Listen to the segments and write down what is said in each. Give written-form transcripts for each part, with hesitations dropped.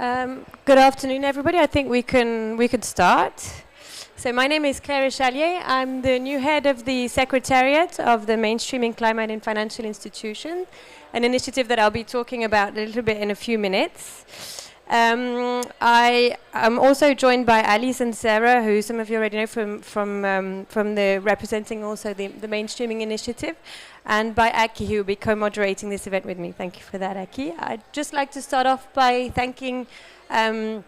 Good afternoon, everybody. I think we could start. So my name is Claire Chalier. I'm the new head of the Secretariat of the Mainstreaming Climate in Financial Institutions, an initiative that I'll be talking about a little bit in a few minutes. I am also joined by Alice and Sarah, who some of you already know from the representing also the Mainstreaming Initiative, and by Aki, who will be co-moderating this event with me. Thank you for that, Aki. I'd just like to start off by thanking the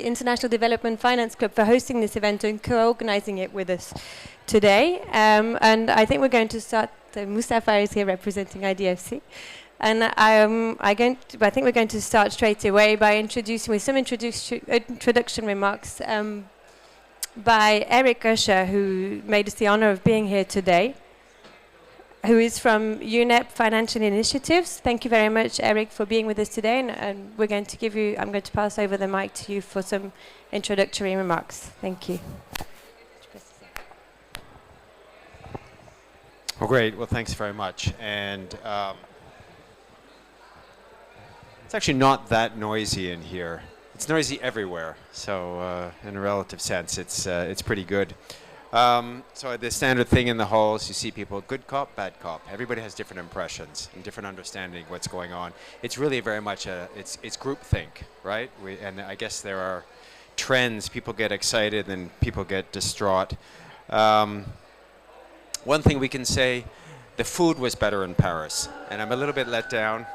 International Development Finance Club for hosting this event and co-organizing it with us today. And I think we're going to start. Mustafa is here representing IDFC. And I think we're going to start straight away by introducing with some introduction remarks by Eric Usher, who made us the honor of being here today, who is from UNEP Financial Initiatives. Thank you very much, Eric, for being with us today. And I'm going to pass over the mic to you for some introductory remarks. Thank you. Well, great. Well, thanks very much. And it's actually not that noisy in here. It's noisy everywhere. So in a relative sense, it's pretty good. So the standard thing in the halls, you see people, good cop, bad cop. Everybody has different impressions and different understanding of what's going on. It's really very much it's groupthink, right? And I guess there are trends. People get excited and people get distraught. One thing we can say, the food was better in Paris, and I'm a little bit let down.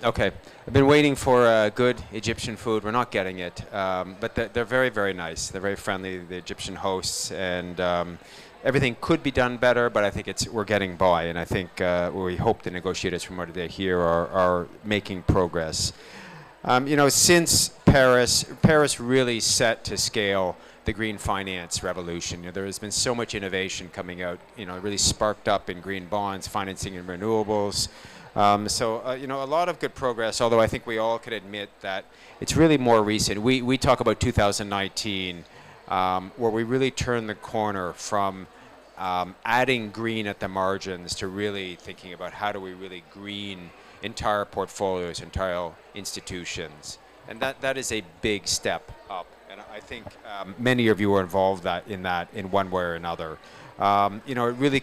Okay, I've been waiting for good Egyptian food. We're not getting it, but they're very, very nice. They're very friendly, the Egyptian hosts, and everything could be done better, but I think we're getting by, and I think we hope the negotiators from what they hear are making progress. Since Paris really set to scale the green finance revolution. There has been so much innovation coming out, really sparked up in green bonds, financing in renewables. A lot of good progress, although I think we all could admit that it's really more recent. We talk about 2019, where we really turned the corner from adding green at the margins to really thinking about how do we really green entire portfolios, entire institutions. And that is a big step up. And I think many of you are involved in one way or another. It really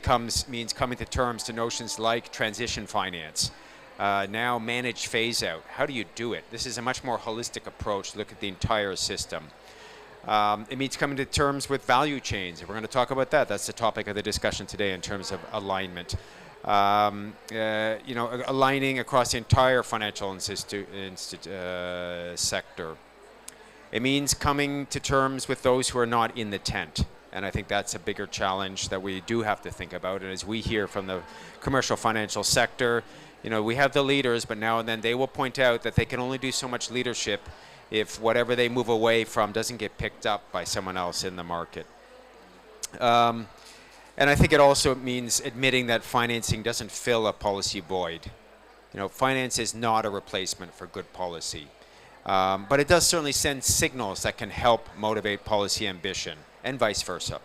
means coming to terms to notions like transition finance, now managed phase out. How do you do it? This is a much more holistic approach to look at the entire system. It means coming to terms with value chains. We're going to talk about that. That's the topic of the discussion today in terms of alignment. Aligning across the entire financial sector. It means coming to terms with those who are not in the tent. And I think that's a bigger challenge that we do have to think about. And as we hear from the commercial financial sector, we have the leaders, but now and then they will point out that they can only do so much leadership if whatever they move away from doesn't get picked up by someone else in the market. And I think it also means admitting that financing doesn't fill a policy void. Finance is not a replacement for good policy. But it does certainly send signals that can help motivate policy ambition, and vice versa.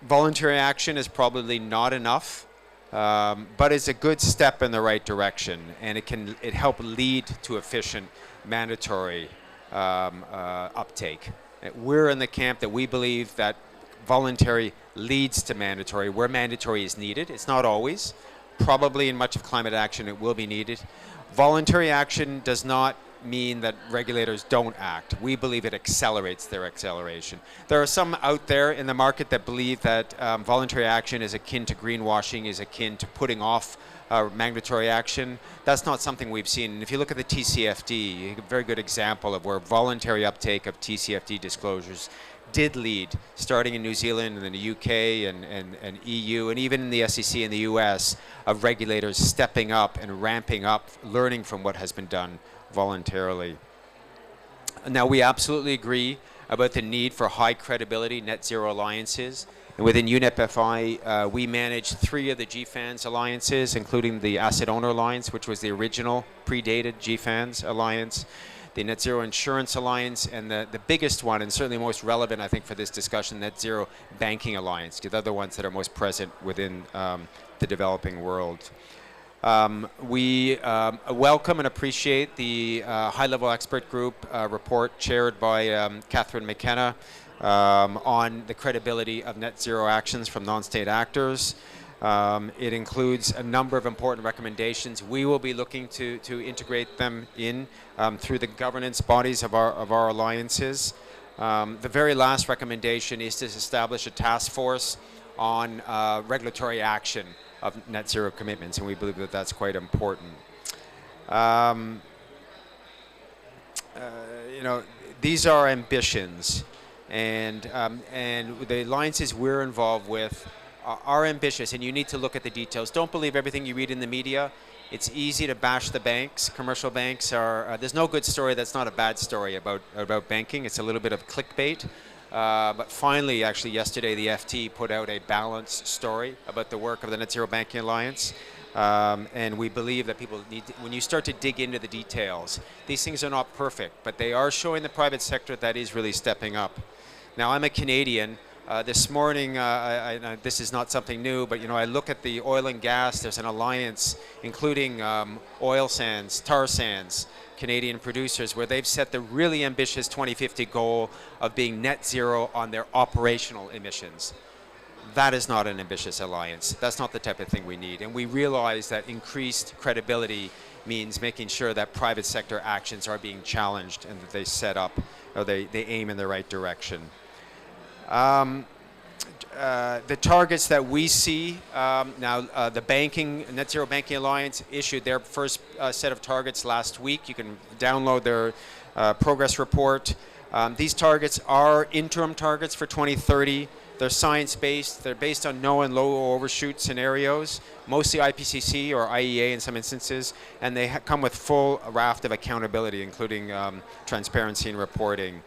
Voluntary action is probably not enough, but it's a good step in the right direction, and it help lead to efficient mandatory uptake. We're in the camp that we believe that voluntary leads to mandatory, where mandatory is needed. It's not always. Probably in much of climate action it will be needed. Voluntary action does not mean that regulators don't act. We believe it accelerates their acceleration. There are some out there in the market that believe that voluntary action is akin to greenwashing, is akin to putting off mandatory action. That's not something we've seen. And if you look at the TCFD, a very good example of where voluntary uptake of TCFD disclosures did lead, starting in New Zealand and then the UK and EU, and even in the SEC in the US, of regulators stepping up and ramping up, learning from what has been done voluntarily. Now, we absolutely agree about the need for high credibility net zero alliances. And within UNEP-FI, we manage 3 of the GFANZ alliances, including the Asset Owner Alliance, which was the original predated GFANZ alliance. the Net Zero Insurance Alliance, and the biggest one, and certainly most relevant, I think, for this discussion, Net Zero Banking Alliance, because they're the ones that are most present within the developing world. We welcome and appreciate the high-level expert group report chaired by Catherine McKenna on the credibility of net zero actions from non-state actors. It includes a number of important recommendations. We will be looking to integrate them in through the governance bodies of our alliances. The very last recommendation is to establish a task force on regulatory action of net zero commitments, and we believe that that's quite important. You know, these are ambitions, and the alliances we're involved with are ambitious, and you need to look at the details. Don't believe everything you read in the media. It's easy to bash the banks. Commercial banks are, there's no good story that's not a bad story about banking. It's a little bit of clickbait. But finally, actually yesterday, the FT put out a balanced story about the work of the Net Zero Banking Alliance. And we believe that people need to, when you start to dig into the details, these things are not perfect, but they are showing the private sector that is really stepping up. Now, I'm a Canadian. This morning, this is not something new, but you know, I look at the oil and gas. There's an alliance, including oil sands, tar sands, Canadian producers, where they've set the really ambitious 2050 goal of being net zero on their operational emissions. That is not an ambitious alliance. That's not the type of thing we need. And we realize that increased credibility means making sure that private sector actions are being challenged and that they set up, or they aim in the right direction. The targets that we see now, the Net Zero Banking Alliance issued their first set of targets last week. You can download their progress report. These targets are interim targets for 2030. They're science-based. They're based on no and low overshoot scenarios, mostly IPCC or IEA in some instances, and they come with full raft of accountability, including transparency and reporting.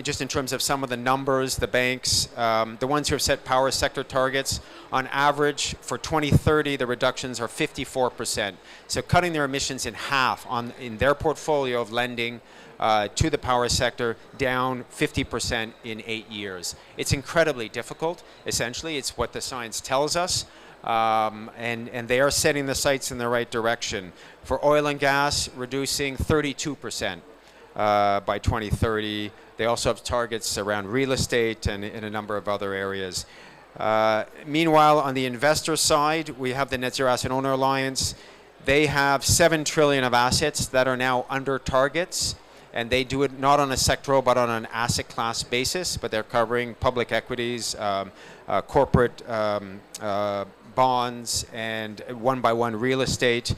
Just in terms of some of the numbers, the banks, the ones who have set power sector targets, on average for 2030, the reductions are 54%. So cutting their emissions in half in their portfolio of lending to the power sector, down 50% in 8 years. It's incredibly difficult. Essentially, it's what the science tells us. And they are setting the sights in the right direction. For oil and gas, reducing 32%. By 2030. They also have targets around real estate and in a number of other areas. Meanwhile, on the investor side, we have the Net Zero Asset Owner Alliance. They have $7 trillion of assets that are now under targets, and they do it not on a sectoral but on an asset class basis, but they're covering public equities, corporate bonds, and one-by-one real estate.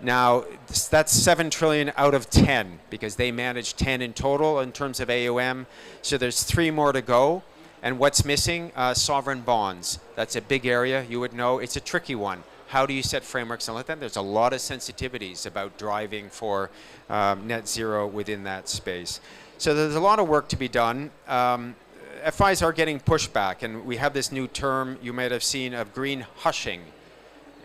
Now, that's 7 trillion out of 10, because they manage 10 in total in terms of AUM. So there's 3 more to go. And what's missing? Sovereign bonds. That's a big area. You would know it's a tricky one. How do you set frameworks and let them? There's a lot of sensitivities about driving for net zero within that space. So there's a lot of work to be done. FIs are getting pushback, and we have this new term you might have seen of green hushing.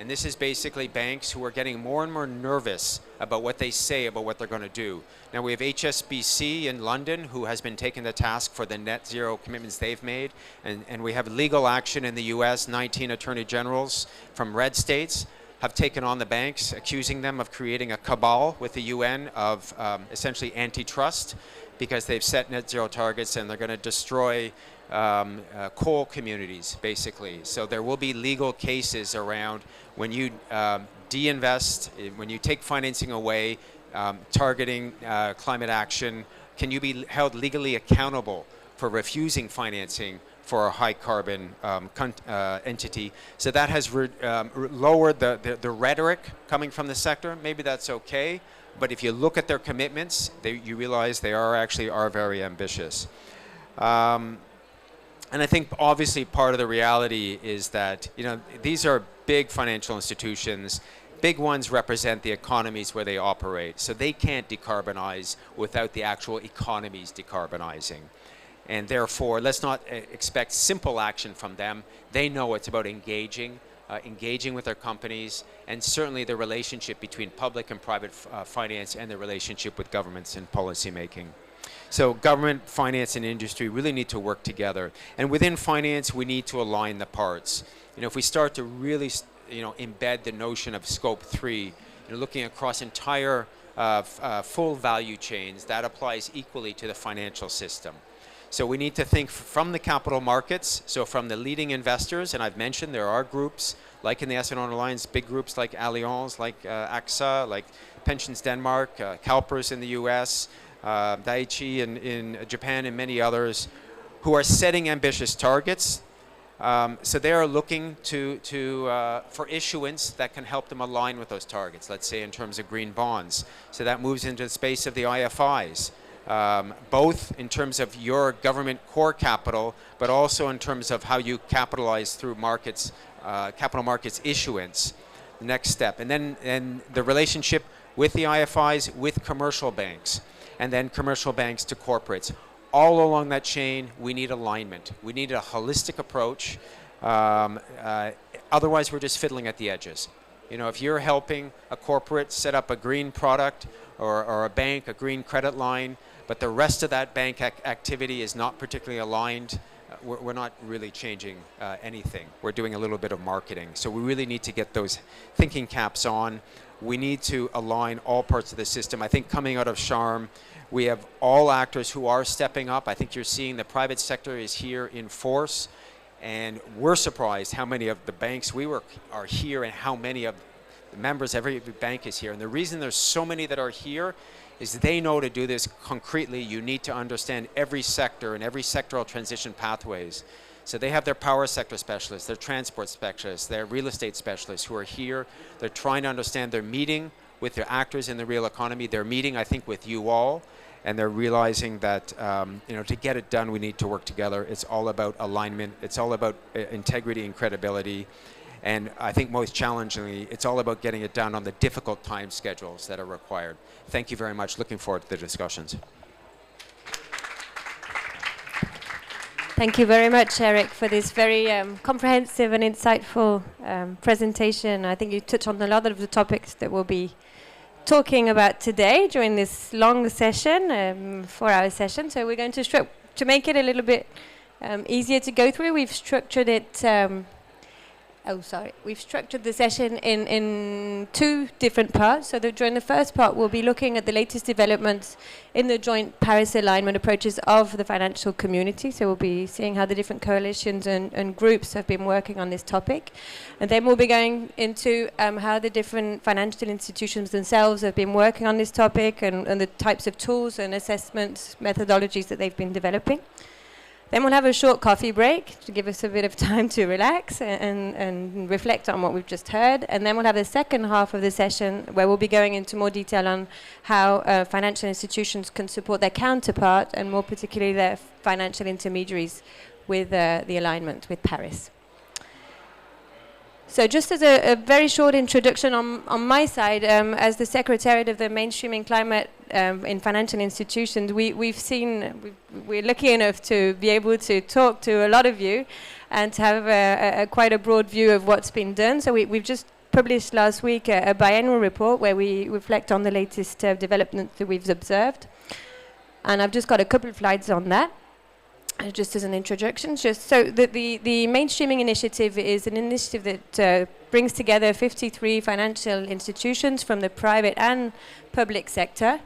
And this is basically banks who are getting more and more nervous about what they say about what they're going to do. Now, we have HSBC in London, who has been taking the task for the net zero commitments they've made. And we have legal action in the US. 19 attorney generals from red states have taken on the banks, accusing them of creating a cabal with the UN of essentially antitrust, because they've set net zero targets and they're going to destroy coal communities, basically. So there will be legal cases around when you de-invest, when you take financing away, targeting climate action. Can you be held legally accountable for refusing financing for a high carbon entity? So that has lowered the rhetoric coming from the sector. Maybe that's okay, but if you look at their commitments, you realize they are very ambitious. And I think obviously part of the reality is that, you know, these are big financial institutions. Big ones represent the economies where they operate. So they can't decarbonize without the actual economies decarbonizing. And therefore, let's not expect simple action from them. They know it's about engaging engaging with their companies, and certainly the relationship between public and private finance and the relationship with governments and policy making. So government, finance, and industry really need to work together. And within finance, we need to align the parts. If we start to really embed the notion of scope 3, looking across entire full value chains, that applies equally to the financial system. So we need to think from the capital markets, so from the leading investors, and I've mentioned there are groups like in the Essilor Alliance, big groups like Allianz, like AXA, like Pensions Denmark, CalPERS in the US, Daiichi in Japan, and many others, who are setting ambitious targets. So they are looking for issuance that can help them align with those targets, let's say in terms of green bonds. So that moves into the space of the IFIs. Both in terms of your government core capital, but also in terms of how you capitalize through markets, capital markets issuance, the next step. And then the relationship with the IFIs, with commercial banks, and then commercial banks to corporates. All along that chain, we need alignment. We need a holistic approach. Otherwise, we're just fiddling at the edges. If you're helping a corporate set up a green product or a bank, a green credit line, but the rest of that bank activity is not particularly aligned, we're not really changing anything. We're doing a little bit of marketing. So we really need to get those thinking caps on. We need to align all parts of the system. I think coming out of Sharm, we have all actors who are stepping up. I think you're seeing the private sector is here in force, and we're surprised how many of the banks we work are here and how many of the members, every bank is here. And the reason there's so many that are here is they know to do this concretely, you need to understand every sector and every sectoral transition pathways. So they have their power sector specialists, their transport specialists, their real estate specialists who are here. They're trying to understand, they're meeting with the actors in the real economy. They're meeting, I think, with you all, and they're realizing that to get it done, we need to work together. It's all about alignment. It's all about integrity and credibility. And I think most challengingly, it's all about getting it done on the difficult time schedules that are required. Thank you very much. Looking forward to the discussions. Thank you very much, Eric, for this very comprehensive and insightful presentation. I think you touched on a lot of the topics that we'll be talking about today during this long session, 4-hour session. So we're going to make it a little bit easier to go through. We've structured it. We've structured the session in 2 different parts. So during the first part, we'll be looking at the latest developments in the joint Paris alignment approaches of the financial community. So we'll be seeing how the different coalitions and groups have been working on this topic. And then we'll be going into how the different financial institutions themselves have been working on this topic and the types of tools and assessment methodologies that they've been developing. Then we'll have a short coffee break to give us a bit of time to relax and reflect on what we've just heard. And then we'll have the second half of the session where we'll be going into more detail on how financial institutions can support their counterpart, and more particularly their financial intermediaries, with the alignment with Paris. So just as a very short introduction on my side, as the Secretariat of the Mainstreaming Climate in Financial Institutions, we're lucky enough to be able to talk to a lot of you and to have quite a broad view of what's been done. So we've just published last week a biannual report where we reflect on the latest developments that we've observed. And I've just got a couple of slides on that. Just as an introduction, the Mainstreaming Initiative is an initiative that brings together 53 financial institutions from the private and public sector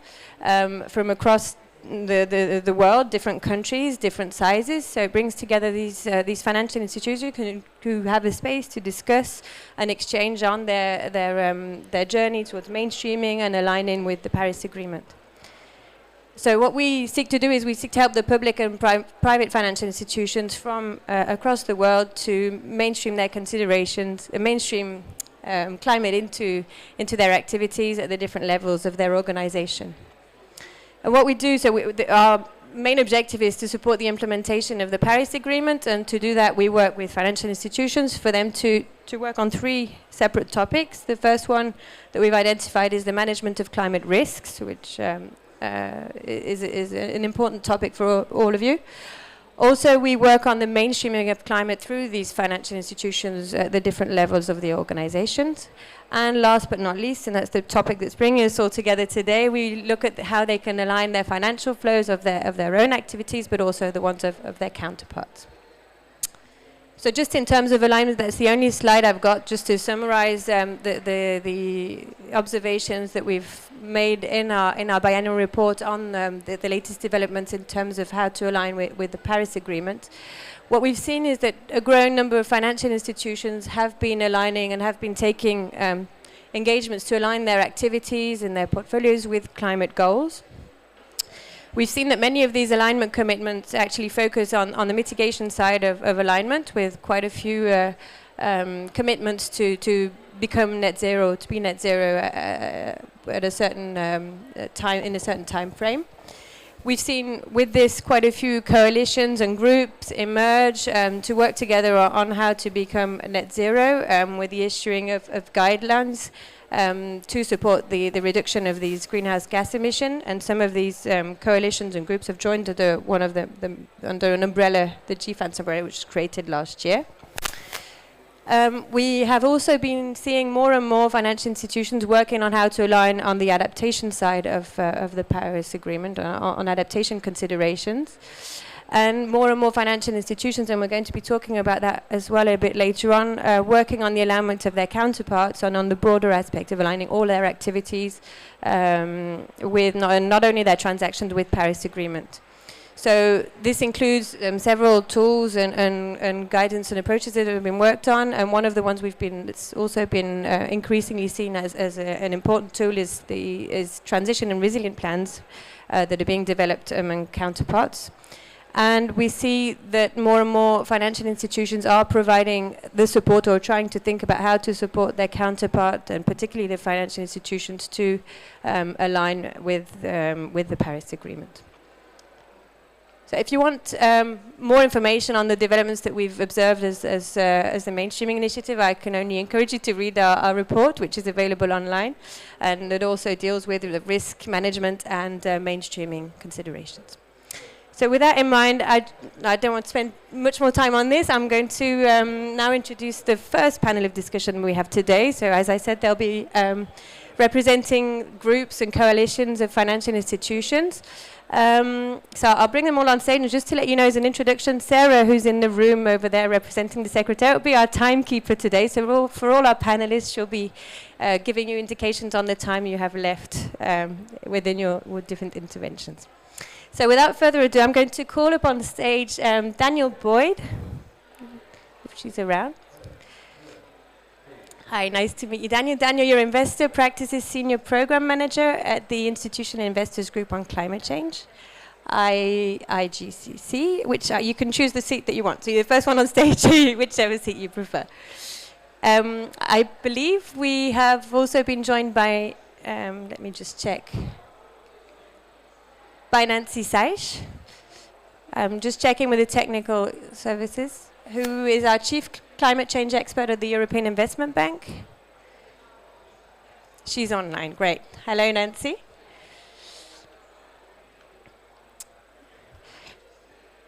from across the world, different countries, different sizes. So it brings together these financial institutions who have a space to discuss and exchange on their journey towards mainstreaming and aligning with the Paris Agreement. So what we seek to do is we seek to help the public and private financial institutions from across the world to mainstream their considerations, mainstream climate into their activities at the different levels of their organization. And what we do, our main objective is to support the implementation of the Paris Agreement, and to do that we work with financial institutions for them to work on 3 separate topics. The first one that we've identified is the management of climate risks, which is an important topic for all of you. Also, we work on the mainstreaming of climate through these financial institutions at the different levels of the organizations. And last but not least, and that's the topic that's bringing us all together today, we look at how they can align their financial flows of their own activities, but also the ones of their counterparts. So just in terms of alignment, that's the only slide I've got just to summarize the observations that we've made in our biannual report on the latest developments in terms of how to align with the Paris Agreement. What we've seen is that a growing number of financial institutions have been aligning and have been taking engagements to align their activities and their portfolios with climate goals. We've seen that many of these alignment commitments actually focus on the mitigation side of alignment, with quite a few commitments to become net zero, to be net zero at a certain time, in a certain time frame. We've seen with this quite a few coalitions and groups emerge to work together on how to become net zero, with the issuing of guidelines to support the reduction of these greenhouse gas emissions. And some of these coalitions and groups have joined under under an umbrella, the GFANS umbrella, which was created last year. We have also been seeing more and more financial institutions working on how to align on the adaptation side of the Paris Agreement, on adaptation considerations. And more financial institutions, and we're going to be talking about that as well a bit later on, working on the alignment of their counterparts and on the broader aspect of aligning all their activities with not only their transactions with Paris Agreement. So this includes several tools and guidance and approaches that have been worked on, and one of the ones it's also been increasingly seen as an important tool is transition and resilient plans that are being developed among counterparts. And we see that more and more financial institutions are providing the support or trying to think about how to support their counterpart, and particularly the financial institutions, to align with the Paris Agreement. So if you want more information on the developments that we've observed as the mainstreaming initiative, I can only encourage you to read our report, which is available online, and it also deals with the risk management and mainstreaming considerations. So with that in mind, I don't want to spend much more time on this. I'm going to now introduce the first panel of discussion we have today. So as I said, they'll be representing groups and coalitions of financial institutions. So I'll bring them all on stage, and just to let you know as an introduction, Sarah, who's in the room over there representing the Secretariat, will be our timekeeper today. So for all our panelists, she'll be giving you indications on the time you have left within your different interventions. So without further ado, I'm going to call upon the stage Daniel Boyd, if she's around. Hi, nice to meet you, Daniel. Daniel, you're Investor Practices Senior Program Manager at the Institutional Investors Group on Climate Change, IGCC, which you can choose the seat that you want. So you're the first one on stage, whichever seat you prefer. I believe we have also been joined by, let me just check, by Nancy Saish. I'm just checking with the technical services, who is our Chief Climate Change Expert at the European Investment Bank. She's online, great. Hello, Nancy.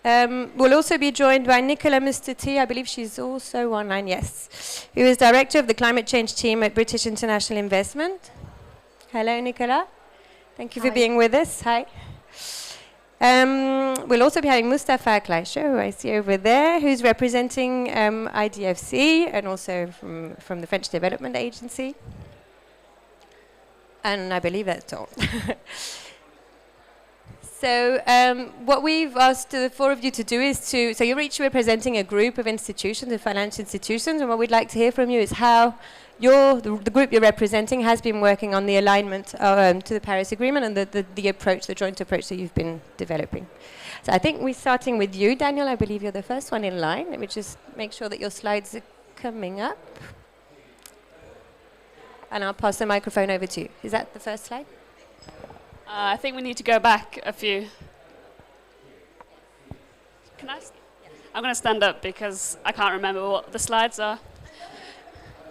We'll also be joined by Nicola Mustati, I believe she's also online, yes, who is Director of the Climate Change Team at British International Investment. Hello, Nicola. Thank you for being with us. Hi. We'll also be having Mustafa Kleischer, who I see over there, who's representing IDFC and also from the French Development Agency. And I believe that's all. So what we've asked the four of you to do is so you're each representing a group of institutions, of financial institutions, and what we'd like to hear from you is how the group you're representing has been working on the alignment to the Paris Agreement and the approach, the joint approach that you've been developing. So I think we're starting with you, Daniel. I believe you're the first one in line. Let me just make sure that your slides are coming up. And I'll pass the microphone over to you. Is that the first slide? I think we need to go back a few. Can I? I'm going to stand up because I can't remember what the slides are.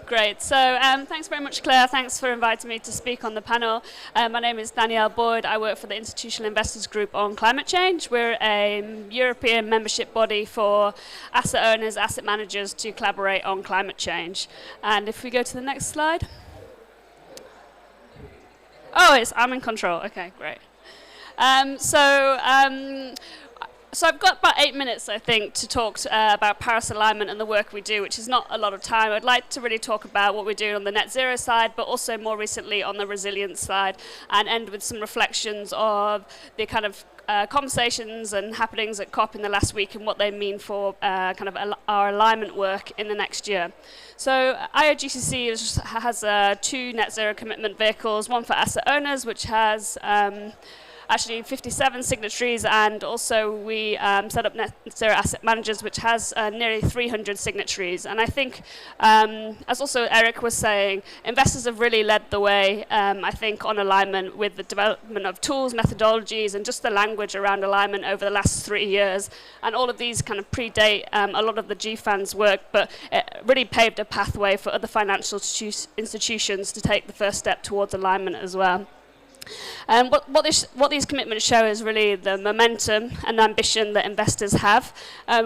Great. So thanks very much, Claire. Thanks for inviting me to speak on the panel. My name is Danielle Boyd. I work for the Institutional Investors Group on Climate Change. We're a European membership body for asset owners, asset managers to collaborate on climate change. And if we go to the next slide. Oh, I'm in control. Okay, great. So I've got about 8 minutes, I think, to talk about Paris alignment and the work we do, which is not a lot of time. I'd like to really talk about what we're doing on the net zero side, but also more recently on the resilience side, and end with some reflections of the kind of conversations and happenings at COP in the last week and what they mean for our alignment work in the next year. So IOGCC has 2 net zero commitment vehicles, one for asset owners, which has actually 57 signatories, and also we set up Net Zero Asset Managers, which has nearly 300 signatories. And I think, as also Eric was saying, investors have really led the way, I think, on alignment with the development of tools, methodologies, and just the language around alignment over the last 3 years. And all of these kind of predate a lot of the GFAN's work, but it really paved a pathway for other financial institutions to take the first step towards alignment as well. And what these commitments show is really the momentum and ambition that investors have.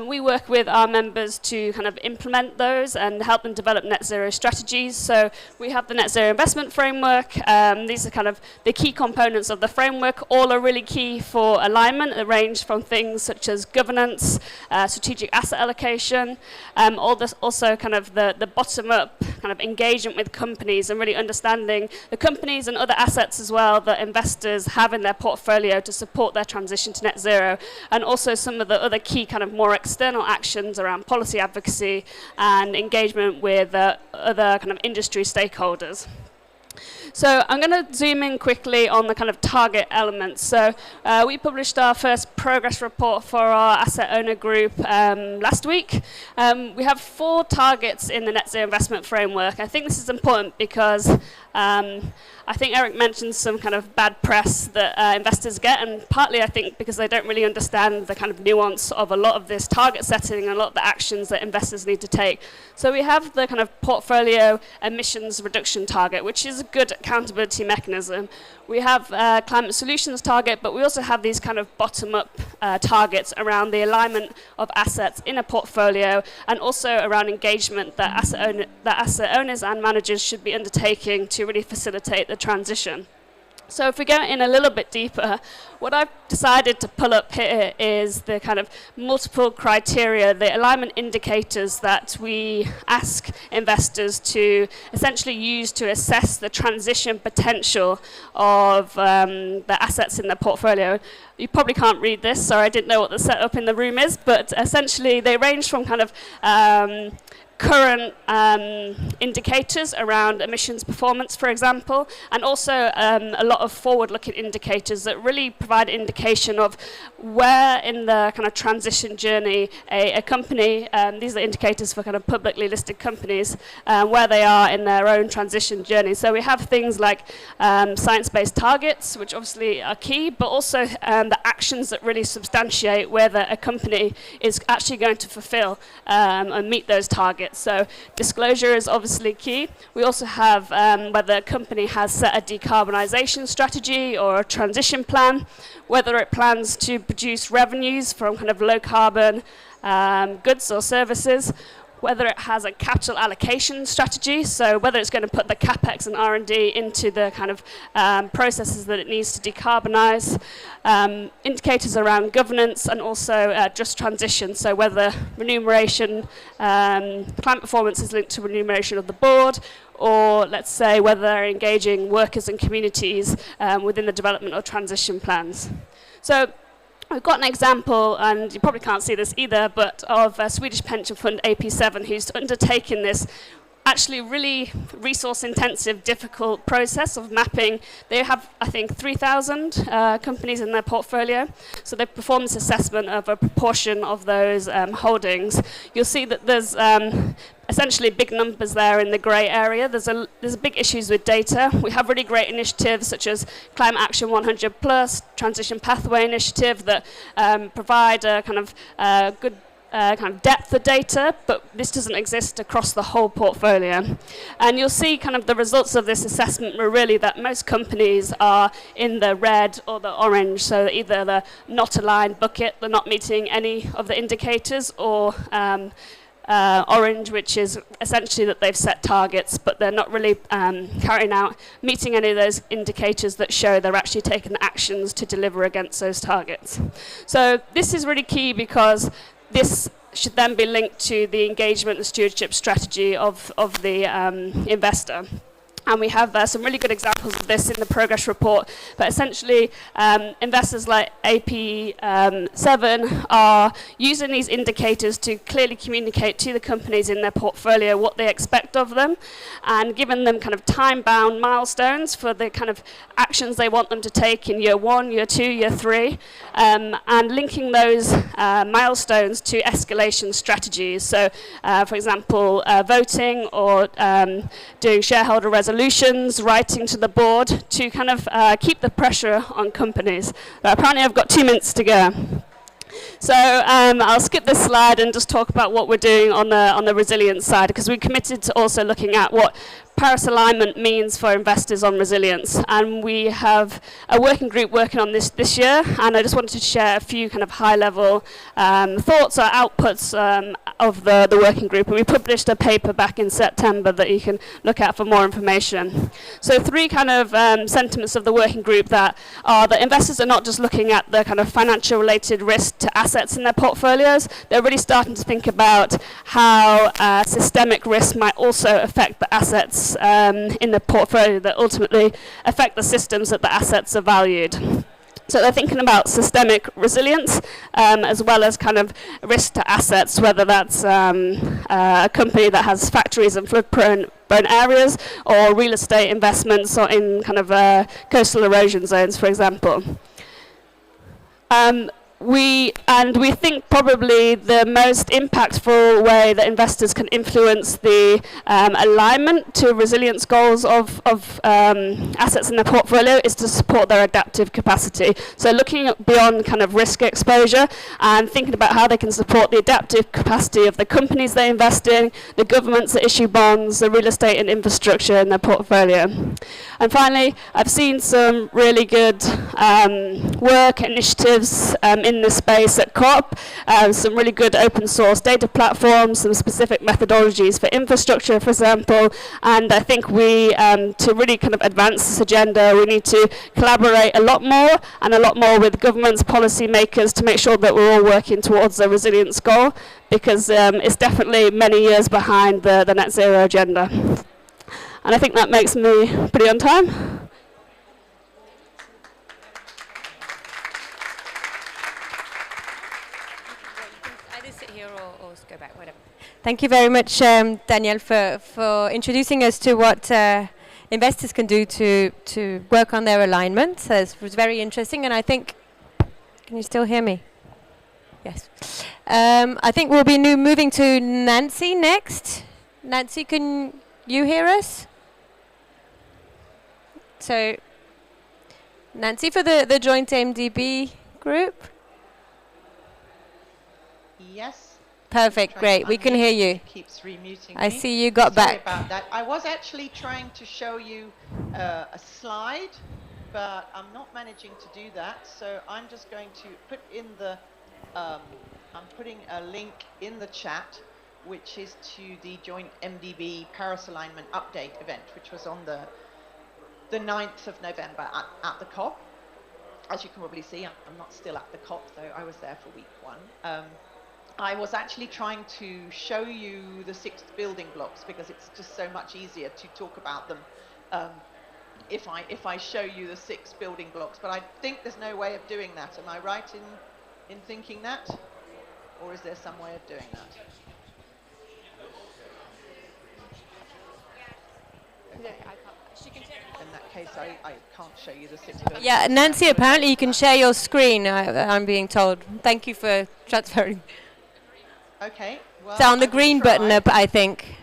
We work with our members to kind of implement those and help them develop net zero strategies. So we have the net zero investment framework. These are kind of the key components of the framework. All are really key for alignment. They range from things such as governance, strategic asset allocation, also kind of the bottom-up kind of engagement with companies and really understanding the companies and other assets as well that investors have in their portfolio to support their transition to net zero, and also some of the other key kind of more external actions around policy advocacy and engagement with other kind of industry stakeholders. So I'm going to zoom in quickly on the kind of target elements. So we published our first progress report for our asset owner group last week. We have 4 targets in the net zero investment framework. I think this is important because I think Eric mentioned some kind of bad press that investors get, and partly I think because they don't really understand the kind of nuance of a lot of this target setting and a lot of the actions that investors need to take. So we have the kind of portfolio emissions reduction target, which is a good accountability mechanism. We have climate solutions target, but we also have these kind of bottom-up targets around the alignment of assets in a portfolio, and also around engagement that asset owners and managers should be undertaking to really facilitate the transition. So if we go in a little bit deeper, what I've decided to pull up here is the kind of multiple criteria, the alignment indicators that we ask investors to essentially use to assess the transition potential of the assets in their portfolio. You probably can't read this, so I didn't know what the setup in the room is, but essentially they range from kind of current indicators around emissions performance, for example, and also a lot of forward-looking indicators that really provide indication of where in the kind of transition journey a company, these are indicators for kind of publicly listed companies, where they are in their own transition journey. So we have things like science-based targets, which obviously are key, but also the actions that really substantiate whether a company is actually going to fulfill and meet those targets. So disclosure is obviously key. We also have whether a company has set a decarbonisation strategy or a transition plan, whether it plans to produce revenues from kind of low carbon goods or services, whether it has a capital allocation strategy, so whether it's going to put the capex and R&D into the kind of processes that it needs to decarbonise, indicators around governance, and also just transition, so whether remuneration, climate performance is linked to remuneration of the board, or let's say whether they're engaging workers and communities within the development of transition plans. So we've got an example, and you probably can't see this either, but of a Swedish pension fund, AP7, who's undertaken this actually really resource-intensive, difficult process of mapping. They have, I think, 3,000 companies in their portfolio. So they perform this assessment of a proportion of those holdings. You'll see that there's essentially big numbers there in the grey area. There's big issues with data. We have really great initiatives such as Climate Action 100+, Transition Pathway Initiative that provide a kind of good kind of depth of data, but this doesn't exist across the whole portfolio. And you'll see kind of the results of this assessment were really that most companies are in the red or the orange, so either the not aligned bucket, they're not meeting any of the indicators, or orange, which is essentially that they've set targets, but they're not really meeting any of those indicators that show they're actually taking actions to deliver against those targets. So this is really key because this should then be linked to the engagement and stewardship strategy of the investor. And we have some really good examples of this in the progress report. But essentially, investors like AP7 are using these indicators to clearly communicate to the companies in their portfolio what they expect of them, and giving them kind of time-bound milestones for the kind of actions they want them to take in year 1, year 2, year 3, and linking those milestones to escalation strategies. So, for example, voting or doing shareholder resolutions, writing to the board to kind of keep the pressure on companies. Apparently I've got 2 minutes to go. So I'll skip this slide and just talk about what we're doing on the resilience side, because we're committed to also looking at what Paris alignment means for investors on resilience. And we have a working group working on this year, and I just wanted to share a few kind of high-level thoughts or outputs of the working group. And we published a paper back in September that you can look at for more information. So 3 kind of sentiments of the working group that are that investors are not just looking at the kind of financial related risk to assets in their portfolios, they're really starting to think about how systemic risk might also affect the assets in the portfolio that ultimately affect the systems that the assets are valued. So they're thinking about systemic resilience as well as kind of risk to assets, whether that's a company that has factories in flood-prone areas or real estate investments or in kind of coastal erosion zones, for example. We think probably the most impactful way that investors can influence the alignment to resilience goals of assets in their portfolio is to support their adaptive capacity. So looking beyond kind of risk exposure and thinking about how they can support the adaptive capacity of the companies they invest in, the governments that issue bonds, the real estate and infrastructure in their portfolio. And finally, I've seen some really good work initiatives in this space at COP, some really good open source data platforms, some specific methodologies for infrastructure, for example, and I think we, to really kind of advance this agenda, we need to collaborate a lot more with governments, policymakers, to make sure that we're all working towards a resilience goal, because it's definitely many years behind the net zero agenda. And I think that makes me pretty on time. Go back, whatever. Thank you very much, Danielle, for introducing us to what investors can do to work on their alignment. So it was very interesting, and I think, can you still hear me? Yes. I think we'll be moving to Nancy next. Nancy, can you hear us? So, Nancy for the joint MDB group? Yes. Perfect, great. We can hear you. It keeps remuting I me. see you got Sorry back. about that. I was actually trying to show you a slide, but I'm not managing to do that. So I'm just going to put in the, I'm putting a link in the chat, which is to the joint MDB Paris Alignment Update event, which was on the 9th of November at the COP. As you can probably see, I'm not still at the COP, though I was there for week 1. I was actually trying to show you the 6 building blocks, because it's just so much easier to talk about them if I show you the 6 building blocks. But I think there's no way of doing that. Am I right in thinking that? Or is there some way of doing that? Okay. In that case, I can't show you the 6 building blocks. Yeah, Nancy, apparently you can share your screen, I'm being told. Thank you for transferring. Okay. Well, So on the green button up, I think.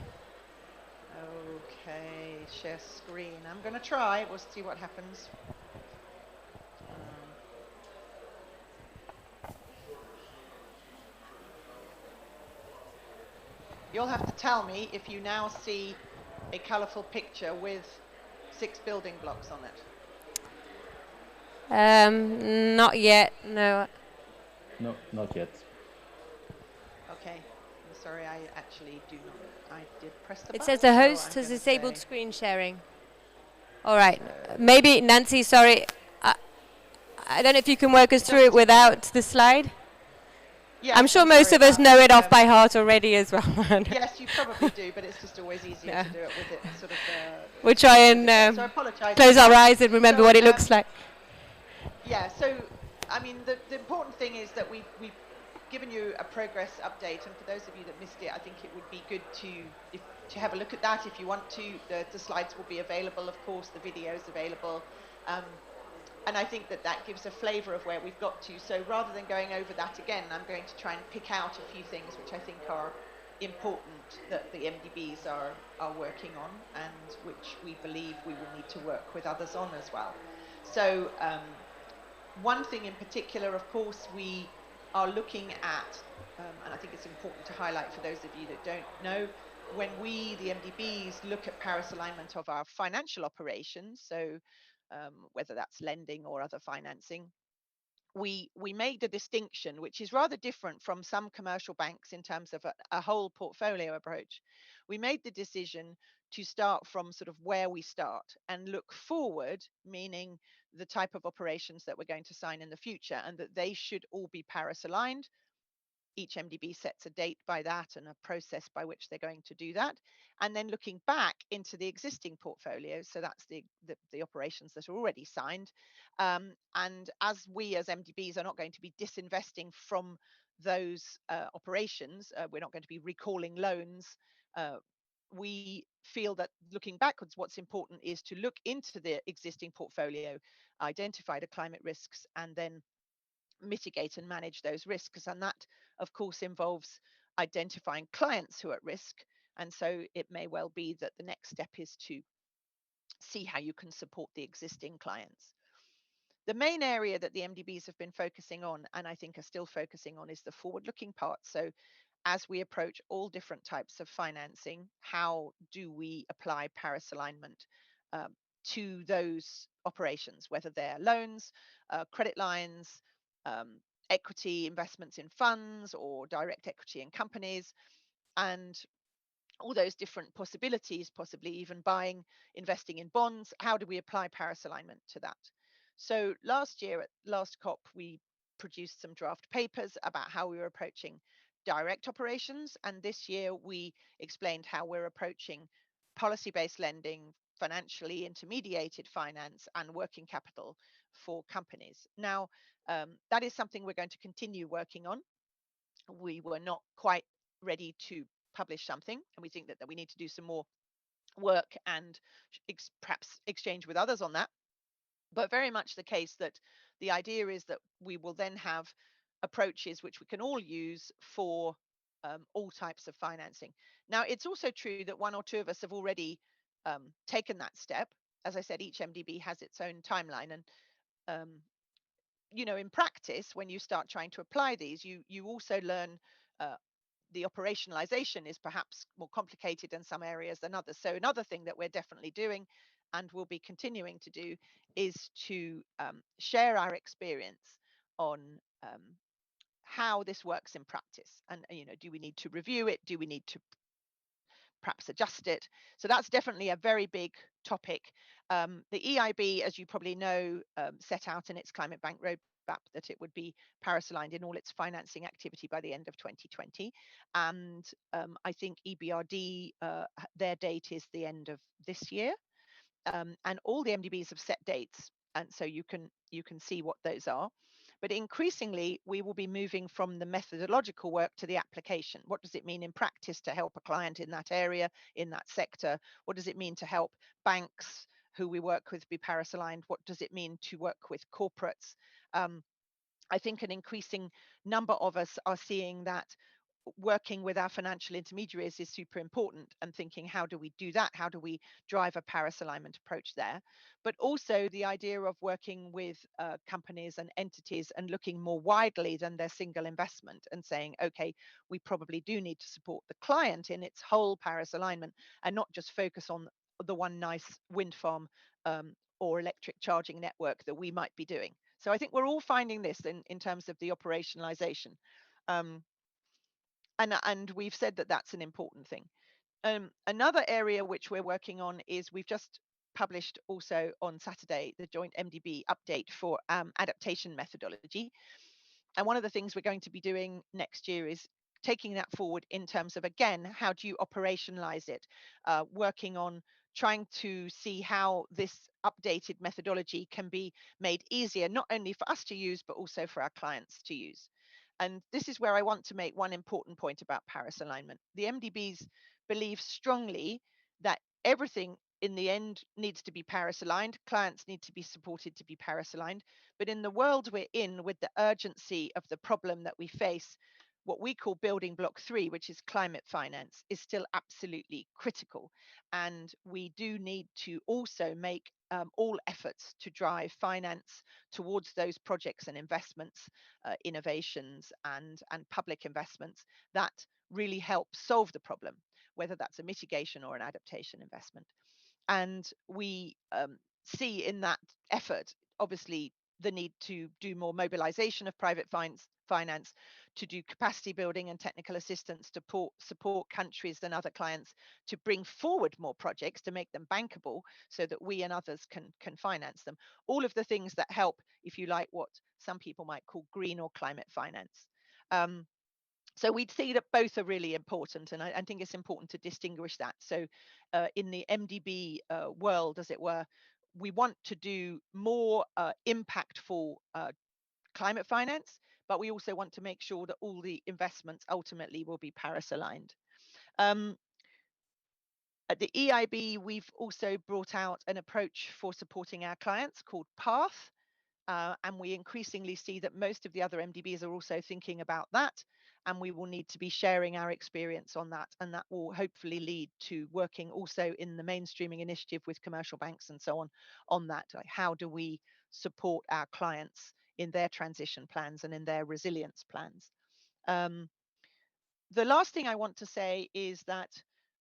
Okay, share screen. I'm going to try. We'll see what happens. You'll have to tell me if you now see a colorful picture with 6 building blocks on it. Not yet, no. No, not yet. Okay, I'm sorry, I actually do not. I did press the It button. says the so host I'm has gonna disabled say- screen sharing. All right, maybe Nancy, sorry. I don't know if you can work us through it without the slide. Yes, I'm sure I'm most sorry of us about know it that. off by heart already as well. Yes, you probably do, but it's just always easier Yeah. to do it with it sort of. We'll try and So I apologise. close for our that. eyes and remember So, what it looks like. Yeah, so I mean, the important thing is that we've given you a progress update, and for those of you that missed it, I think it would be good to have a look at that if you want to. The slides will be available, of course, the video is available. And I think that gives a flavour of where we've got to. So rather than going over that again, I'm going to try and pick out a few things which I think are important that the MDBs are working on, and which we believe we will need to work with others on as well. So one thing in particular, of course, we are looking at, and I think it's important to highlight for those of you that don't know, when we, the MDBs, look at Paris alignment of our financial operations, so whether that's lending or other financing, we made a distinction which is rather different from some commercial banks in terms of a whole portfolio approach. We made the decision to start from sort of where we start and look forward, meaning the type of operations that we're going to sign in the future, and that they should all be Paris aligned. Each MDB sets a date by that and a process by which they're going to do that. And then looking back into the existing portfolio, so that's the operations that are already signed. And as we as MDBs are not going to be disinvesting from those operations, we're not going to be recalling loans. We feel that looking backwards, what's important is to look into the existing portfolio, identify the climate risks, and then mitigate and manage those risks. And that, of course, involves identifying clients who are at risk. And so it may well be that the next step is to see how you can support the existing clients. The main area that the MDBs have been focusing on, and I think are still focusing on, is the forward-looking part. So as we approach all different types of financing, how do we apply Paris alignment to those operations, whether they're loans, credit lines, equity investments in funds, or direct equity in companies, and all those different possibilities, possibly even investing in bonds. How do we apply Paris alignment to that? So last year at last COP, we produced some draft papers about how we were approaching direct operations. And this year we explained how we're approaching policy-based lending, financially intermediated finance, and working capital for companies. Now, that is something we're going to continue working on. We were not quite ready to publish something, and we think that we need to do some more work and perhaps exchange with others on that. But very much the case that the idea is that we will then have approaches which we can all use for all types of financing. Now, it's also true that one or two of us have already taken that step. As I said, each MDB has its own timeline, and you know, in practice, when you start trying to apply these, you also learn the operationalization is perhaps more complicated in some areas than others. So another thing that we're definitely doing and will be continuing to do is to share our experience on how this works in practice. And, you know, do we need to review it? Do we need to perhaps adjust it? So that's definitely a very big topic. The EIB, as you probably know, set out in its climate bank roadmap that it would be Paris aligned in all its financing activity by the end of 2020. And I think EBRD, their date is the end of this year. And all the MDBs have set dates. And so you can see what those are. But increasingly, we will be moving from the methodological work to the application. What does it mean in practice to help a client in that area, in that sector? What does it mean to help banks who we work with be Paris aligned? What does it mean to work with corporates? I think an increasing number of us are seeing that working with our financial intermediaries is super important, and thinking, how do we do that? How do we drive a Paris alignment approach there? But also the idea of working with companies and entities and looking more widely than their single investment, and saying, okay, we probably do need to support the client in its whole Paris alignment, and not just focus on the one nice wind farm or electric charging network that we might be doing. So I think we're all finding this in terms of the operationalization. And we've said that that's an important thing. Another area which we're working on is, we've just published also on Saturday the joint MDB update for adaptation methodology. And one of the things we're going to be doing next year is taking that forward in terms of, again, how do you operationalize it? Working on trying to see how this updated methodology can be made easier, not only for us to use, but also for our clients to use. And this is where I want to make one important point about Paris alignment. The MDBs believe strongly that everything in the end needs to be Paris aligned. Clients need to be supported to be Paris aligned. But in the world we're in, with the urgency of the problem that we face, what we call building block 3, which is climate finance, is still absolutely critical. And we do need to also make all efforts to drive finance towards those projects and investments, innovations and public investments that really help solve the problem, whether that's a mitigation or an adaptation investment. And we see in that effort, obviously, the need to do more mobilization of private finance, to do capacity building and technical assistance to support countries and other clients to bring forward more projects, to make them bankable, so that we and others can finance them. All of the things that help, if you like, what some people might call green or climate finance. So we'd see that both are really important, and I think it's important to distinguish that. So in the MDB world, as it were, we want to do more impactful climate finance, but we also want to make sure that all the investments ultimately will be Paris aligned. At the EIB, we've also brought out an approach for supporting our clients called PATH. And we increasingly see that most of the other MDBs are also thinking about that, and we will need to be sharing our experience on that, and that will hopefully lead to working also in the mainstreaming initiative with commercial banks and so on that. Like, how do we support our clients in their transition plans and in their resilience plans? The last thing I want to say is that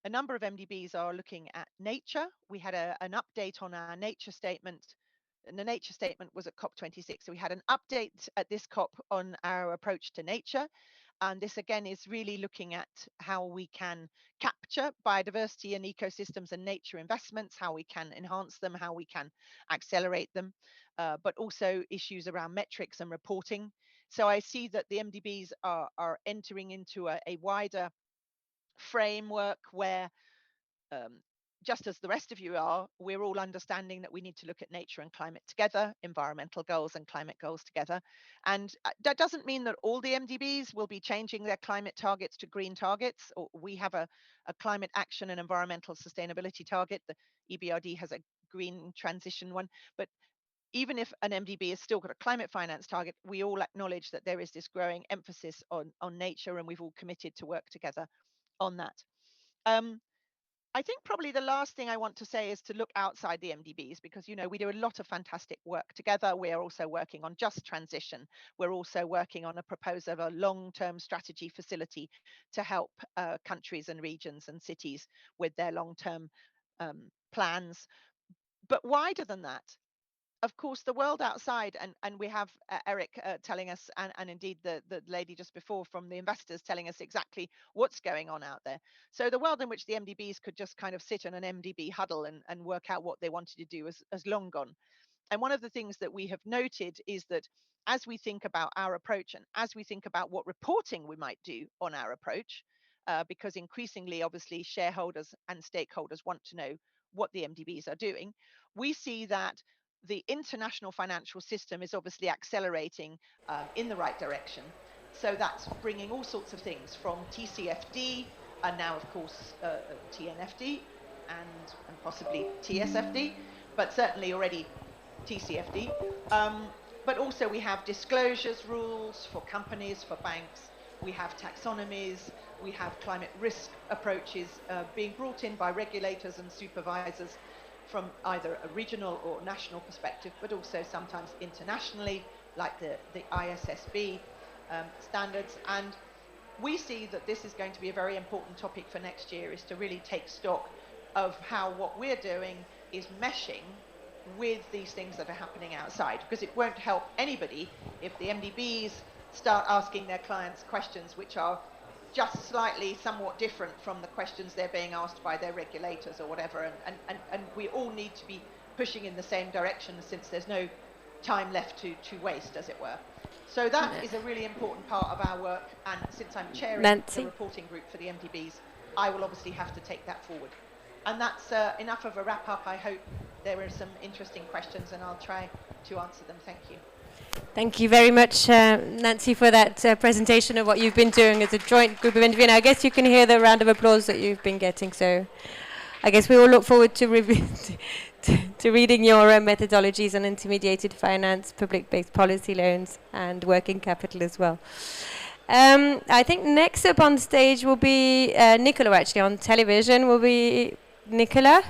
a number of MDBs are looking at nature. We had an update on our nature statement, and the nature statement was at COP26. So we had an update at this COP on our approach to nature. And this again is really looking at how we can capture biodiversity and ecosystems and nature investments, how we can enhance them, how we can accelerate them, but also issues around metrics and reporting. So I see that the MDBs are entering into a wider framework where just as the rest of you are, we're all understanding that we need to look at nature and climate together, environmental goals and climate goals together. And that doesn't mean that all the MDBs will be changing their climate targets to green targets. Or we have a climate action and environmental sustainability target. The EBRD has a green transition one. But even if an MDB has still got a climate finance target, we all acknowledge that there is this growing emphasis on nature, and we've all committed to work together on that. I think probably the last thing I want to say is to look outside the MDBs, because, you know, we do a lot of fantastic work together. We are also working on just transition. We're also working on a proposal of a long-term strategy facility to help countries and regions and cities with their long-term plans. But wider than that, of course, the world outside, and we have Eric telling us, and indeed the lady just before from the investors telling us exactly what's going on out there. So the world in which the MDBs could just kind of sit in an MDB huddle and work out what they wanted to do has long gone. And one of the things that we have noted is that as we think about our approach, and as we think about what reporting we might do on our approach, because increasingly, obviously, shareholders and stakeholders want to know what the MDBs are doing, we see that the international financial system is obviously accelerating in the right direction. So that's bringing all sorts of things from TCFD, and now, of course, TNFD, and possibly TSFD, but certainly already TCFD. But also we have disclosures rules for companies, for banks. we have taxonomies, we have climate risk approaches being brought in by regulators and supervisors from either a regional or national perspective, but also sometimes internationally, like the ISSB standards. And we see that this is going to be a very important topic for next year, is to really take stock of how what we're doing is meshing with these things that are happening outside, because it won't help anybody if the MDBs start asking their clients questions which are just slightly somewhat different from the questions they're being asked by their regulators or whatever, and we all need to be pushing in the same direction, since there's no time left to waste, as it were. So that is a really important part of our work, and since I'm chairing the reporting group for the MDBs, I will obviously have to take that forward. And that's enough of a wrap-up. I hope there are some interesting questions, and I'll try to answer them. Thank you. Thank you very much, Nancy, for that presentation of what you've been doing as a joint group of interviews. I guess you can hear the round of applause that you've been getting, so I guess we all look forward to reading your methodologies on intermediated finance, public-based policy loans, and working capital as well. I think next up on stage will be Nicola, actually, on television will be Nicola.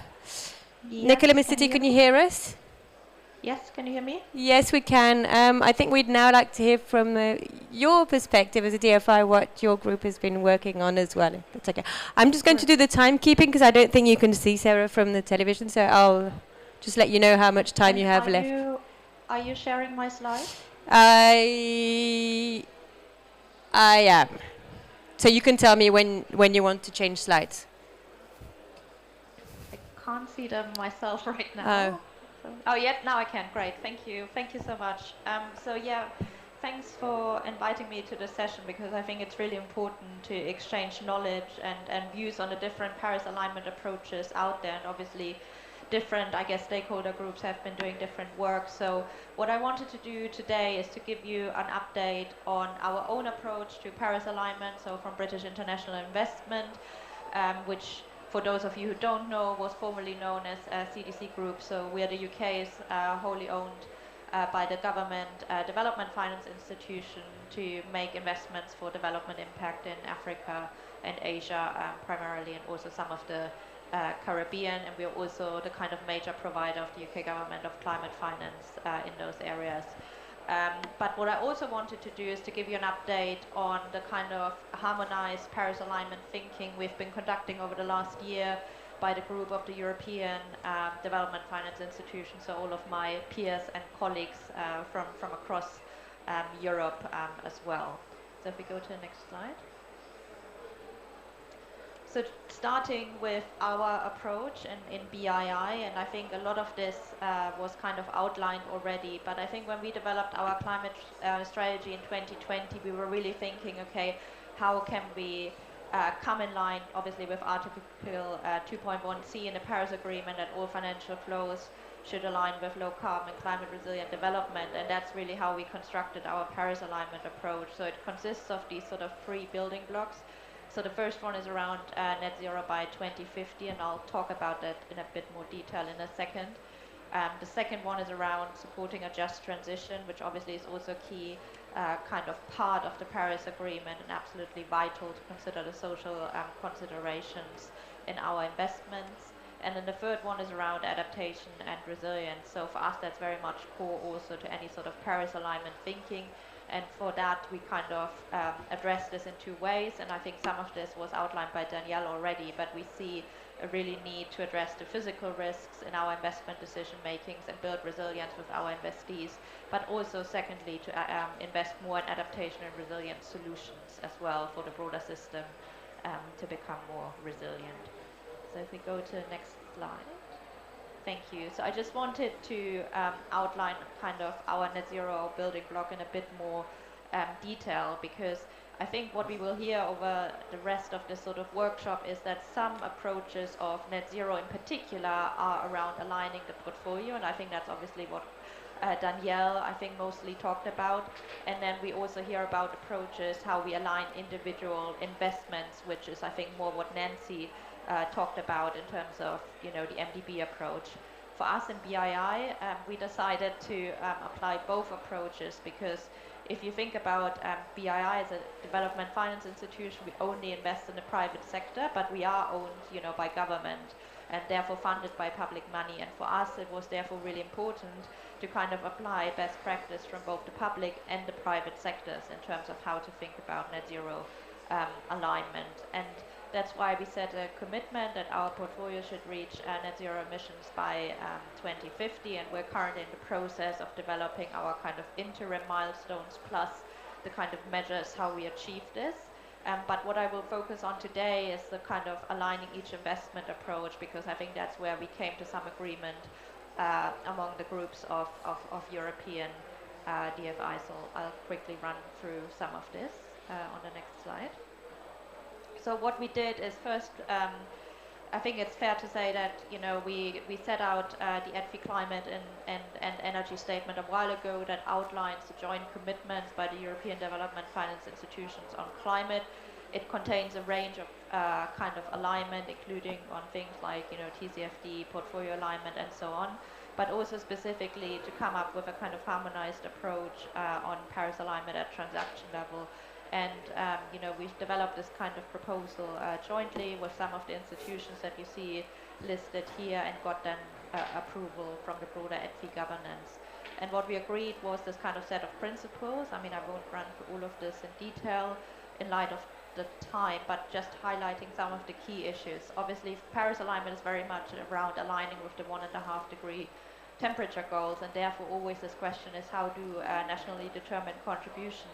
Yes, Nicola Misiti, can you hear us? Yes, can you hear me? Yes, we can. I think we'd now like to hear from your perspective as a DFI what your group has been working on as well. If that's okay. I'm just going to do the timekeeping because I don't think you can see Sarah from the television, so I'll just let you know how much time you have left. Are you sharing my slide? I am. So you can tell me when you want to change slides. I can't see them myself right now. Oh, yeah, now I can. Great. Thank you. Thank you so much. So, yeah, thanks for inviting me to this session, because I think it's really important to exchange knowledge and views on the different Paris alignment approaches out there. And obviously, different, I guess, stakeholder groups have been doing different work. So what I wanted to do today is to give you an update on our own approach to Paris alignment, so from British International Investment, which, for those of you who don't know, was formerly known as CDC Group. So we are the UK's wholly owned by the government development finance institution to make investments for development impact in Africa and Asia primarily, and also some of the Caribbean. And we are also the kind of major provider of the UK government of climate finance in those areas. But what I also wanted to do is to give you an update on the kind of harmonized Paris alignment thinking we've been conducting over the last year by the group of the European Development Finance Institutions, so all of my peers and colleagues from across Europe as well. So if we go to the next slide. So starting with our approach in BII, and I think a lot of this was kind of outlined already, but I think when we developed our climate strategy in 2020, we were really thinking, okay, how can we come in line, obviously, with Article 2.1c in the Paris Agreement, that all financial flows should align with low carbon and climate resilient development, and that's really how we constructed our Paris alignment approach. So it consists of these sort of 3 building blocks. So the first one is around net zero by 2050, and I'll talk about that in a bit more detail in a second. The second one is around supporting a just transition, which obviously is also a key kind of part of the Paris Agreement, and absolutely vital to consider the social considerations in our investments. And then the third one is around adaptation and resilience. So for us, that's very much core also to any sort of Paris alignment thinking. And for that, we kind of address this in 2 ways. And I think some of this was outlined by Danielle already, but we see a really need to address the physical risks in our investment decision makings and build resilience with our investees, but also secondly to invest more in adaptation and resilient solutions as well for the broader system to become more resilient. So if we go to the next slide. Thank you. So I just wanted to outline kind of our net zero building block in a bit more detail, because I think what we will hear over the rest of this sort of workshop is that some approaches of net zero in particular are around aligning the portfolio, and I think that's obviously what Danielle, I think, mostly talked about. And then we also hear about approaches, how we align individual investments, which is, I think, more what Nancy talked about in terms of, you know, the MDB approach. For us in BII, we decided to apply both approaches, because if you think about BII as a development finance institution, we only invest in the private sector, but we are owned, by government and therefore funded by public money. And for us, it was therefore really important to kind of apply best practice from both the public and the private sectors in terms of how to think about net zero alignment. And that's why we set a commitment that our portfolio should reach net zero emissions by 2050, and we're currently in the process of developing our kind of interim milestones plus the kind of measures how we achieve this. But what I will focus on today is the kind of aligning each investment approach, because I think that's where we came to some agreement among the groups of European DFI. So I'll quickly run through some of this on the next slide. So what we did is first, I think it's fair to say that we set out the EDFI climate and energy statement a while ago that outlines the joint commitments by the European Development Finance institutions on climate. It contains a range of kind of alignment, including on things like TCFD, portfolio alignment, and so on, but also specifically to come up with a kind of harmonized approach on Paris alignment at transaction level. And we've developed this kind of proposal jointly with some of the institutions that you see listed here, and got then approval from the broader EDFI governance. And what we agreed was this kind of set of principles. I mean, I won't run through all of this in detail in light of the time, but just highlighting some of the key issues. Obviously, Paris alignment is very much around aligning with the 1.5 degree temperature goals, and therefore always this question is how do nationally determined contribution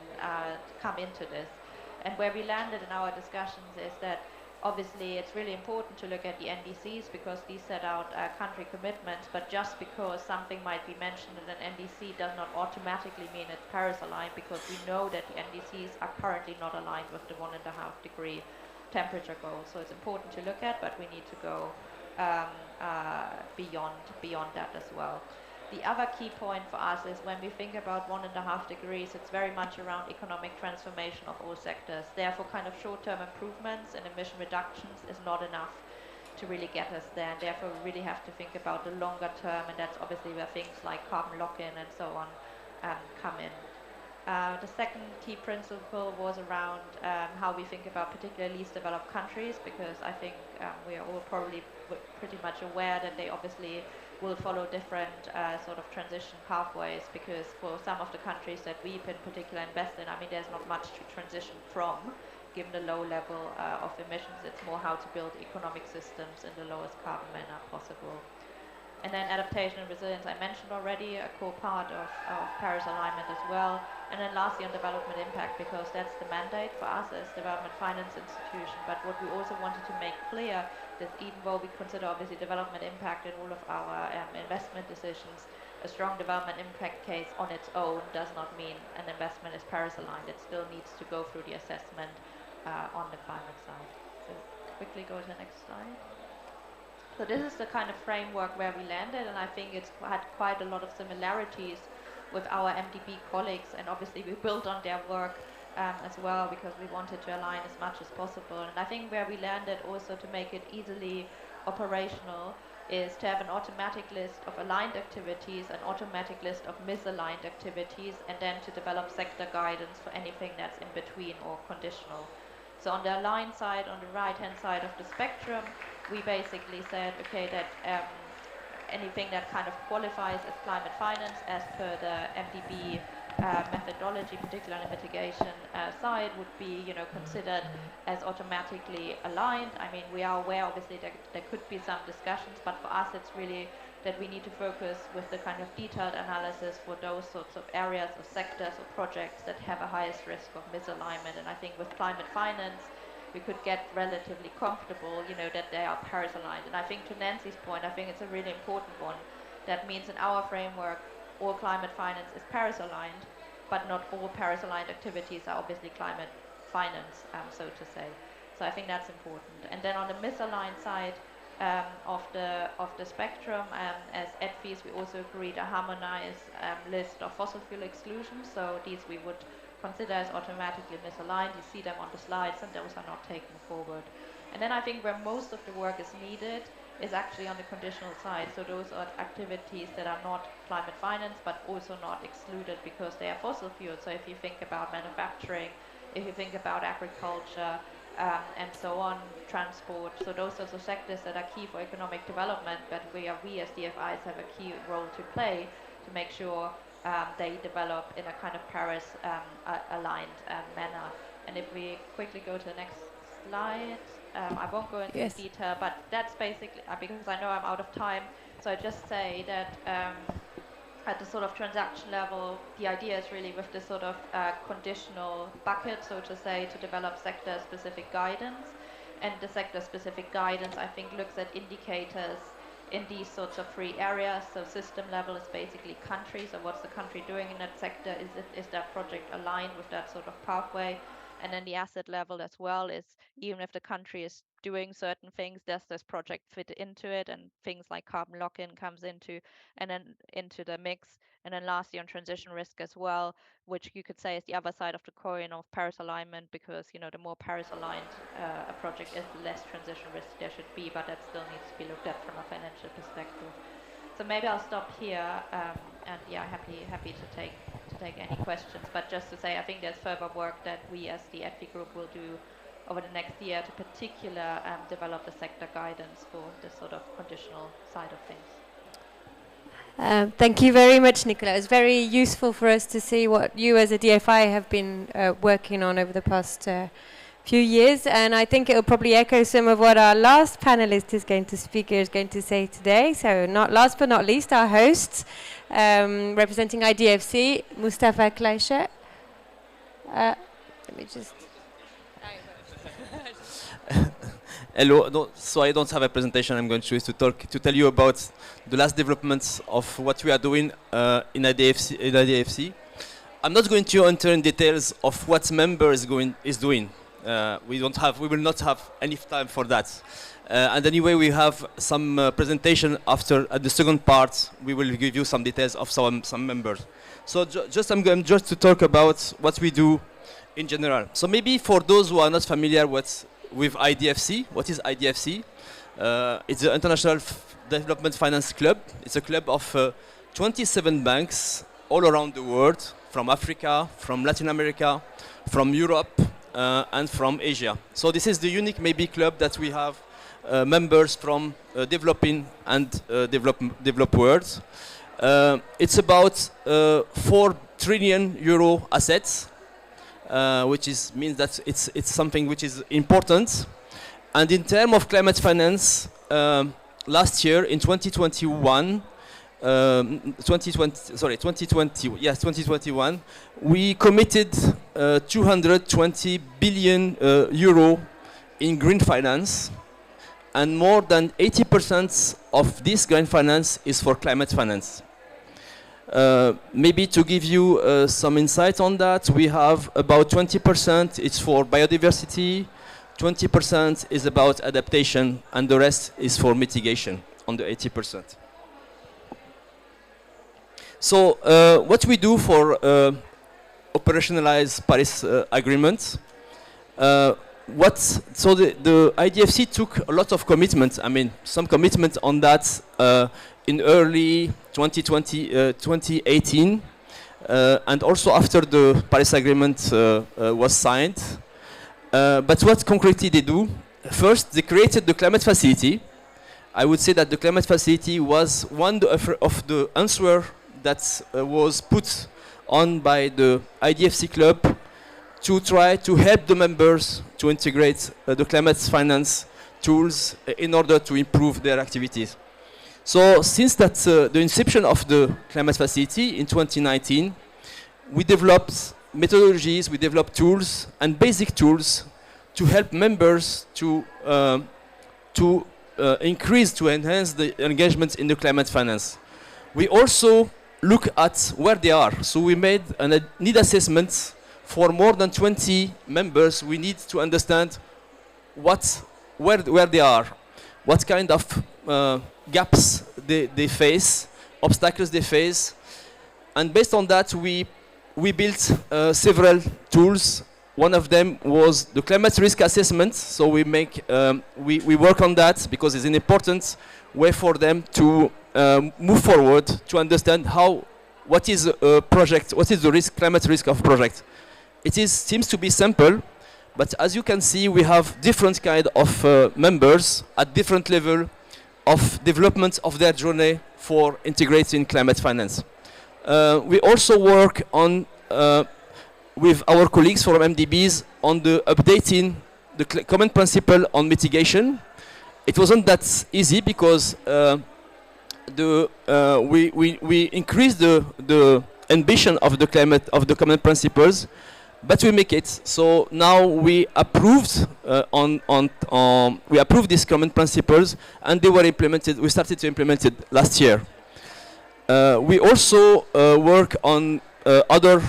come into this. And where we landed in our discussions is that obviously it's really important to look at the NDCs, because these set out country commitments, but just because something might be mentioned in an NDC does not automatically mean it's Paris aligned, because we know that the NDCs are currently not aligned with the 1.5 degree temperature goal. So it's important to look at, but we need to go beyond that as well. The other key point for us is when we think about 1.5 degrees, it's very much around economic transformation of all sectors. Therefore, kind of short-term improvements in emission reductions is not enough to really get us there. And therefore, we really have to think about the longer term, and that's obviously where things like carbon lock-in and so on come in. The second key principle was around how we think about particularly least developed countries, because I think we are all probably pretty much aware that they obviously will follow different sort of transition pathways, because for some of the countries that we in particular invest in, I mean, there's not much to transition from, given the low level of emissions. It's more how to build economic systems in the lowest carbon manner possible. And then adaptation and resilience, I mentioned already, a core part of Paris alignment as well. And then lastly on development impact, because that's the mandate for us as development finance institution. But what we also wanted to make clear is even though we consider obviously development impact in all of our investment decisions, a strong development impact case on its own does not mean an investment is Paris aligned. It still needs to go through the assessment on the climate side. So quickly go to the next slide. So this is the kind of framework where we landed, and I think it's had quite a lot of similarities with our MDB colleagues, and obviously we built on their work as well, because we wanted to align as much as possible. And I think where we landed also to make it easily operational is to have an automatic list of aligned activities, an automatic list of misaligned activities, and then to develop sector guidance for anything that's in between or conditional. So on the aligned side, on the right-hand side of the spectrum, we basically said, okay, that anything that kind of qualifies as climate finance as per the MDB methodology, particularly on the mitigation side, would be considered as automatically aligned. I mean, we are aware obviously that there could be some discussions, but for us it's really that we need to focus with the kind of detailed analysis for those sorts of areas or sectors or projects that have a highest risk of misalignment. And I think with climate finance we could get relatively comfortable, that they are Paris aligned. And I think to Nancy's point, I think it's a really important one. That means in our framework, all climate finance is Paris aligned, but not all Paris aligned activities are obviously climate finance, so to say. So I think that's important. And then on the misaligned side of the spectrum, as EDFIs, we also agreed a harmonized list of fossil fuel exclusions. So these we would consider as automatically misaligned. You see them on the slides, and those are not taken forward. And then I think where most of the work is needed is actually on the conditional side. So those are activities that are not climate finance, but also not excluded because they are fossil fuels. So if you think about manufacturing, if you think about agriculture, and so on, transport. So those are the sectors that are key for economic development, but we as DFIs have a key role to play to make sure they develop in a kind of Paris aligned manner. And if we quickly go to the next slide, I won't go into detail, but that's basically, because I know I'm out of time, so I just say that at the sort of transaction level, the idea is really with the sort of conditional bucket, so to say, to develop sector-specific guidance. And the sector-specific guidance, I think, looks at indicators in these sorts of three areas. So system level is basically country, so what's the country doing in that sector? Is that project aligned with that sort of pathway? And then the asset level as well is, even if the country is doing certain things, does this project fit into it? And things like carbon lock-in comes into the mix. And then lastly, on transition risk as well, which you could say is the other side of the coin of Paris alignment, because the more Paris aligned a project is, the less transition risk there should be, but that still needs to be looked at from a financial perspective. So maybe I'll stop here, and yeah, happy to take any questions. But just to say, I think there's further work that we as the EDFI group will do over the next year to particular develop the sector guidance for this sort of conditional side of things. Thank you very much, Nicola. It's very useful for us to see what you as a DFI have been working on over the past few years, and I think it will probably echo some of what our last panelist is going to say today. So not last but not least, our hosts, representing IDFC, Mustafa Kleischer. Let me just... Hello. So I don't have a presentation. I'm going to tell you about the last developments of what we are doing in IDFC. I'm not going to enter in details of what member is doing. We will not have any time for that. And anyway, we have some presentation after at the second part. We will give you some details of some members. So I'm going just to talk about what we do in general. So maybe for those who are not familiar with IDFC, what is IDFC? It's the International Development Finance Club. It's a club of 27 banks all around the world, from Africa, from Latin America, from Europe, and from Asia. So this is the unique maybe club that we have members from developing and developed worlds. It's about 4 trillion euro assets, which means that it's something which is important. And in terms of climate finance, last year in 2021, 2021, we committed 220 billion euro in green finance, and more than 80% of this green finance is for climate finance. Maybe to give you some insight on that, we have about 20% it's for biodiversity, 20% is about adaptation, and the rest is for mitigation on the 80%. So what we do for operationalize Paris Agreement, the IDFC took a lot of commitments. I mean, some commitments on that in early 2018, and also after the Paris Agreement was signed. But what concretely they do? First, they created the climate facility. I would say that the climate facility was one of the answers that was put on by the IDFC club to try to help the members to integrate the climate finance tools in order to improve their activities. So since the inception of the climate facility in 2019, we developed methodologies, we developed tools and basic tools to help members to enhance the engagement in the climate finance. We also look at where they are. So we made a need assessment for more than 20 members. We need to understand where they are, what kind of gaps they face, obstacles they face, and based on that we built several tools. One of them was the climate risk assessment. So we make we work on that because it's an important way for them to move forward to understand what is a project, what is the climate risk of project. Seems to be simple, but as you can see, we have different kind of members at different level of development of their journey for integrating climate finance. We also work on with our colleagues from MDBs on the updating the common principle on mitigation. It wasn't that easy because we increased the ambition of the common principles, but we make it. So now we approved we approved these common principles, and they were implemented. We started to implement it last year. We also work on other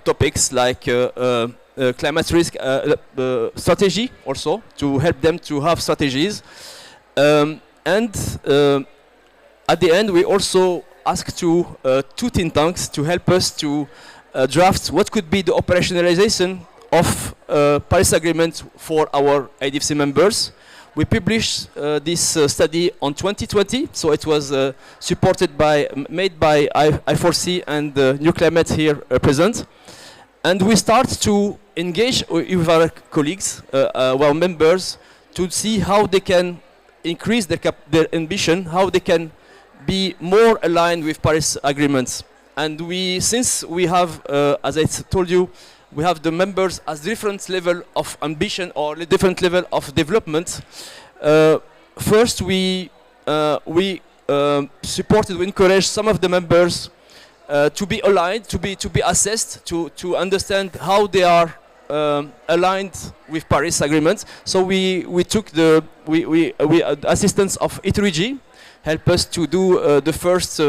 topics like climate risk strategy, also to help them to have strategies, and at the end we also asked two think tanks to help us to draft what could be the operationalization of Paris Agreement for our IDFC members. We published this study on 2020, so it was made by I4C and New Climate here present. And we start to engage with our colleagues, our members, to see how they can increase their ambition, how they can be more aligned with Paris agreements. And since we have, as I told you, we have the members as different level of ambition or different level of development. First, we supported, we encouraged some of the members to be aligned, to be assessed, to understand how they are aligned with Paris agreements. So we took the assistance of E3G, help us to do the first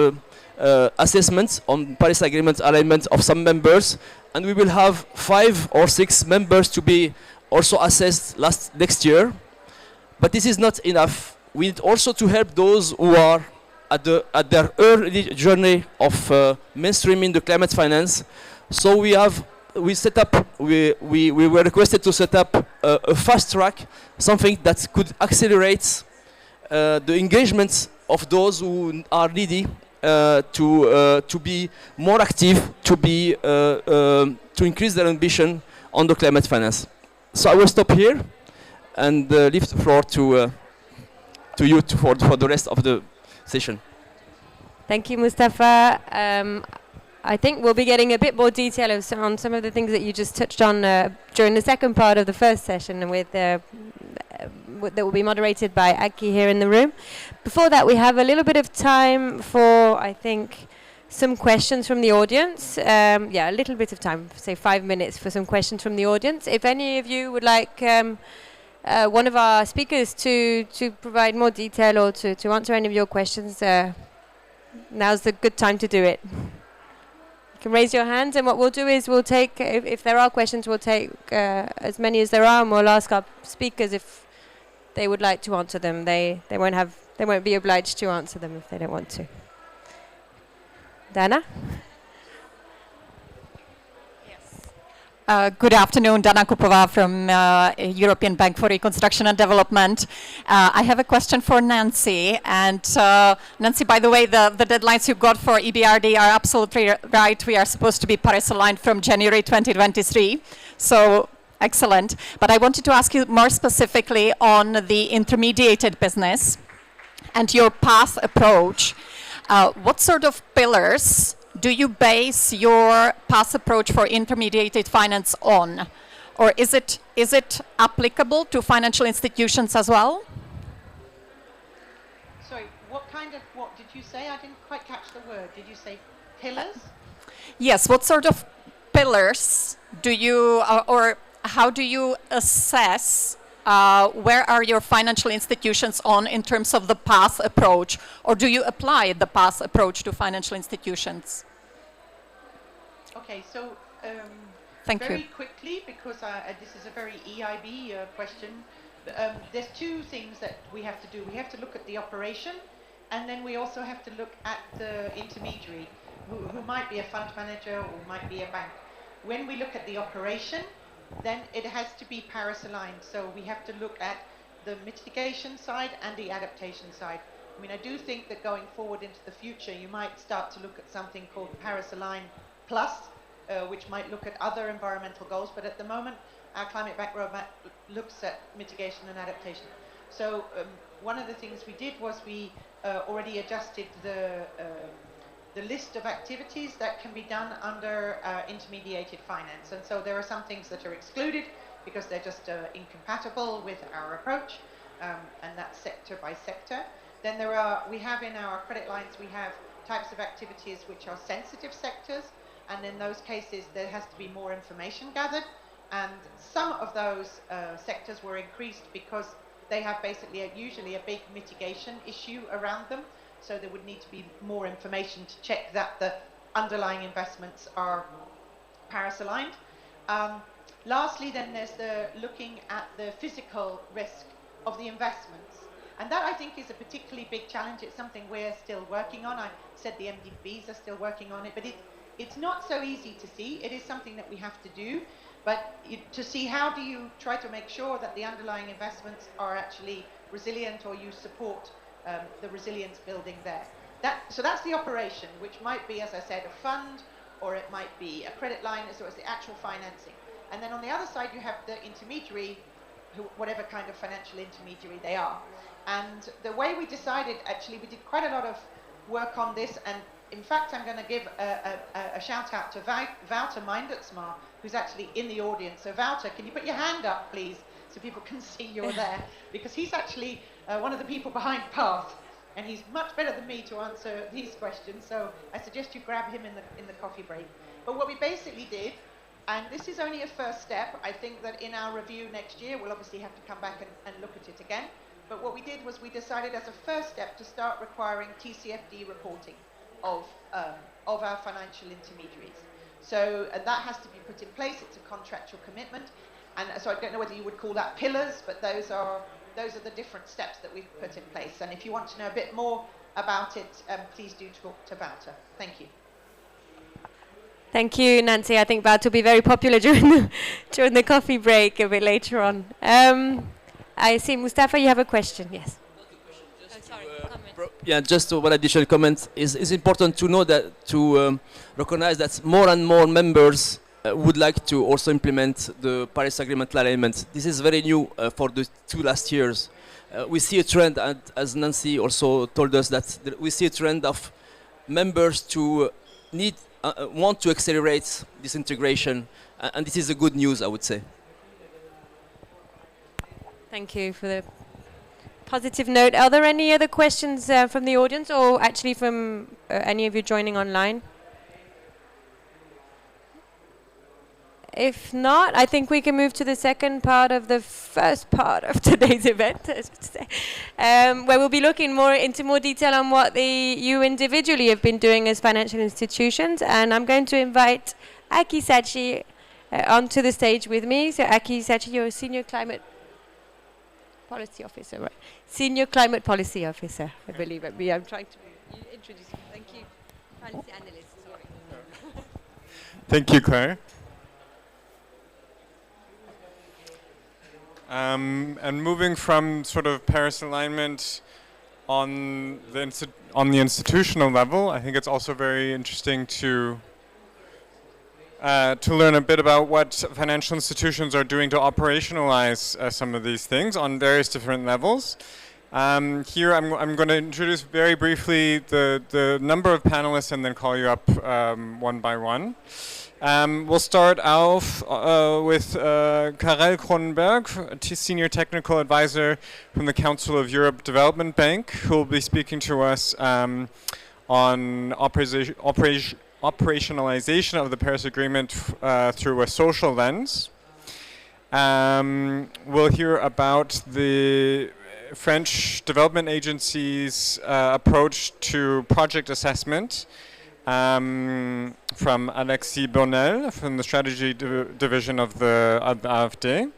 assessments on Paris Agreement alignment of some members, and we will have 5 or 6 members to be also assessed next year. But this is not enough. We need also to help those who are at their early journey of mainstreaming the climate finance. So we were requested to set up a fast track, something that could accelerate the engagement of those who are needy to be more active, to increase their ambition on the climate finance. So I will stop here and leave the floor to you for the rest of the session. Thank you, Mustafa. I think we'll be getting a bit more detail on some of the things that you just touched on during the second part of the first session, and that will be moderated by Aki here in the room. Before that, we have a little bit of time for, I think, some questions from the audience. A little bit of time, say 5 minutes for some questions from the audience. If any of you would like one of our speakers to provide more detail or to answer any of your questions, now's the good time to do it. You can raise your hands, and what we'll do is we'll take, if there are questions, we'll take as many as there are, and we'll ask our speakers if they would like to answer them. They won't be obliged to answer them if they don't want to. Dana? Good afternoon, Dana Kupova from European Bank for Reconstruction and Development. I have a question for Nancy. And Nancy, by the way, the deadlines you got for EBRD are absolutely right. We are supposed to be Paris aligned from January 2023. So excellent. But I wanted to ask you more specifically on the intermediated business and your path approach. What sort of pillars do you base your path approach for intermediated finance on? Or is it applicable to financial institutions as well? Sorry, what did you say? I didn't quite catch the word. Did you say pillars? Yes, what sort of pillars do you, or how do you assess where are your financial institutions on in terms of the path approach? Or do you apply the path approach to financial institutions? Okay, so Thank very you. quickly, because this is a very EIB question, there's two things that we have to do. We have to look at the operation, and then we also have to look at the intermediary, who might be a fund manager or might be a bank. When we look at the operation, then it has to be Paris aligned. So we have to look at the mitigation side and the adaptation side. I mean, I do think that going forward into the future, you might start to look at something called Paris Align Plus, which might look at other environmental goals. But at the moment, our climate back roadmap looks at mitigation and adaptation. So one of the things we did was we already adjusted the list of activities that can be done under intermediated finance. And so there are some things that are excluded because they're just incompatible with our approach, and that's sector by sector. Then we have in our credit lines, we have types of activities which are sensitive sectors, and in those cases there has to be more information gathered, and some of those sectors were increased because they have basically usually a big mitigation issue around them, so there would need to be more information to check that the underlying investments are Paris aligned. Lastly, then there's the looking at the physical risk of the investments. And that, I think, is a particularly big challenge. It's something we're still working on. I said the MDBs are still working on it, but it's not so easy to see. It is something that we have to do, but to see how do you try to make sure that the underlying investments are actually resilient, or you support the resilience building there. So that's the operation, which might be, as I said, a fund, or it might be a credit line, so it's the actual financing. And then on the other side, you have the intermediary, whatever kind of financial intermediary they are. And the way we decided, actually, we did quite a lot of work on this. And in fact, I'm going to give a shout out to Wouter Meindertsma, who's actually in the audience. So Wouter, can you put your hand up, please, so people can see you're there? Because he's actually one of the people behind PATH, and he's much better than me to answer these questions. So I suggest you grab him in the coffee break. But what we basically did, and this is only a first step, I think that in our review next year, we'll obviously have to come back and look at it again. But what we did was we decided as a first step to start requiring TCFD reporting of our financial intermediaries. So that has to be put in place. It's a contractual commitment. And so I don't know whether you would call that pillars, but those are the different steps that we've put in place. And if you want to know a bit more about it, please do talk to Wouter. Thank you. Thank you, Nancy. I think Wouter will be very popular during the coffee break a bit later on. I see, Mustafa, you have a question. Yes. Yeah, just one additional comment. It's important to know that, to recognize that more and more members would like to also implement the Paris Agreement alignment. This is very new for the last 2 years. We see a trend, and as Nancy also told us, that we see a trend of members to want to accelerate this integration, and this is a good news, I would say. Thank you for the positive note. Are there any other questions from the audience, or actually from any of you joining online? If not, I think we can move to the second part of the first part of today's event, I should say, where we'll be looking into more detail on what you individually have been doing as financial institutions. And I'm going to invite Aki Sachi onto the stage with me. So Aki Sachi, you're a Senior Climate Policy Officer, right? Senior Climate Policy Officer, I believe. I'm trying to introduce you. Thank you. Policy Analyst, sorry. Thank you, Claire. And moving from sort of Paris alignment on the institutional level, I think it's also very interesting to learn a bit about what financial institutions are doing to operationalize some of these things on various different levels. Here I'm going to introduce very briefly the number of panelists and then call you up one by one. We'll start off with Karel Cronenberg, Senior Technical Advisor from the Council of Europe Development Bank, who will be speaking to us on operationalization of the Paris Agreement through a social lens. We'll hear about the French Development Agency's approach to project assessment from Alexis Bonnel from the Strategy Division of the AfD.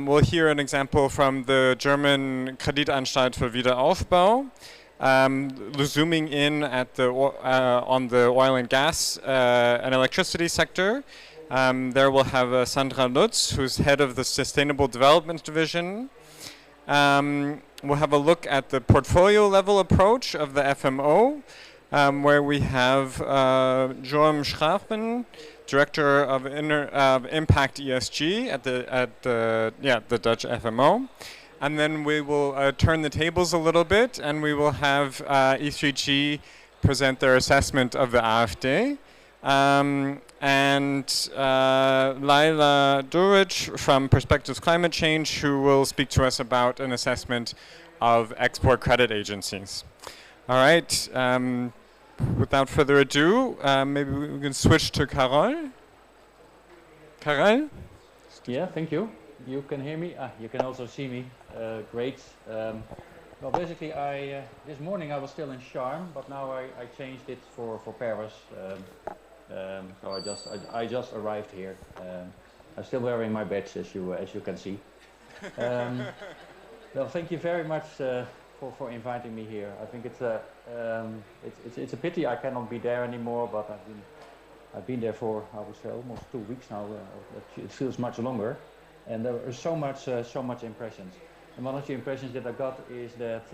We'll hear an example from the German Kreditanstalt für Wiederaufbau, zooming in at on the oil and gas and electricity sector, There we'll have Sandra Lutz, who's head of the Sustainable Development Division. We'll have a look at the portfolio level approach of the FMO, where we have Joram Schraafman, Director of Impact ESG at the Dutch FMO. And then we will turn the tables a little bit, and we will have E3G present their assessment of the AFD. And Laila Duric from Perspectives Climate Change, who will speak to us about an assessment of export credit agencies. All right, without further ado, maybe we can switch to Carol. Carol? Yeah, thank you. You can hear me? You can also see me. Great. Well, basically, this morning I was still in Charm, but now I changed it for Paris. So I just arrived here. I'm still wearing my badge, as you can see. Well, thank you very much for inviting me here. I think it's a pity I cannot be there anymore, but I've been there for, I would say, almost 2 weeks now. It feels much longer, and there are so much impressions. And one of the impressions that I got is that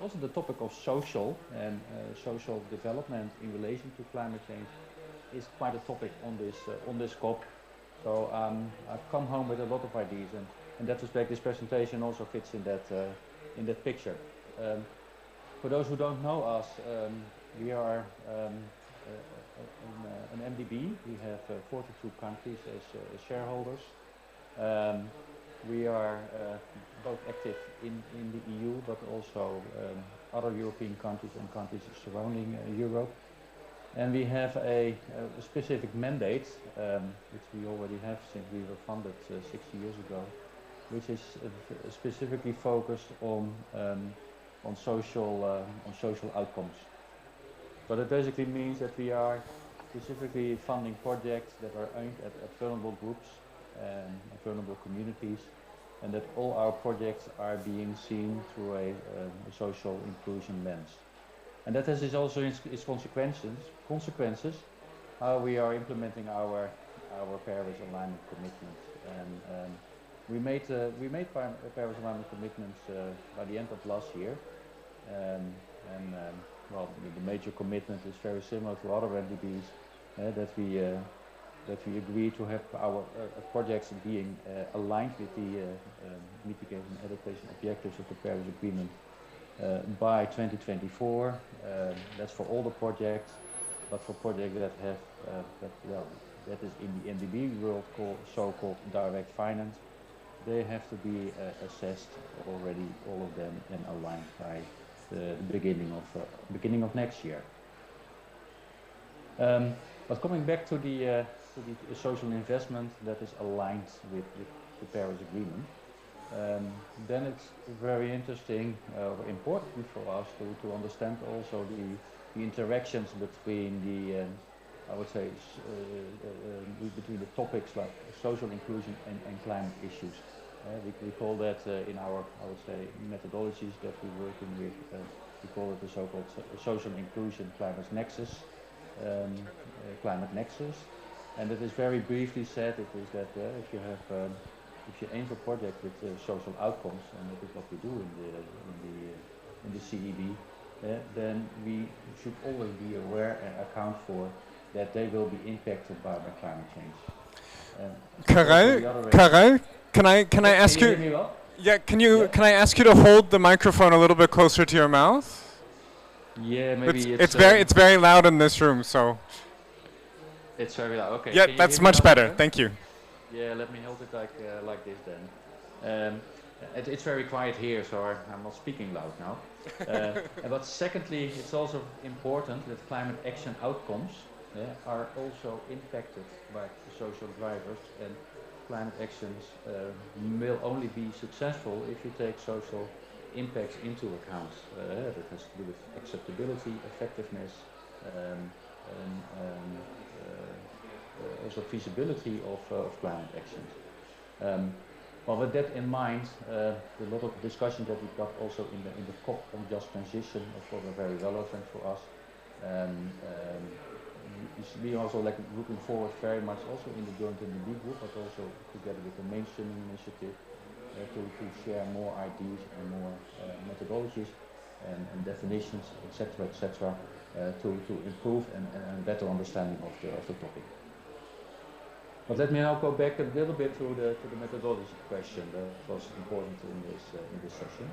also the topic of social and social development in relation to climate change is quite a topic on this COP. So I've come home with a lot of ideas, and in that respect, this presentation also fits in that picture. For those who don't know us, we are an MDB. We have 42 countries as shareholders. We are both active in the EU, but also other European countries and countries surrounding Europe. And we have a specific mandate, which we already have since we were funded 60 years ago, which is specifically focused on social outcomes. So that basically means that we are specifically funding projects that are aimed at vulnerable groups and vulnerable communities, and that all our projects are being seen through a social inclusion lens. And that has also its consequences how we are implementing our Paris alignment commitments. And we made Paris alignment commitments by the end of last year. Well, the major commitment is very similar to other MDBs, that we agree to have our projects being aligned with the mitigation and adaptation objectives of the Paris Agreement by 2024. That's for all the projects, but for projects that have that is in the MDB world called so-called direct finance, they have to be assessed already, all of them, and aligned by the beginning of next year. But coming back to the social investment that is aligned with the Paris Agreement, then it's very interesting, important for us to understand also the interactions between the, I would say, between the topics like social inclusion and climate issues. We call that in our, I would say, methodologies that we're working with, we call it the so-called social inclusion climate nexus. And it is very briefly said, it is that if you aim for projects with social outcomes, and that is what we do in the CEB, then we should always be aware and account for that they will be impacted by climate change. Karel, can I ask you? Well? Yeah, can I ask you to hold the microphone a little bit closer to your mouth? Yeah, maybe it's very loud in this room, so. It's very loud. Okay. Yeah, that's much better. Thank you. Yeah, let me hold it like this then. It's very quiet here, so I'm not speaking loud now. But secondly, it's also important that climate action outcomes are also impacted by social drivers, and climate actions will only be successful if you take social impacts into account. That has to do with acceptability, effectiveness, also feasibility of climate actions. Well, with that in mind, a lot of discussion that we got also in the COP on just transition, of course, are very relevant for us. we also like looking forward very much also in the joint NDB group, but also together with the mainstreaming initiative to share more ideas and more methodologies and definitions, etc., to improve and better understanding of the topic. But let me now go back a little bit to the methodology question that was important in this session,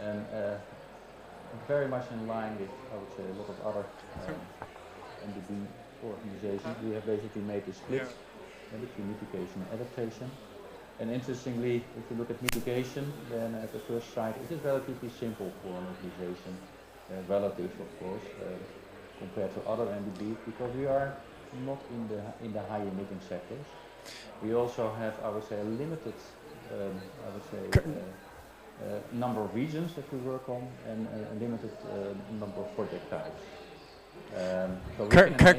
and very much in line with, I would say, a lot of other NDB organizations. We have basically made a split between mitigation and adaptation. And interestingly, if you look at mitigation, then at the first sight it is relatively simple for an organization, relative of course, compared to other NDBs, because we are not in the high emitting sectors. We also have, I would say, a limited, number of regions that we work on, and a limited number of project types.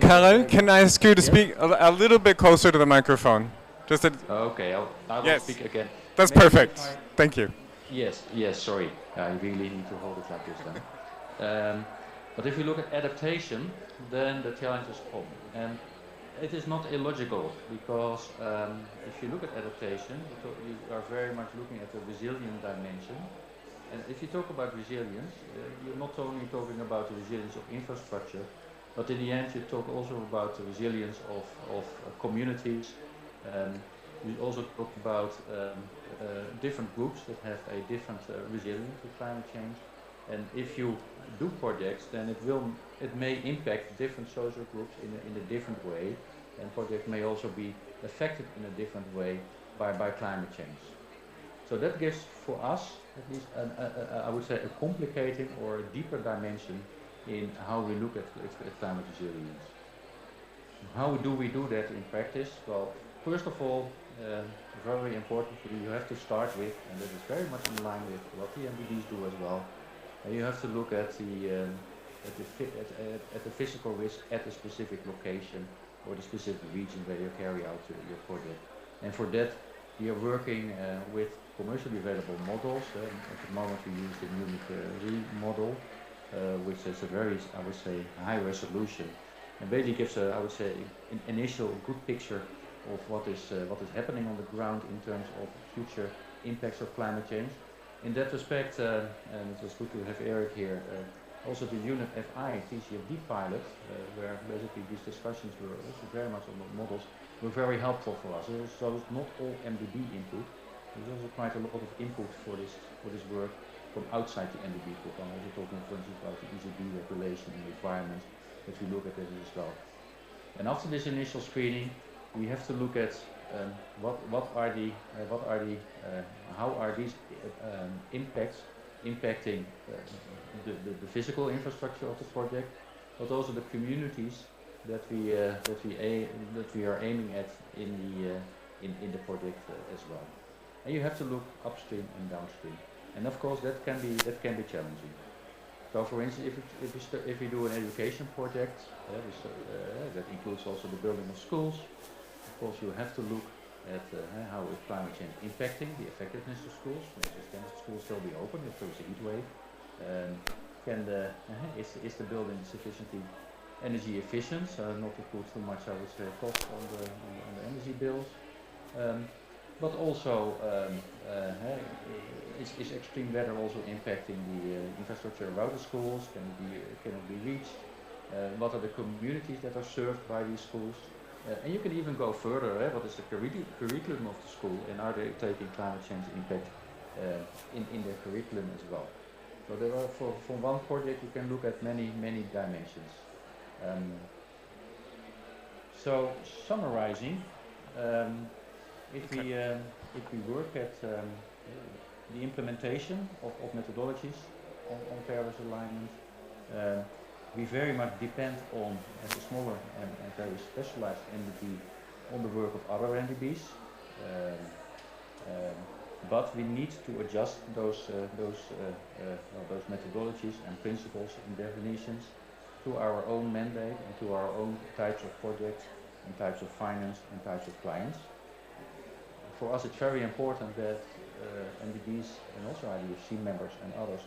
Karel, can I ask you to speak a little bit closer to the microphone? Just okay, I will speak again. That's perfect. Thank you. Yes, sorry. I really need to hold it like this then. But if you look at adaptation, then the challenges come. And it is not illogical, because if you look at adaptation, you are very much looking at the resilient dimension. And if you talk about resilience, you're not only talking about the resilience of infrastructure, but in the end you talk also about the resilience of communities. We also talk about different groups that have a different resilience to climate change. And if you do projects, then it may impact different social groups in a different way, and projects may also be affected in a different way by climate change. So that gives for us at least I would say a complicating or a deeper dimension in how we look at climate resilience. How do we do that in practice? Well, first of all, very important, you have to start with, and that is very much in line with what the NDBs do as well. You have to look at the physical risk at a specific location or the specific region where you carry out your project. And for that, we are working with commercially available models. At the moment, we use the Munich Re model, which is a very, I would say, high resolution, and basically gives I would say, an initial good picture of what is happening on the ground in terms of future impacts of climate change. In that respect, and it was good to have Eric here, also the UNEP FI TCFD pilot, where basically these discussions were also very much on the models, were very helpful for us. So it's not all MDB input. There's also quite a lot of input for this work from outside the MDB group. I'm also talking, for instance, about the ECB regulation and requirements, that we look at it as well. And after this initial screening, we have to look at how are these impacts impacting the physical infrastructure of the project, but also the communities that we are aiming at in the project as well. And you have to look upstream and downstream, and of course that can be challenging. So, for instance, if we do an education project, that includes also the building of schools. Of course, you have to look at how is climate change impacting the effectiveness of schools. For instance, can schools still be open if there is a heat wave? Is the building sufficiently energy efficient? Not to put too much, I would say, cost on the energy bills. But also, is extreme weather also impacting the infrastructure around the schools? Can it be reached? What are the communities that are served by these schools? And you can even go further. What is the curriculum of the school, and are they taking climate change impact in their curriculum as well? So there are, for one project, you can look at many dimensions. So summarizing, if we work at the implementation of methodologies on Paris alignment, we very much depend on, as a smaller and very specialized NDB, on the work of other NDBs. But we need to adjust those methodologies and principles and definitions to our own mandate and to our own types of projects and types of finance and types of clients. For us, it's very important that NDBs and also IDFC members and others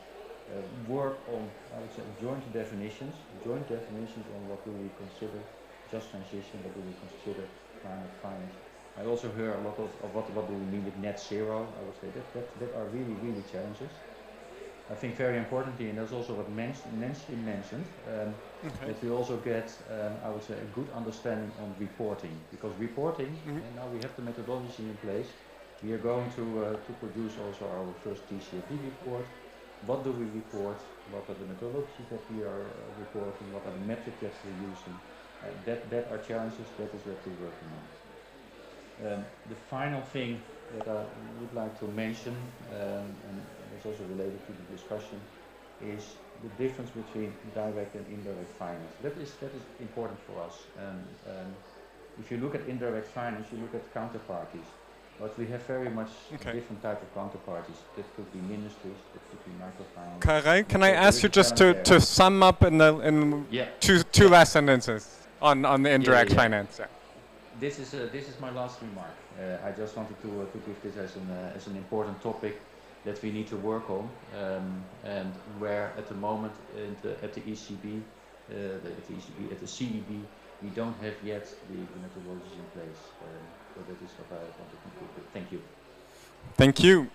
work on, I would say, joint definitions on what do we consider just transition, what do we consider climate finance. I also hear a lot of what do we mean with net zero. I would say that are really challenges. I think very importantly, and that's also what Nancy mentioned, that we also get, I would say, a good understanding on reporting. Because reporting, and now we have the methodology in place, we are going to produce also our first TCFD report. What do we report? What are the methodologies that we are reporting? What are the metrics that we're using? That are challenges, that is what we're working on. The final thing that I would like to mention, and it's also related to the discussion, is the difference between direct and indirect finance. That is important for us. If you look at indirect finance, you look at counterparties. But we have very much different type of counterparties. That could be ministries, that could be microfinance. Karel, can I ask you just to sum up in two last sentences on the indirect finance? Yeah. This is my last remark. I just wanted to give this as an important topic that we need to work on, and where at the moment at the ECB, at the CEB, we don't have yet the methodologies in place. So that is what I want to conclude with. Thank you. Thank you.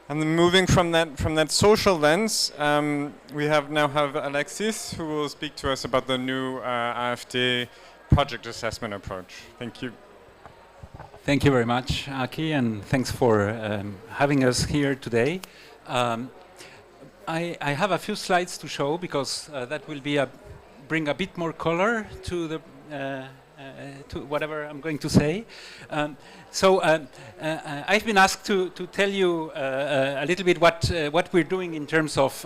And then moving from that social lens, we now have Alexis, who will speak to us about the new AFD project assessment approach. Thank you. Thank you very much, Aki, and thanks for having us here today. I have a few slides to show because that will be bring a bit more color to the to whatever I'm going to say. I've been asked to tell you a little bit what we're doing in terms of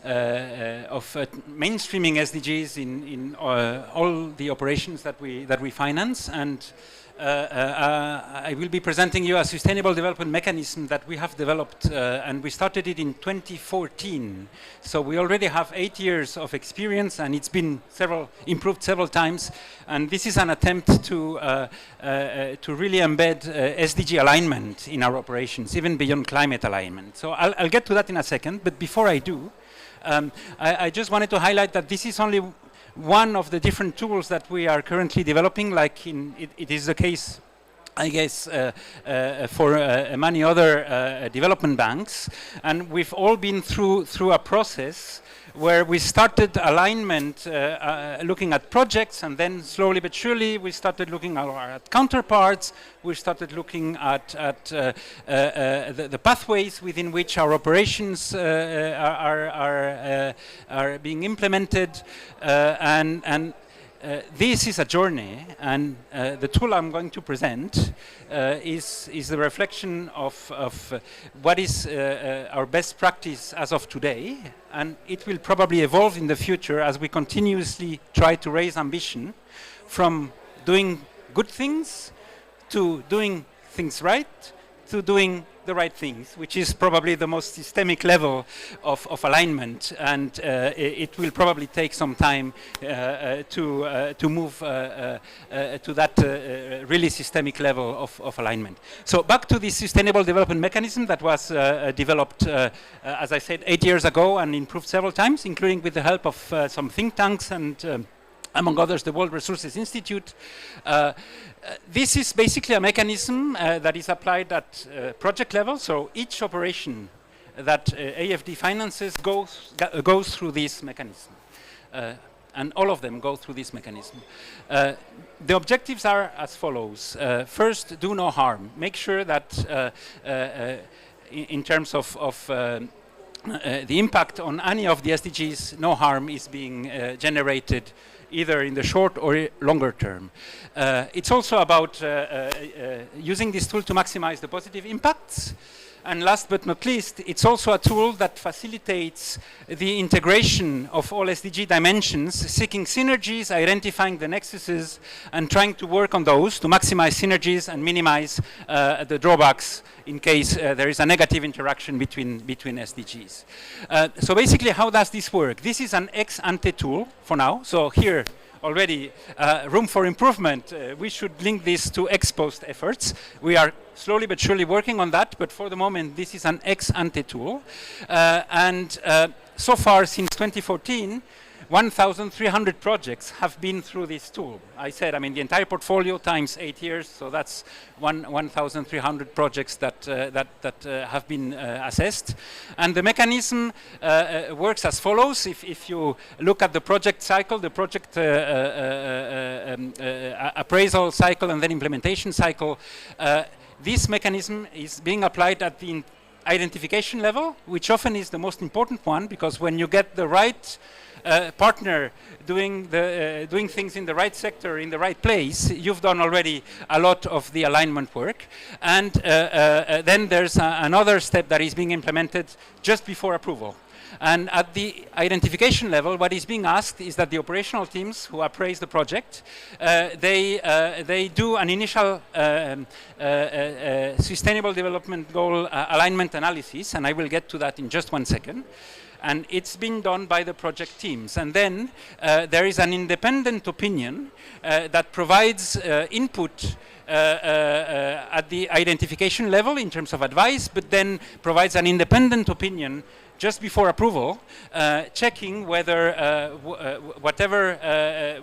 mainstreaming SDGs in all the operations that we finance, and I will be presenting you a sustainable development mechanism that we have developed, and we started it in 2014. So we already have 8 years of experience, and it's been improved several times. And this is an attempt to really embed SDG alignment in our operations, even beyond climate alignment. So I'll get to that in a second. But before I do, I just wanted to highlight that this is only one of the different tools that we are currently developing, like it is the case, I guess, for many other development banks. And we've all been through a process where we started alignment, looking at projects, and then slowly but surely we started looking at counterparts. We started looking at the pathways within which our operations are being implemented, and this is a journey, and the tool I'm going to present is the reflection of what is our best practice as of today, and it will probably evolve in the future as we continuously try to raise ambition from doing good things to doing things right to doing the right things, which is probably the most systemic level of alignment, and it will probably take some time to move to that really systemic level of alignment. So back to the Sustainable Development Mechanism that was developed, as I said, 8 years ago and improved several times, including with the help of some think tanks and among others, the World Resources Institute. This is basically a mechanism that is applied at project level. So each operation that AFD finances goes through this mechanism. And all of them go through this mechanism. The objectives are as follows. First, do no harm. Make sure that in terms of the impact on any of the SDGs, no harm is being generated either in the short or longer term. It's also about using this tool to maximize the positive impacts. And last but not least, it's also a tool that facilitates the integration of all SDG dimensions, seeking synergies, identifying the nexuses, and trying to work on those to maximize synergies and minimize the drawbacks in case there is a negative interaction between SDGs. So basically, how does this work? This is an ex-ante tool for now. So here, already room for improvement. We should link this to ex-post efforts. We are slowly but surely working on that, but for the moment this is an ex-ante tool. So far since 2014, 1,300 projects have been through this tool. I said, I mean, the entire portfolio times 8 years, so that's 1,300 projects that have been assessed. And the mechanism works as follows. If you look at the project cycle, the project appraisal cycle and then implementation cycle, this mechanism is being applied at the identification level, which often is the most important one, because when you get the right partner doing things in the right sector, in the right place, you've done already a lot of the alignment work. And then there's another step that is being implemented just before approval. And at the identification level, what is being asked is that the operational teams who appraise the project, they do an initial sustainable development goal alignment analysis, and I will get to that in just 1 second. And it's been done by the project teams. And then there is an independent opinion that provides input at the identification level in terms of advice, but then provides an independent opinion just before approval, checking whether whatever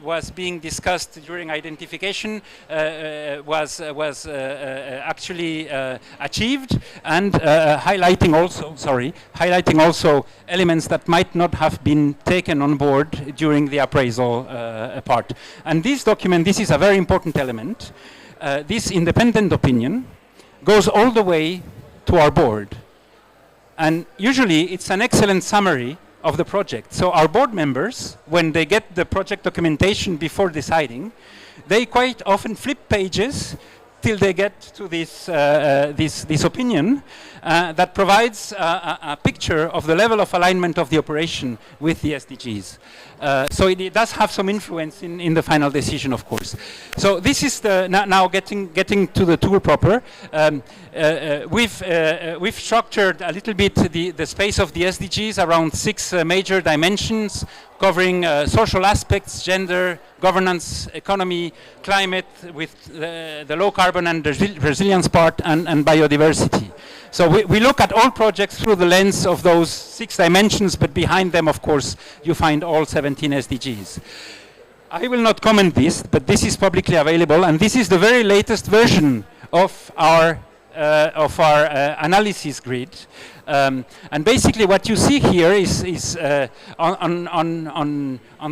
was being discussed during identification was actually achieved, and highlighting also elements that might not have been taken on board during the appraisal part. And this document, this is a very important element. This independent opinion goes all the way to our board. And usually it's an excellent summary of the project. So our board members, when they get the project documentation before deciding, they quite often flip pages till they get to this opinion that provides a picture of the level of alignment of the operation with the SDGs. So it does have some influence in the final decision, of course. So this is the now getting to the tool proper. We've structured a little bit the space of the SDGs around 6 major dimensions, covering social aspects, gender, governance, economy, climate, with the low carbon and resilience part, and biodiversity. So we look at all projects through the lens of those 6 dimensions, but behind them, of course, you find all 17 SDGs. I will not comment this, but this is publicly available, and this is the very latest version of our analysis grid. And basically what you see here is on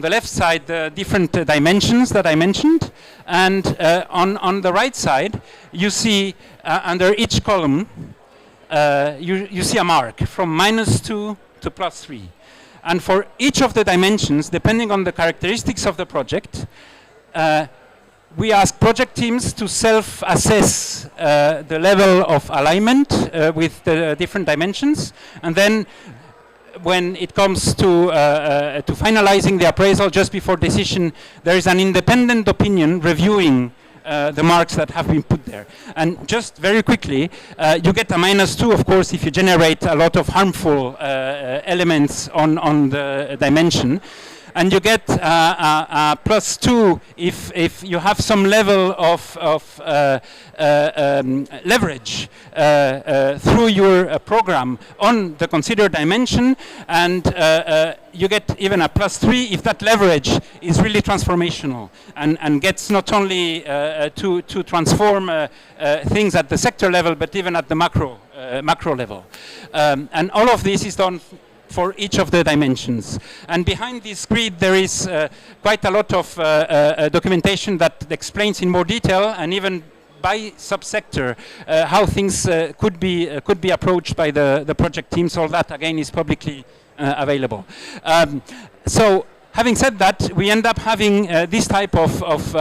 the left side the different dimensions that I mentioned, and on the right side you see under each column you see a mark from -2 to +3. And for each of the dimensions, depending on the characteristics of the project, we ask project teams to self-assess the level of alignment with the different dimensions, and then when it comes to finalizing the appraisal just before decision, there is an independent opinion reviewing the marks that have been put there. And just very quickly, you get a -2, of course, if you generate a lot of harmful elements on the dimension. And you get a +2 if you have some level of leverage through your program on the considered dimension, and you get even a +3 if that leverage is really transformational and gets not only to transform things at the sector level, but even at the macro level. And all of this is done for each of the dimensions. And behind this grid there is quite a lot of documentation that explains in more detail, and even by subsector, how things could be approached by the project teams. All that again is publicly available. So having said that, we end up having this type of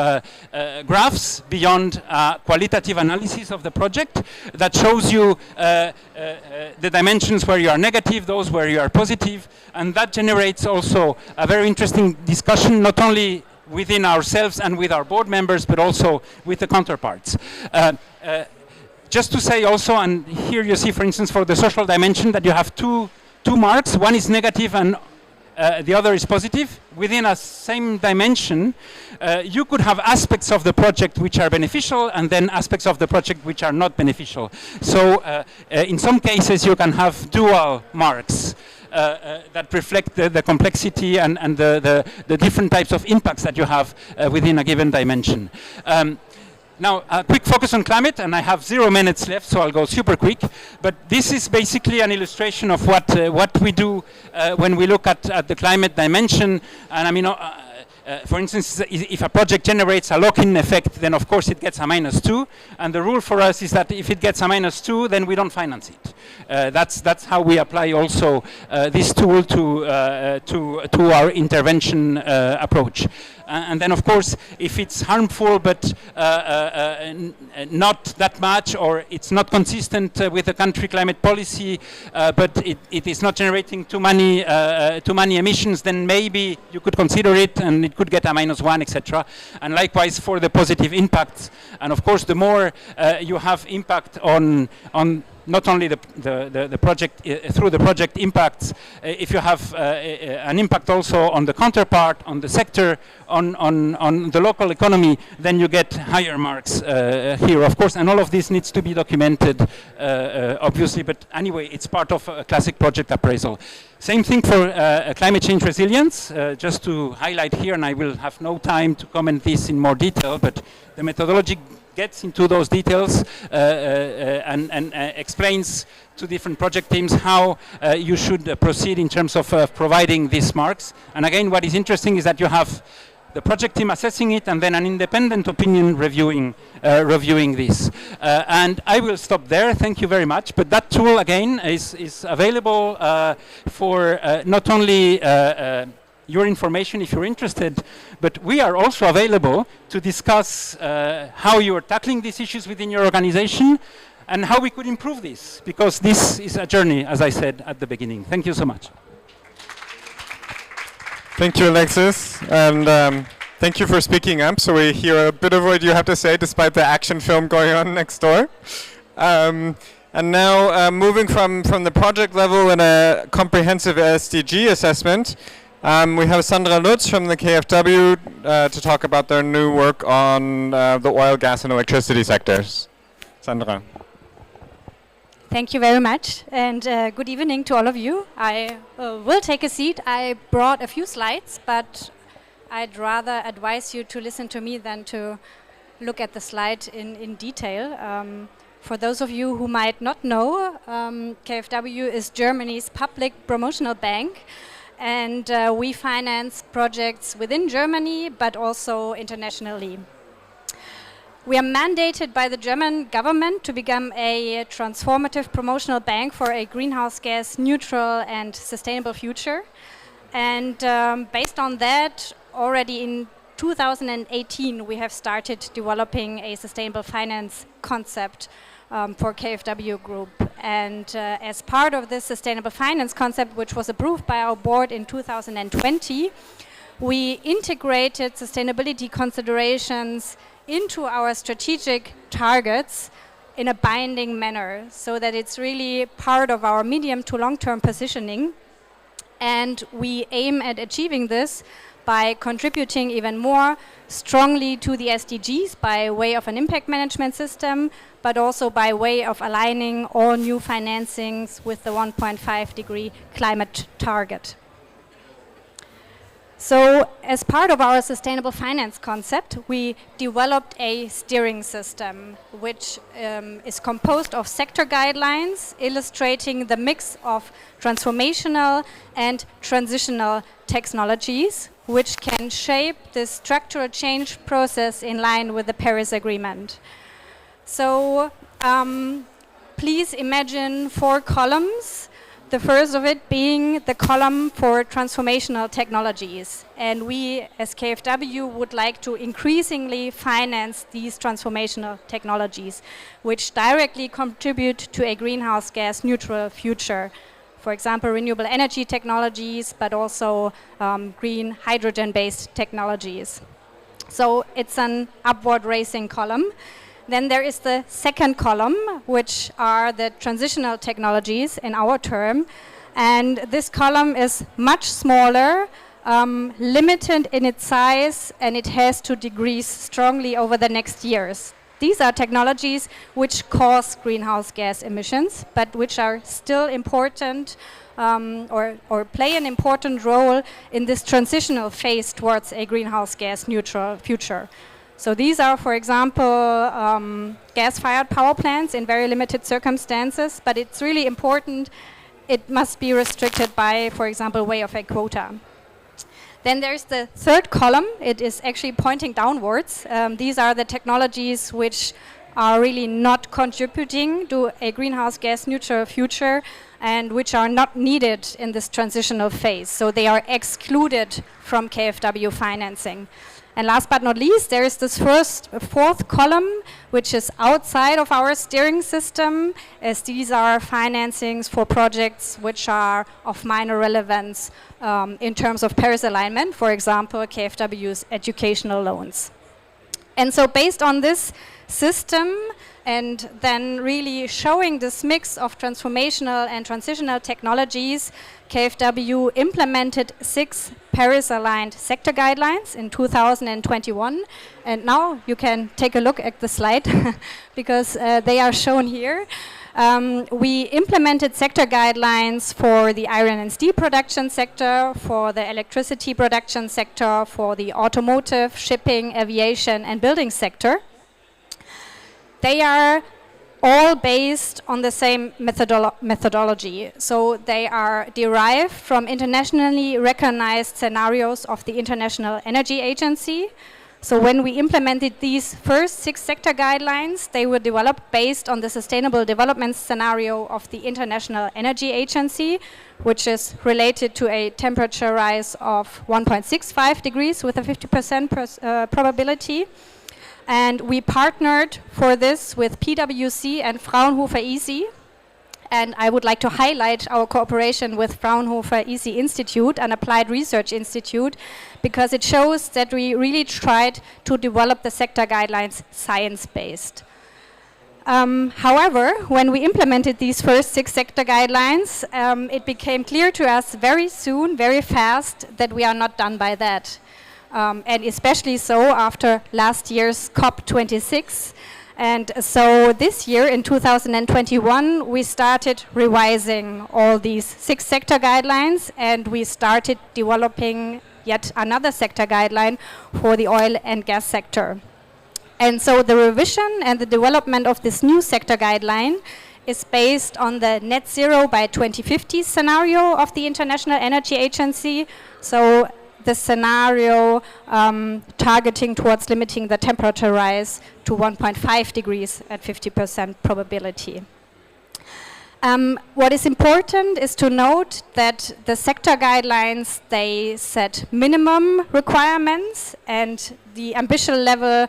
graphs beyond qualitative analysis of the project that shows you the dimensions where you are negative, those where you are positive, and that generates also a very interesting discussion, not only within ourselves and with our board members, but also with the counterparts. Just to say also, and here you see, for instance, for the social dimension, that you have two marks. One is negative and the other is positive. Within a same dimension, you could have aspects of the project which are beneficial and then aspects of the project which are not beneficial. So in some cases you can have dual marks that reflect the complexity and the different types of impacts that you have within a given dimension. Now, a quick focus on climate, and I have 0 minutes left, so I'll go super quick. But this is basically an illustration of what we do when we look at the climate dimension. And I mean, for instance, if a project generates a lock-in effect, then of course it gets a -2. And the rule for us is that if it gets a -2, then we don't finance it. That's how we apply also this tool to our intervention approach. And then, of course, if it's harmful but not that much, or it's not consistent with the country climate policy, but it is not generating too many emissions, then maybe you could consider it, and it could get a -1, etc. And likewise for the positive impacts. And of course, the more you have impact on not only the project through the project impacts, if you have an impact also on the counterpart, on the sector, on the local economy, then you get higher marks here, of course. And all of this needs to be documented, obviously. But anyway, it's part of a classic project appraisal. Same thing for climate change resilience. Just to highlight here, and I will have no time to comment this in more detail, but the methodology gets into those details and explains to different project teams how you should proceed in terms of providing these marks. And again, what is interesting is that you have the project team assessing it and then an independent opinion reviewing this. And I will stop there. Thank you very much. But that tool, again, is available for not only your information if you're interested, but we are also available to discuss how you are tackling these issues within your organization and how we could improve this, because this is a journey, as I said at the beginning. Thank you so much. Thank you, Alexis, and thank you for speaking up, so we hear a bit of what you have to say despite the action film going on next door. And now, moving from the project level and a comprehensive SDG assessment, we have Sandra Lutz from the KfW to talk about their new work on the oil, gas and electricity sectors. Sandra. Thank you very much, and good evening to all of you. I will take a seat. I brought a few slides, but I'd rather advise you to listen to me than to look at the slide in detail. For those of you who might not know, KfW is Germany's public promotional bank, and we finance projects within Germany, but also internationally. We are mandated by the German government to become a transformative promotional bank for a greenhouse gas neutral and sustainable future. And based on that, already in 2018, we have started developing a sustainable finance concept for KfW Group. And as part of this sustainable finance concept, which was approved by our board in 2020, we integrated sustainability considerations into our strategic targets in a binding manner, so that it's really part of our medium to long-term positioning. And we aim at achieving this by contributing even more strongly to the SDGs by way of an impact management system, but also by way of aligning all new financings with the 1.5-degree climate target. So as part of our sustainable finance concept, we developed a steering system which is composed of sector guidelines illustrating the mix of transformational and transitional technologies which can shape the structural change process in line with the Paris Agreement. So please imagine 4 columns. The first of it being the column for transformational technologies. And we, as KfW, would like to increasingly finance these transformational technologies, which directly contribute to a greenhouse gas neutral future. For example, renewable energy technologies, but also green hydrogen-based technologies. So it's an upward racing column. Then there is the second column, which are the transitional technologies in our term. And this column is much smaller, limited in its size, and it has to decrease strongly over the next years. These are technologies which cause greenhouse gas emissions, but which are still important or play an important role in this transitional phase towards a greenhouse gas neutral future. So these are, for example, gas-fired power plants in very limited circumstances, but it's really important. It must be restricted by, for example, way of a quota. Then there's the third column. It is actually pointing downwards. These are the technologies which are really not contributing to a greenhouse gas neutral future and which are not needed in this transitional phase. So they are excluded from KfW financing. And last but not least, there is this fourth column, which is outside of our steering system, as these are financings for projects which are of minor relevance in terms of Paris alignment, for example, KfW's educational loans. And so based on this system, and then really showing this mix of transformational and transitional technologies, KfW implemented 6 Paris-aligned sector guidelines in 2021. And now you can take a look at the slide because they are shown here. We implemented sector guidelines for the iron and steel production sector, for the electricity production sector, for the automotive, shipping, aviation, and building sector. They are all based on the same methodology. So they are derived from internationally recognized scenarios of the International Energy Agency. So when we implemented these first 6 sector guidelines, they were developed based on the Sustainable Development Scenario of the International Energy Agency, which is related to a temperature rise of 1.65 degrees with a 50% probability. And we partnered for this with PwC and Fraunhofer ISI. And I would like to highlight our cooperation with Fraunhofer ISI Institute, an applied research institute, because it shows that we really tried to develop the sector guidelines science-based. However, when we implemented these first 6 sector guidelines, it became clear to us very soon, very fast, that we are not done by that. And especially so after last year's COP26. And so this year, in 2021, we started revising all these 6 sector guidelines, and we started developing yet another sector guideline for the oil and gas sector. And so the revision and the development of this new sector guideline is based on the net zero by 2050 scenario of the International Energy Agency. So the scenario targeting towards limiting the temperature rise to 1.5 degrees at 50% probability. What is important is to note that the sector guidelines, they set minimum requirements, and the ambition level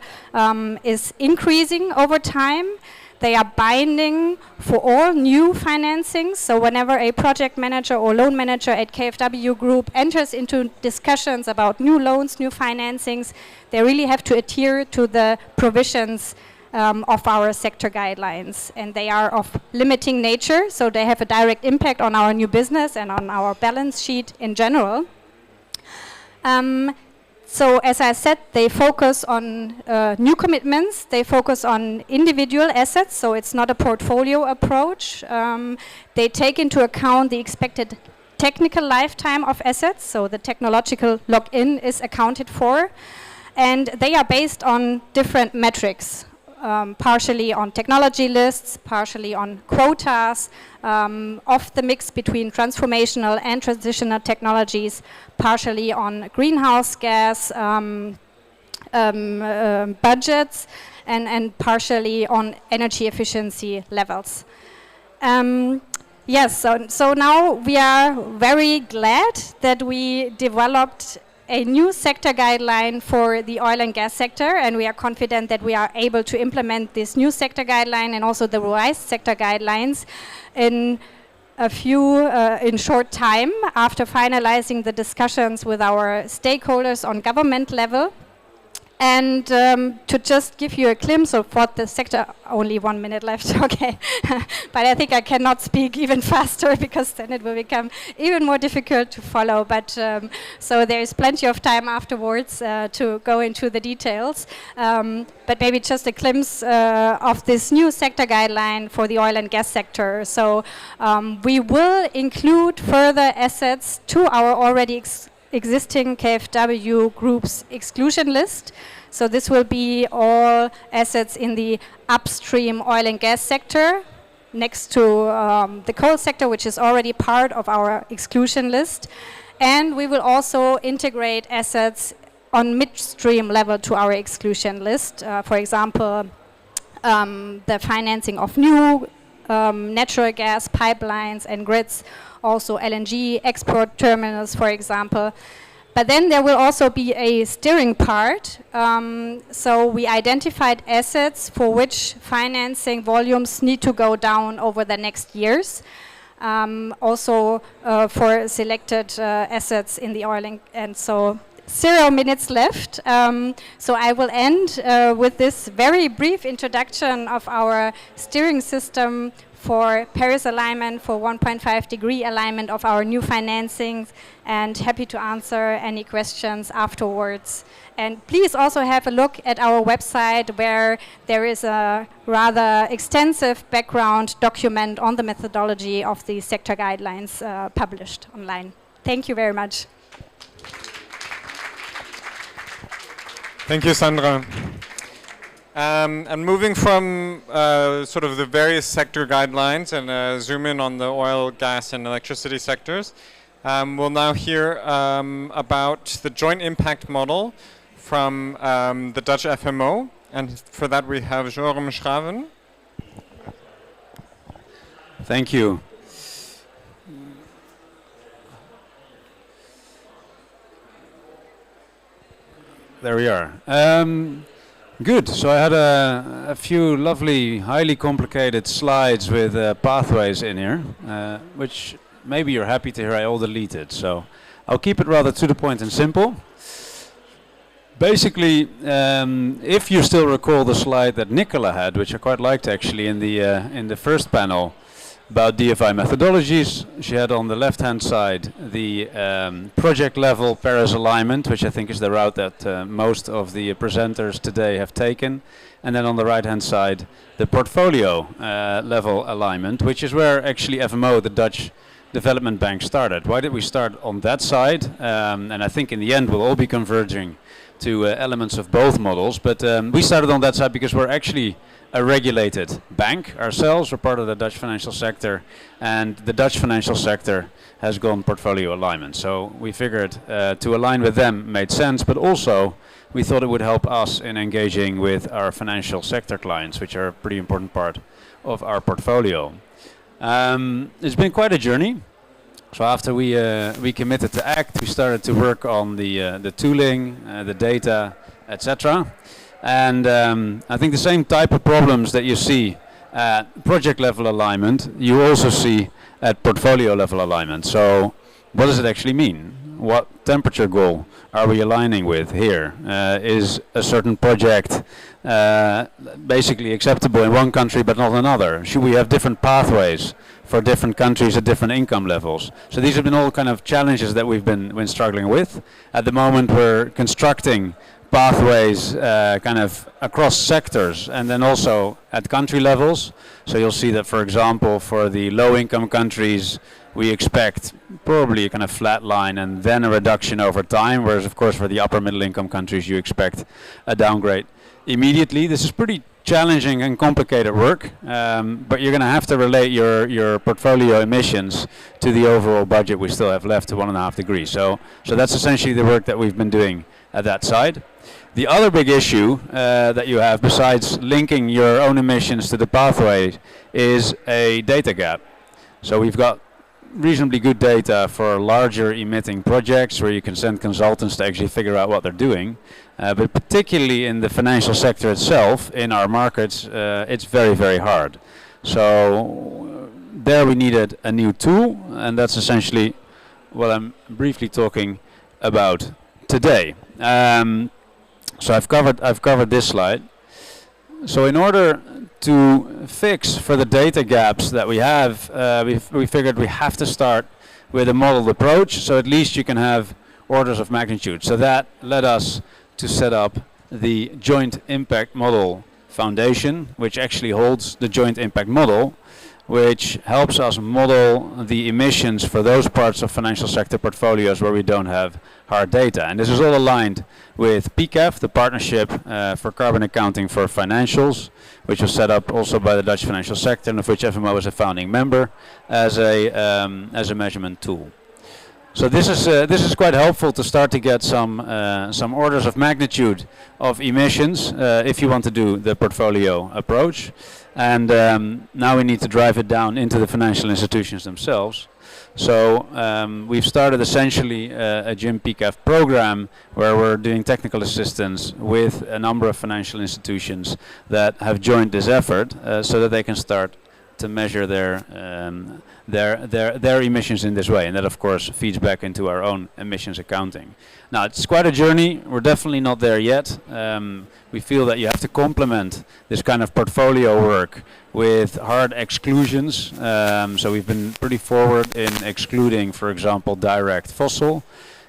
is increasing over time. They are binding for all new financings. So whenever a project manager or loan manager at KfW Group enters into discussions about new loans, new financings, they really have to adhere to the provisions of our sector guidelines. And they are of limiting nature, so they have a direct impact on our new business and on our balance sheet in general. So as I said, they focus on new commitments, they focus on individual assets, so it's not a portfolio approach. They take into account the expected technical lifetime of assets, so the technological lock-in is accounted for. And they are based on different metrics, partially on technology lists, partially on quotas, of the mix between transformational and transitional technologies, partially on greenhouse gas budgets, and partially on energy efficiency levels. Yes, so now we are very glad that we developed a new sector guideline for the oil and gas sector, and we are confident that we are able to implement this new sector guideline and also the revised sector guidelines in short time after finalizing the discussions with our stakeholders on government level. And to just give you a glimpse of what the sector, only 1 minute left, okay. But I think I cannot speak even faster because then it will become even more difficult to follow. But so there is plenty of time afterwards to go into the details. But maybe just a glimpse of this new sector guideline for the oil and gas sector. So we will include further assets to our already existing KfW group's exclusion list. So this will be all assets in the upstream oil and gas sector next to the coal sector, which is already part of our exclusion list. And we will also integrate assets on midstream level to our exclusion list. For example, the financing of new natural gas pipelines and grids, also LNG export terminals, for example. But then there will also be a steering part. So we identified assets for which financing volumes need to go down over the next years. Also for selected assets in the oil and so 0 minutes left. So I will end with this very brief introduction of our steering system for Paris alignment, for 1.5 degree alignment of our new financings, and happy to answer any questions afterwards. And please also have a look at our website where there is a rather extensive background document on the methodology of the sector guidelines published online. Thank you very much. Thank you, Sandra. And moving from sort of the various sector guidelines and zoom in on the oil, gas and electricity sectors, we'll now hear about the joint impact model from the Dutch FMO. And for that we have Joram Schraven. Thank you. There we are. Good. So I had a few lovely, highly complicated slides with pathways in here, which maybe you're happy to hear I all deleted. So I'll keep it rather to the point and simple. Basically, if you still recall the slide that Nicola had, which I quite liked actually in the first panel, about DFI methodologies, she had on the left-hand side the project level Paris alignment, which I think is the route that most of the presenters today have taken. And then on the right-hand side, the portfolio level alignment, which is where actually FMO, the Dutch Development Bank, started. Why did we start on that side? And I think in the end we'll all be converging to elements of both models. But we started on that side because we're actually a regulated bank ourselves. We're part of the Dutch financial sector, and the Dutch financial sector has gone portfolio alignment. So we figured to align with them made sense, but also we thought it would help us in engaging with our financial sector clients, which are a pretty important part of our portfolio. It's been quite a journey. So after we committed to act, we started to work on the tooling, the data, etc. And I think the same type of problems that you see at project level alignment, you also see at portfolio level alignment. So what does it actually mean? What temperature goal are we aligning with here? Is a certain project basically acceptable in one country but not another? Should we have different pathways for different countries at different income levels? So these have been all kind of challenges that we've been struggling with. At the moment we're constructing pathways kind of across sectors and then also at country levels. So you'll see that, for example, for the low income countries we expect probably a kind of flat line and then a reduction over time, whereas of course for the upper middle income countries you expect a downgrade immediately. This is pretty challenging and complicated work, but you're going to have to relate your portfolio emissions to the overall budget we still have left to 1.5 degrees. So that's essentially the work that we've been doing at that side. The other big issue that you have, besides linking your own emissions to the pathway, is a data gap. So we've got reasonably good data for larger emitting projects where you can send consultants to actually figure out what they're doing. But particularly in the financial sector itself, in our markets, it's very, very hard. So there we needed a new tool, and that's essentially what I'm briefly talking about today. So I've covered this slide. So in order to fix for the data gaps that we have, we figured we have to start with a modeled approach, so at least you can have orders of magnitude. So that led us to set up the Joint Impact Model Foundation, which actually holds the Joint Impact Model, which helps us model the emissions for those parts of financial sector portfolios where we don't have hard data. And this is all aligned with PCAF, the Partnership for Carbon Accounting for Financials, which was set up also by the Dutch financial sector, and of which FMO is a founding member, as a measurement tool. So this is quite helpful to start to get some orders of magnitude of emissions if you want to do the portfolio approach. And now we need to drive it down into the financial institutions themselves. So we've started essentially a GIM PCAF program where we're doing technical assistance with a number of financial institutions that have joined this effort so that they can start to measure their emissions in this way, and that of course feeds back into our own emissions accounting. Now it's quite a journey. We're definitely not there yet. We feel that you have to complement this kind of portfolio work with hard exclusions. So we've been pretty forward in excluding, for example, direct fossil.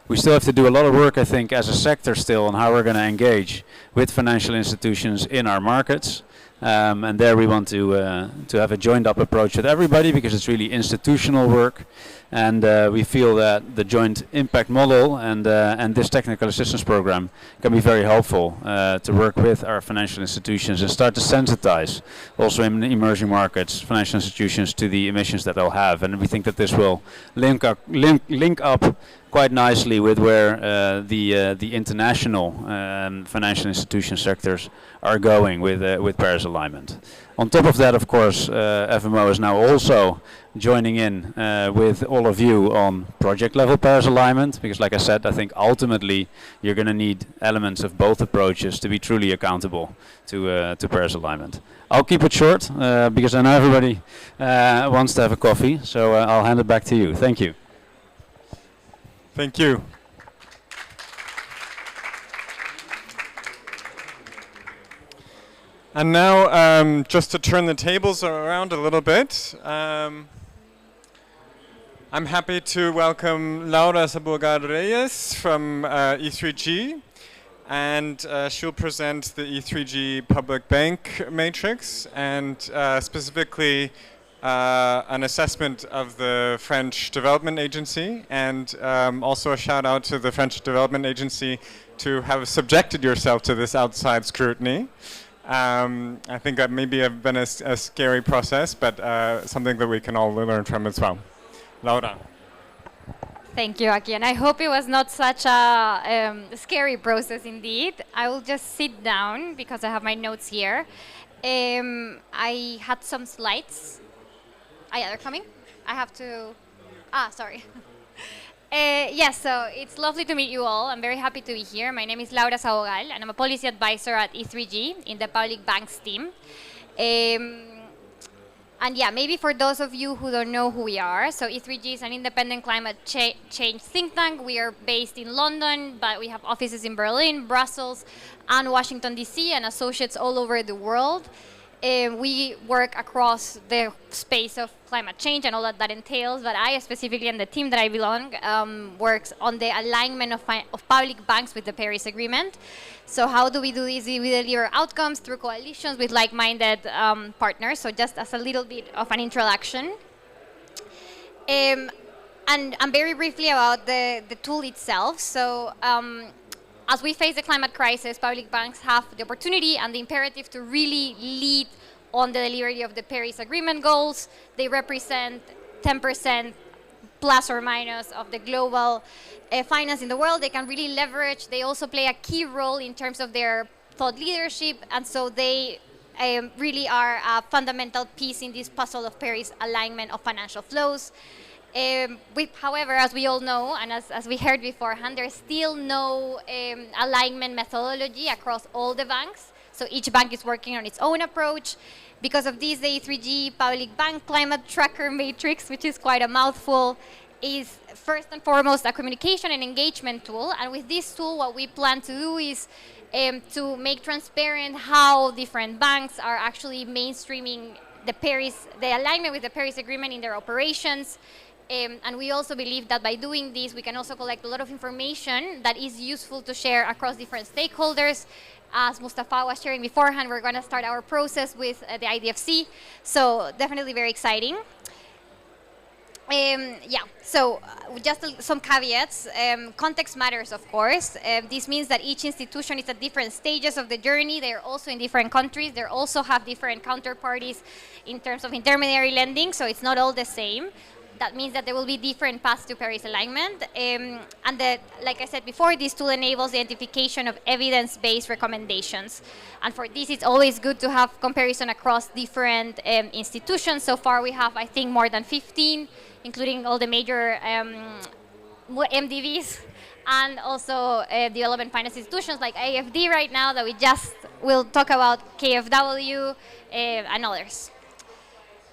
We still have to do a lot of work, I think, as a sector still on how we're going to engage with financial institutions in our markets. And there we want to have a joined up approach with everybody because it's really institutional work, and we feel that the joint impact model and this technical assistance program can be very helpful to work with our financial institutions and start to sensitize also in emerging markets financial institutions to the emissions that they'll have, and we think that this will link up quite nicely with where the international financial institution sectors are going with Paris alignment. On top of that, of course, FMO is now also joining in with all of you on project level Paris alignment, because like I said, I think ultimately you're going to need elements of both approaches to be truly accountable to Paris alignment. I'll keep it short because I know everybody wants to have a coffee, so I'll hand it back to you. Thank you. Thank you. And now, just to turn the tables around a little bit, I'm happy to welcome Laura Sabogal Reyes from E3G, and she'll present the E3G Public Bank Matrix, and specifically an assessment of the French Development Agency, and also a shout out to the French Development Agency to have subjected yourself to this outside scrutiny. I think that maybe have been a scary process, but something that we can all learn from as well. Laura. Thank you, Aki, and I hope it was not such a scary process indeed. I will just sit down because I have my notes here. I had some slides. Yeah, they're coming. I have to... sorry. Yes, so it's lovely to meet you all. I'm very happy to be here. My name is Laura Sabogal, and I'm a policy advisor at E3G in the public banks team. And yeah, maybe for those of you who don't know who we are, so E3G is an independent climate change think tank. We are based in London, but we have offices in Berlin, Brussels, and Washington, D.C., and associates all over the world. We work across the space of climate change and all that entails, but I specifically, and the team that I belong, works on the alignment of public banks with the Paris Agreement. So how do we do this? We deliver outcomes through coalitions with like-minded partners, so just as a little bit of an introduction. And very briefly about the tool itself. So as we face the climate crisis, public banks have the opportunity and the imperative to really lead on the delivery of the Paris Agreement goals. They represent 10% plus or minus of the global finance in the world. They can really leverage. They also play a key role in terms of their thought leadership, and so they really are a fundamental piece in this puzzle of Paris alignment of financial flows. However, as we all know, and as we heard beforehand, there's still no alignment methodology across all the banks. So each bank is working on its own approach. Because of this, the E3G Public Bank Climate Tracker Matrix, which is quite a mouthful, is first and foremost a communication and engagement tool. And with this tool, what we plan to do is to make transparent how different banks are actually mainstreaming the alignment with the Paris Agreement in their operations. And we also believe that by doing this, we can also collect a lot of information that is useful to share across different stakeholders. As Mustafa was sharing beforehand, we're going to start our process with the IDFC. So definitely very exciting. So just some caveats. Context matters, of course. This means that each institution is at different stages of the journey. They're also in different countries. They also have different counterparties in terms of intermediary lending, so it's not all the same. That means that there will be different paths to Paris alignment. Like I said before, this tool enables the identification of evidence-based recommendations. And for this, it's always good to have comparison across different institutions. So far, we have, I think, more than 15, including all the major MDVs, and also development finance institutions like AFD right now that we just will talk about, KfW, and others.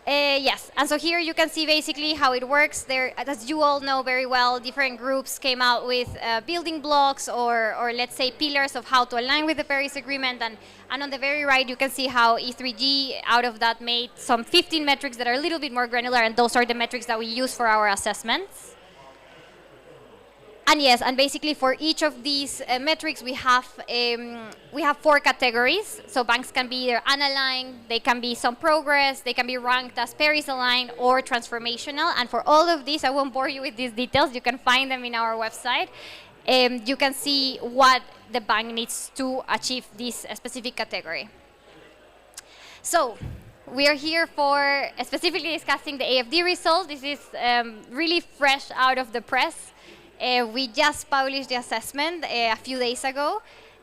Yes, and so here you can see basically how it works. There, as you all know very well, different groups came out with building blocks or let's say pillars of how to align with the Paris Agreement. And on the very right, you can see how E3G out of that made some 15 metrics that are a little bit more granular, and those are the metrics that we use for our assessments. And yes, and basically for each of these metrics, we have 4 categories. So banks can be either unaligned, they can be some progress, they can be ranked as Paris aligned or transformational. And for all of these, I won't bore you with these details. You can find them in our website. You can see what the bank needs to achieve this specific category. So we are here for specifically discussing the AFD result. This is really fresh out of the press. We just published the assessment a few days ago.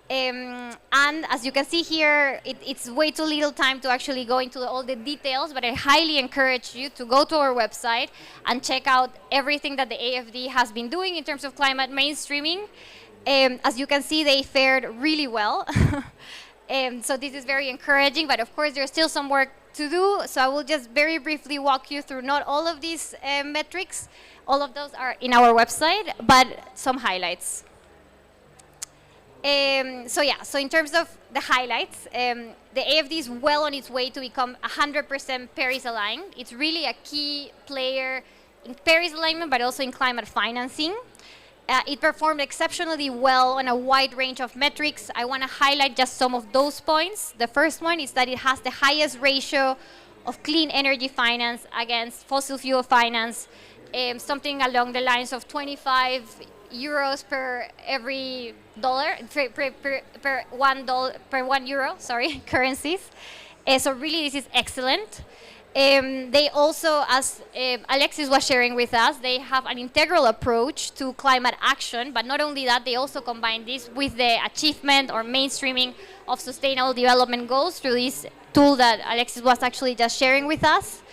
And as you can see here, it's way too little time to actually go into all the details, but I highly encourage you to go to our website and check out everything that the AFD has been doing in terms of climate mainstreaming. As you can see, they fared really well. So this is very encouraging, but of course there's still some work to do. So I will just very briefly walk you through not all of these metrics. All of those are in our website, but some highlights. So in terms of the highlights, the AFD is well on its way to become 100% Paris aligned. It's really a key player in Paris alignment, but also in climate financing. It performed exceptionally well on a wide range of metrics. I want to highlight just some of those points. The first one is that it has the highest ratio of clean energy finance against fossil fuel finance, something along the lines of 25 euros per every dollar, per one euro, sorry, currencies. So really, this is excellent. They also, as Alexis was sharing with us, they have an integral approach to climate action, but not only that, they also combine this with the achievement or mainstreaming of sustainable development goals through this tool that Alexis was actually just sharing with us.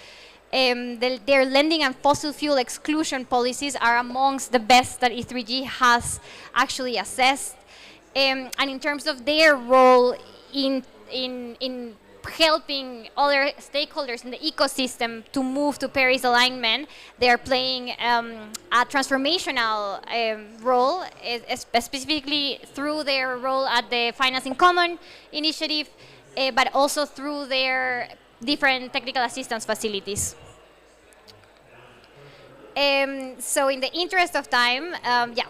Their lending and fossil fuel exclusion policies are amongst the best that E3G has actually assessed. And in terms of their role in helping other stakeholders in the ecosystem to move to Paris alignment, they are playing a transformational role, specifically through their role at the Financing Common initiative, but also through their different technical assistance facilities. So in the interest of time,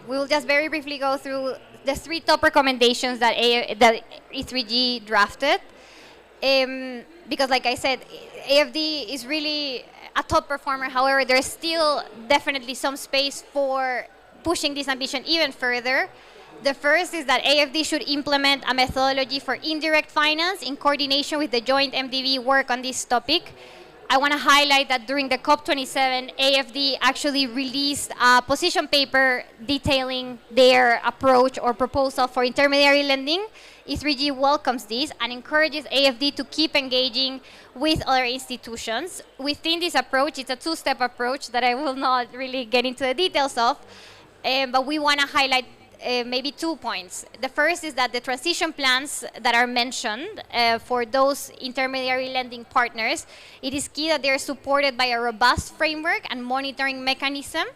we'll just very briefly go through the 3 top recommendations that E3G drafted. Because like I said, AFD is really a top performer. However, there's still definitely some space for pushing this ambition even further. The first is that AFD should implement a methodology for indirect finance in coordination with the joint MDV work on this topic. I want to highlight that during the COP27, AFD actually released a position paper detailing their approach or proposal for intermediary lending. E3G welcomes this and encourages AFD to keep engaging with other institutions. Within this approach, it's a 2-step approach that I will not really get into the details of, but we want to highlight maybe 2 points. The first is that the transition plans that are mentioned for those intermediary lending partners, it is key that they're supported by a robust framework and monitoring mechanism.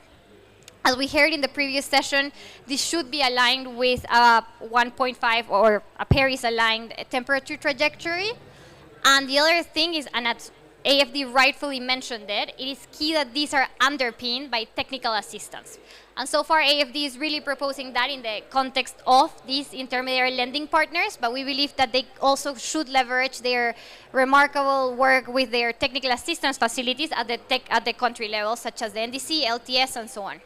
As we heard in the previous session, this should be aligned with a 1.5 or a Paris-aligned temperature trajectory. And the other thing is, and as AFD rightfully mentioned it is key that these are underpinned by technical assistance. And so far, AFD is really proposing that in the context of these intermediary lending partners, but we believe that they also should leverage their remarkable work with their technical assistance facilities at the country level, such as the NDC, LTS, and so on.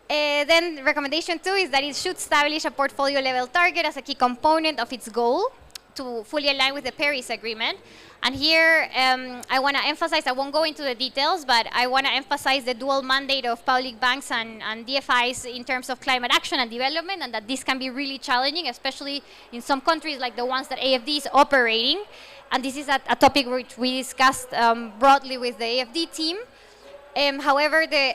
Then recommendation 2 is that it should establish a portfolio level target as a key component of its goal to fully align with the Paris Agreement. And here I want to emphasize, I won't go into the details, but I want to emphasize the dual mandate of public banks and DFIs in terms of climate action and development, and that this can be really challenging, especially in some countries like the ones that AFD is operating. And this is a topic which we discussed broadly with the AFD team. However, the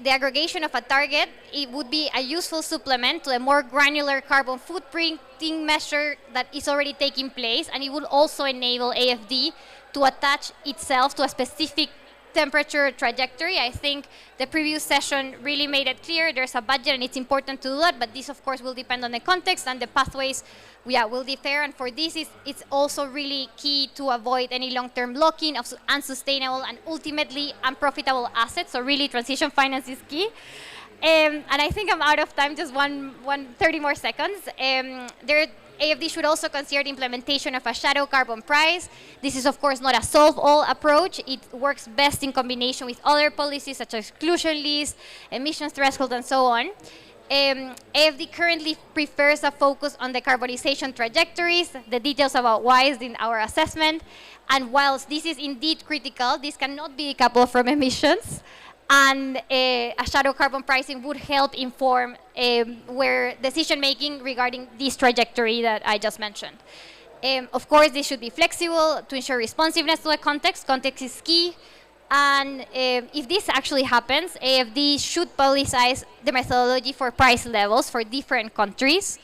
aggregation of a target, it would be a useful supplement to a more granular carbon footprinting measure that is already taking place, and it will also enable AFD to attach itself to a specific temperature trajectory. I think the previous session really made it clear there's a budget and it's important to do that, but this of course will depend on the context and the pathways will differ, and for this it's also really key to avoid any long-term lock-in of unsustainable and ultimately unprofitable assets, so really transition finance is key. And I think I'm out of time, just 30 more seconds. AFD should also consider the implementation of a shadow carbon price. This is, of course, not a solve-all approach. It works best in combination with other policies such as exclusion lists, emissions threshold, and so on. AFD currently prefers a focus on the carbonization trajectories. The details about why is in our assessment. And whilst this is indeed critical, this cannot be decoupled from emissions. And a shadow carbon pricing would help inform where decision-making regarding this trajectory that I just mentioned. Of course, this should be flexible to ensure responsiveness to the context. Context is key. And if this actually happens, AFD should publicize the methodology for price levels for different countries,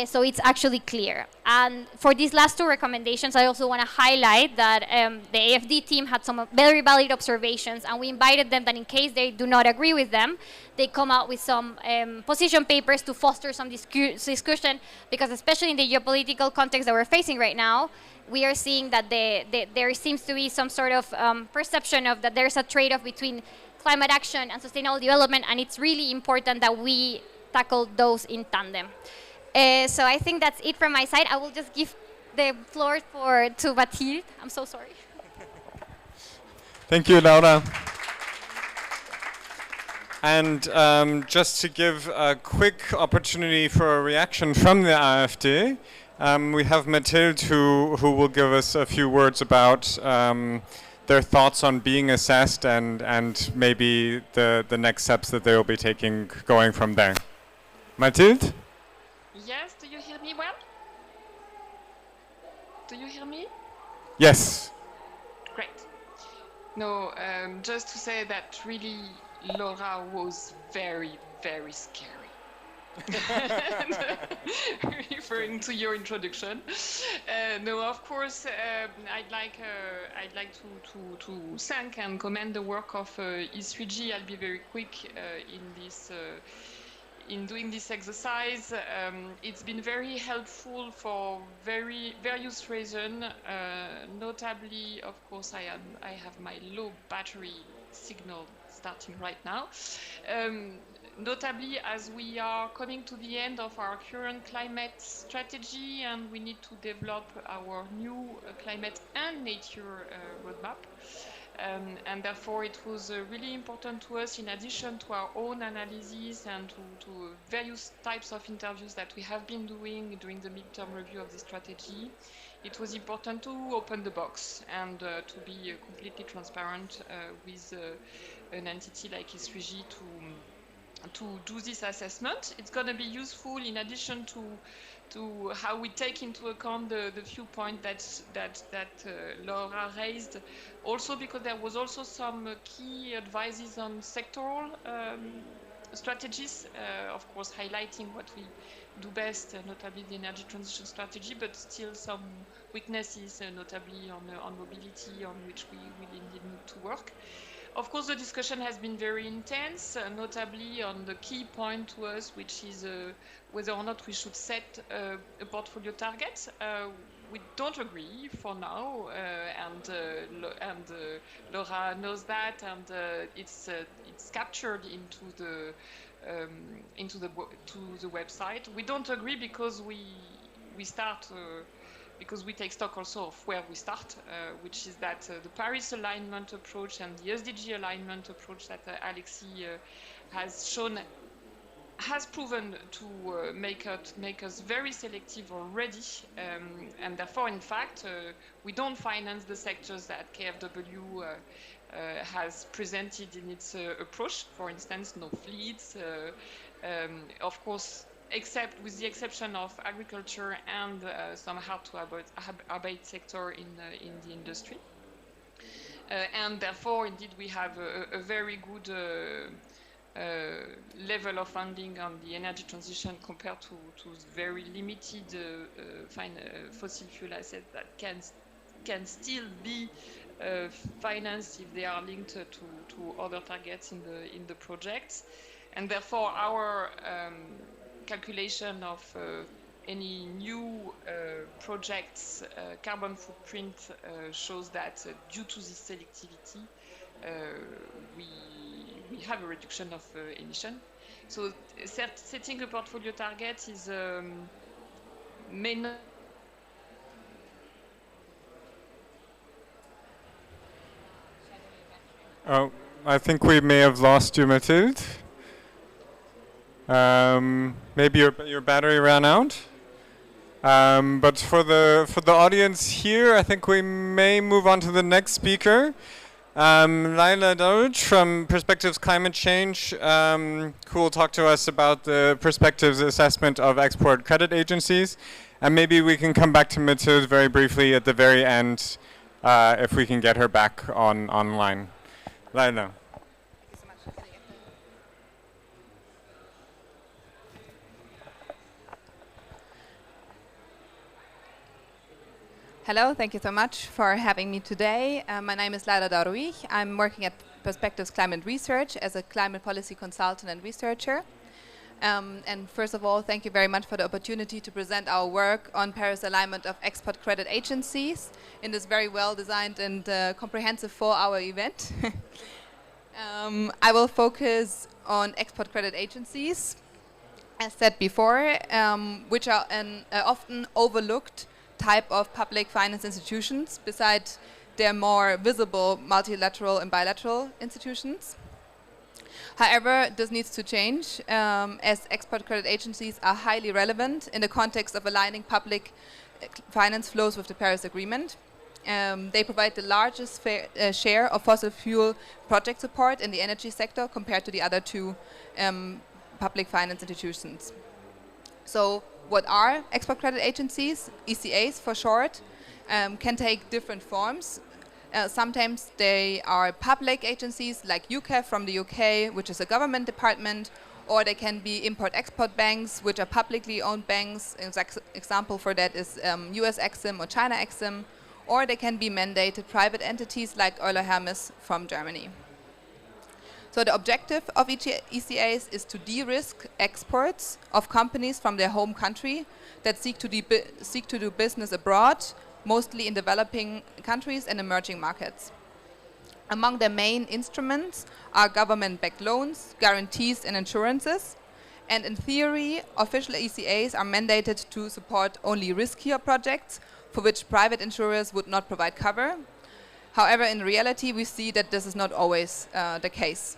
so it's actually clear. And for these last two recommendations, I also want to highlight that the AFD team had some very valid observations, and we invited them that in case they do not agree with them, they come out with some position papers to foster some discussion, because especially in the geopolitical context that we're facing right now, we are seeing that there seems to be some sort of perception of that there's a trade-off between climate action and sustainable development, and it's really important that we tackle those in tandem. So I think that's it from my side. I will just give the floor to Mathilde. I'm so sorry. Thank you, Laura. And just to give a quick opportunity for a reaction from the AfD, we have Mathilde who will give us a few words about their thoughts on being assessed and maybe the next steps that they will be taking going from there. Mathilde? Yes, do you hear me well? Do you hear me? Yes. Great. No, just to say that really Laura was very, very scary. Referring to your introduction. No, of course, I'd like to thank and commend the work of E3G. I'll be very quick in doing this exercise. It's been very helpful for various reasons. Notably, of course, I have my low battery signal starting right now. Notably, as we are coming to the end of our current climate strategy and we need to develop our new climate and nature roadmap. And therefore, it was really important to us, in addition to our own analysis and to various types of interviews that we have been doing during the midterm review of the strategy, it was important to open the box and to be completely transparent with an entity like E3G to do this assessment. It's going to be useful in addition to how we take into account the few points that Laura raised, also because there was also some key advices on sectoral strategies, of course highlighting what we do best, notably the energy transition strategy, but still some weaknesses, notably on mobility, on which we will indeed need to work. Of course, the discussion has been very intense, notably on the key point to us, which is whether or not we should set a portfolio target. We don't agree for now, and Laura knows that, and it's captured into the website. We don't agree because we start. Because we take stock also of where we start, which is that the Paris alignment approach and the SDG alignment approach that Alexis has shown has proven to make us very selective already, and therefore, in fact, we don't finance the sectors that KfW has presented in its approach. For instance, no fleets, of course, except with the exception of agriculture and some hard-to-abate sector in the industry. And therefore, indeed, we have a very good level of funding on the energy transition compared to very limited fossil fuel assets that can still be financed if they are linked to other targets in the projects. And therefore, our calculation of any new project's carbon footprint shows that due to this selectivity, we have a reduction of emission. So setting a portfolio target is may not. Oh, I think we may have lost you, Mathilde. Maybe your battery ran out. But for the audience here, I think we may move on to the next speaker, Laila Darouch from Perspectives Climate Change, who will talk to us about the Perspectives assessment of export credit agencies. And maybe we can come back to Mathilde very briefly at the very end, if we can get her back online. Laila. Hello, thank you so much for having me today. My name is Laila Darouch. I'm working at Perspectives Climate Research as a climate policy consultant and researcher. And first of all, thank you very much for the opportunity to present our work on Paris alignment of export credit agencies in this very well-designed and comprehensive 4-hour event. I will focus on export credit agencies, as said before, which are an often overlooked type of public finance institutions besides their more visible multilateral and bilateral institutions. However, this needs to change as export credit agencies are highly relevant in the context of aligning public finance flows with the Paris Agreement. They provide the largest share of fossil fuel project support in the energy sector compared to the other two public finance institutions. So what are export credit agencies? ECAs for short, can take different forms. Sometimes they are public agencies like UKEF from the UK, which is a government department, or they can be import-export banks, which are publicly owned banks. An example for that is US Exim or China Exim, or they can be mandated private entities like Euler Hermes from Germany. So the objective of ECAs is to de-risk exports of companies from their home country that seek to do business abroad, mostly in developing countries and emerging markets. Among their main instruments are government-backed loans, guarantees and insurances. And in theory, official ECAs are mandated to support only riskier projects for which private insurers would not provide cover. However, in reality, we see that this is not always the case,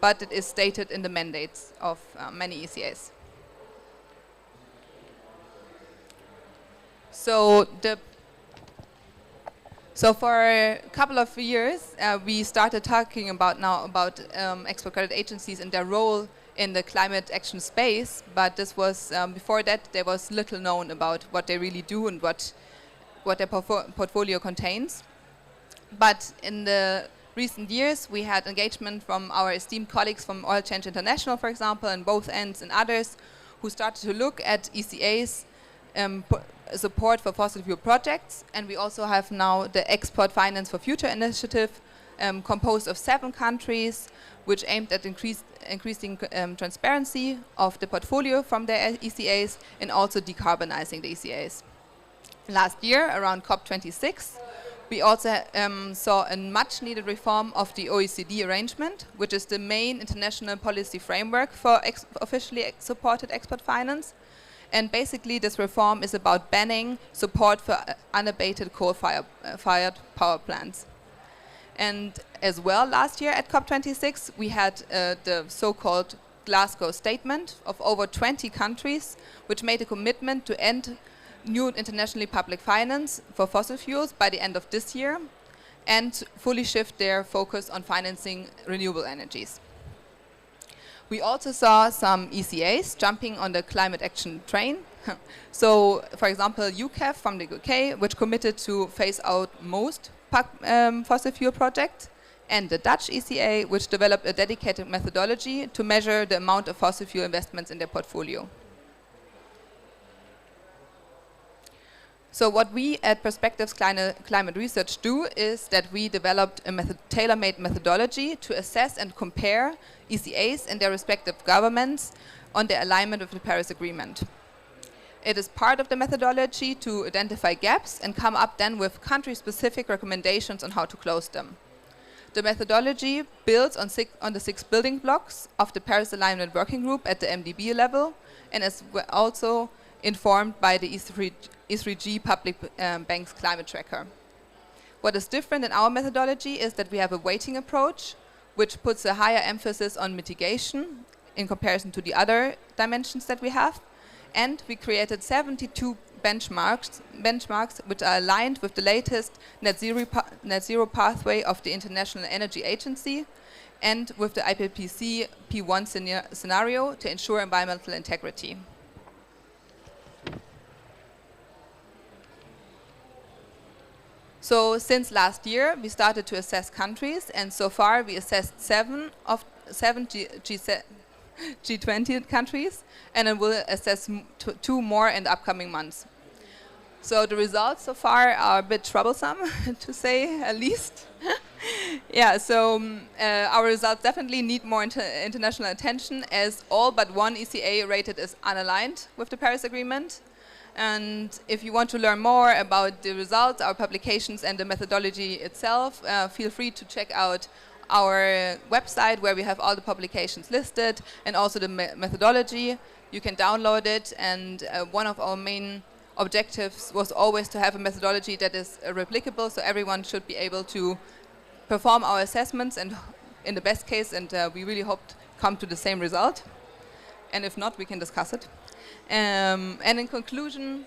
but it is stated in the mandates of many ECAs. So for a couple of years, we started talking about export credit agencies and their role in the climate action space, but this was, before that, there was little known about what they really do and what their portfolio contains. But in the recent years, we had engagement from our esteemed colleagues from Oil Change International, for example, and both ends and others, who started to look at ECAs support for fossil fuel projects. And we also have now the Export Finance for Future initiative composed of 7 countries, which aimed at increasing transparency of the portfolio from their ECAs and also decarbonizing the ECAs. Last year, around COP26, we also saw a much needed reform of the OECD arrangement, which is the main international policy framework for officially supported export finance. And basically this reform is about banning support for unabated coal-fired power plants. And as well, last year at COP26, we had the so-called Glasgow Statement of over 20 countries, which made a commitment to end new internationally public finance for fossil fuels by the end of this year and fully shift their focus on financing renewable energies. We also saw some ECAs jumping on the climate action train. So, for example, UKEF from the UK, which committed to phase out most fossil fuel projects, and the Dutch ECA, which developed a dedicated methodology to measure the amount of fossil fuel investments in their portfolio. So what we at Perspectives Climate Research do is that we developed a tailor-made methodology to assess and compare ECAs and their respective governments on their alignment with the Paris Agreement. It is part of the methodology to identify gaps and come up then with country-specific recommendations on how to close them. The methodology builds on the 6 building blocks of the Paris Alignment Working Group at the MDB level and is also informed by the E3G Public Bank's Climate Tracker. What is different in our methodology is that we have a weighting approach, which puts a higher emphasis on mitigation in comparison to the other dimensions that we have. And we created 72 benchmarks which are aligned with the latest net zero pathway of the International Energy Agency and with the IPCC P1 scenario to ensure environmental integrity. So since last year, we started to assess countries, and so far we assessed 7 G20 countries, and then we'll assess 2 more in the upcoming months. So the results so far are a bit troublesome, to say at least. Yeah, so our results definitely need more international attention, as all but one ECA rated as unaligned with the Paris Agreement. And if you want to learn more about the results, our publications and the methodology itself, feel free to check out our website where we have all the publications listed and also the methodology. You can download it, and one of our main objectives was always to have a methodology that is replicable, so everyone should be able to perform our assessments and in the best case, and we really hope to come to the same result. And if not, we can discuss it. And in conclusion,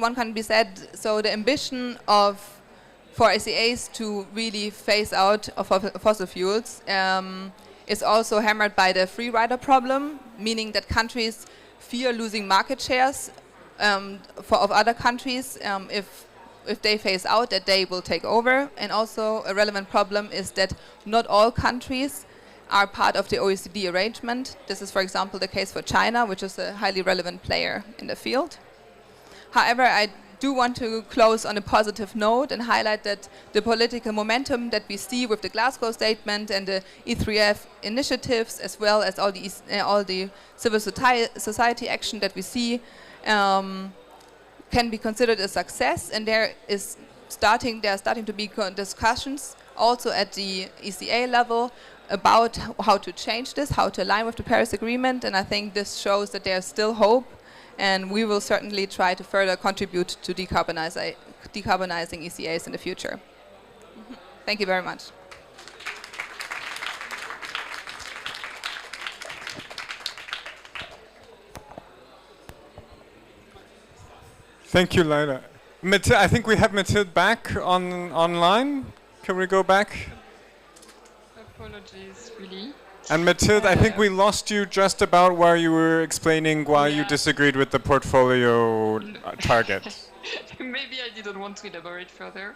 one can be said, so the ambition for ECAs to really phase out of fossil fuels is also hammered by the free rider problem, meaning that countries fear losing market shares of other countries if they phase out, that they will take over. And also a relevant problem is that not all countries are part of the OECD arrangement. This is, for example, the case for China, which is a highly relevant player in the field. However, I do want to close on a positive note and highlight that the political momentum that we see with the Glasgow Statement and the E3F initiatives, as well as all the civil society action that we see, can be considered a success. And there are starting to be discussions also at the ECA level about how to change this, how to align with the Paris Agreement, and I think this shows that there's still hope, and we will certainly try to further contribute to decarbonizing ECAs in the future. Thank you very much. Thank you, Laila. I think we have Mathilde back online. Can we go back? Apologies, really. And Mathilde, I think we lost you just about where you were explaining why you disagreed with the portfolio target. Maybe I didn't want to elaborate further.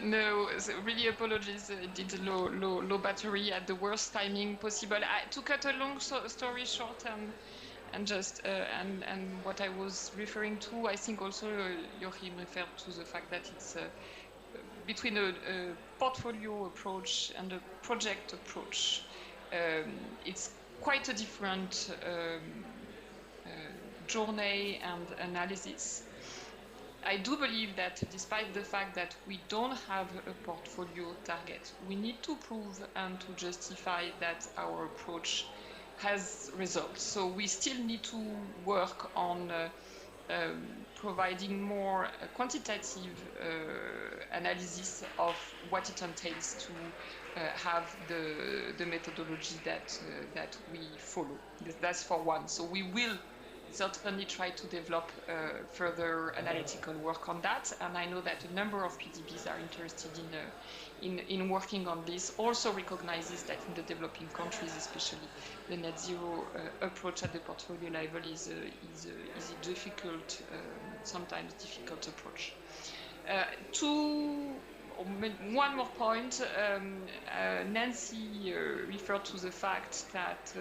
No, so really apologies. I did low battery at the worst timing possible. To cut a long story short, And just and what I was referring to, I think also Joachim referred to the fact that it's between a portfolio approach and a project approach. It's quite a different journey and analysis. I do believe that despite the fact that we don't have a portfolio target, we need to prove and to justify that our approach has results. So we still need to work on providing more quantitative analysis of what it entails to have the methodology that we follow. That's for one. So we will certainly try to develop further analytical work on that, and I know that a number of PDBs are interested in working on this. Also recognizes that in the developing countries, especially, the net zero approach at the portfolio level is a difficult, sometimes difficult approach. One more point. Nancy referred to the fact that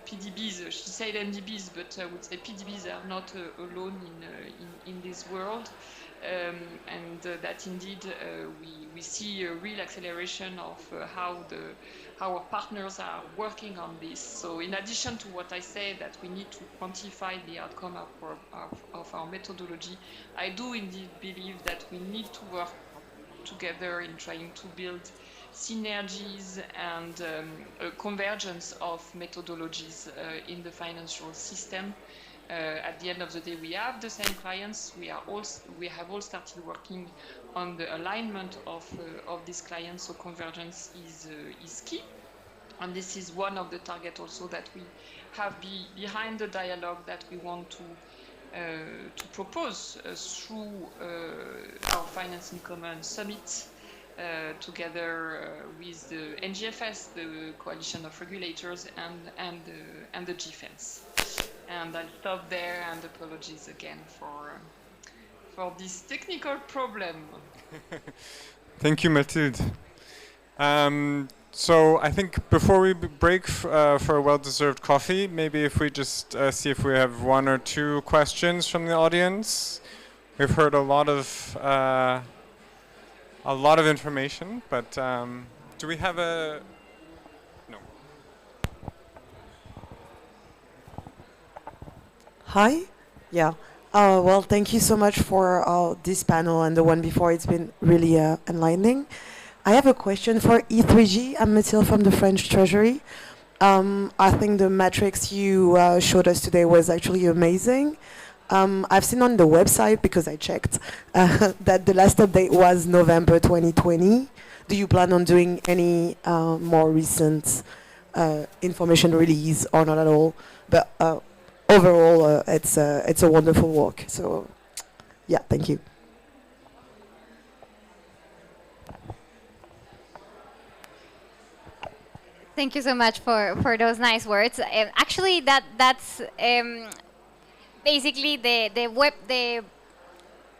PDBs, she said NDBs, but I would say PDBs are not alone in this world, and that indeed we see a real acceleration of how our partners are working on this. So in addition to what I said, that we need to quantify the outcome of our methodology, I do indeed believe that we need to work together in trying to build synergies and a convergence of methodologies in the financial system. At the end of the day, we have the same clients. We have all started working on the alignment of these clients. So convergence is key, and this is one of the targets also that we have behind the dialogue that we want to propose through our Finance in Common Summit. Together with the NGFS, the Coalition of Regulators, and the GFENS. And I'll stop there, and apologies again for this technical problem. Thank you, Mathilde. So I think before we break for a well-deserved coffee, maybe if we just see if we have one or two questions from the audience. We've heard a lot of information, but do we have a... No. Hi. Yeah. Well, thank you so much for this panel and the one before. It's been really enlightening. I have a question for E3G. I'm Mathilde from the French Treasury. I think the metrics you showed us today was actually amazing. I've seen on the website, because I checked, that the last update was November 2020. Do you plan on doing any more recent information release or not at all? But overall, it's a wonderful work. So, yeah, thank you. Thank you so much for those nice words. Actually, that's basically the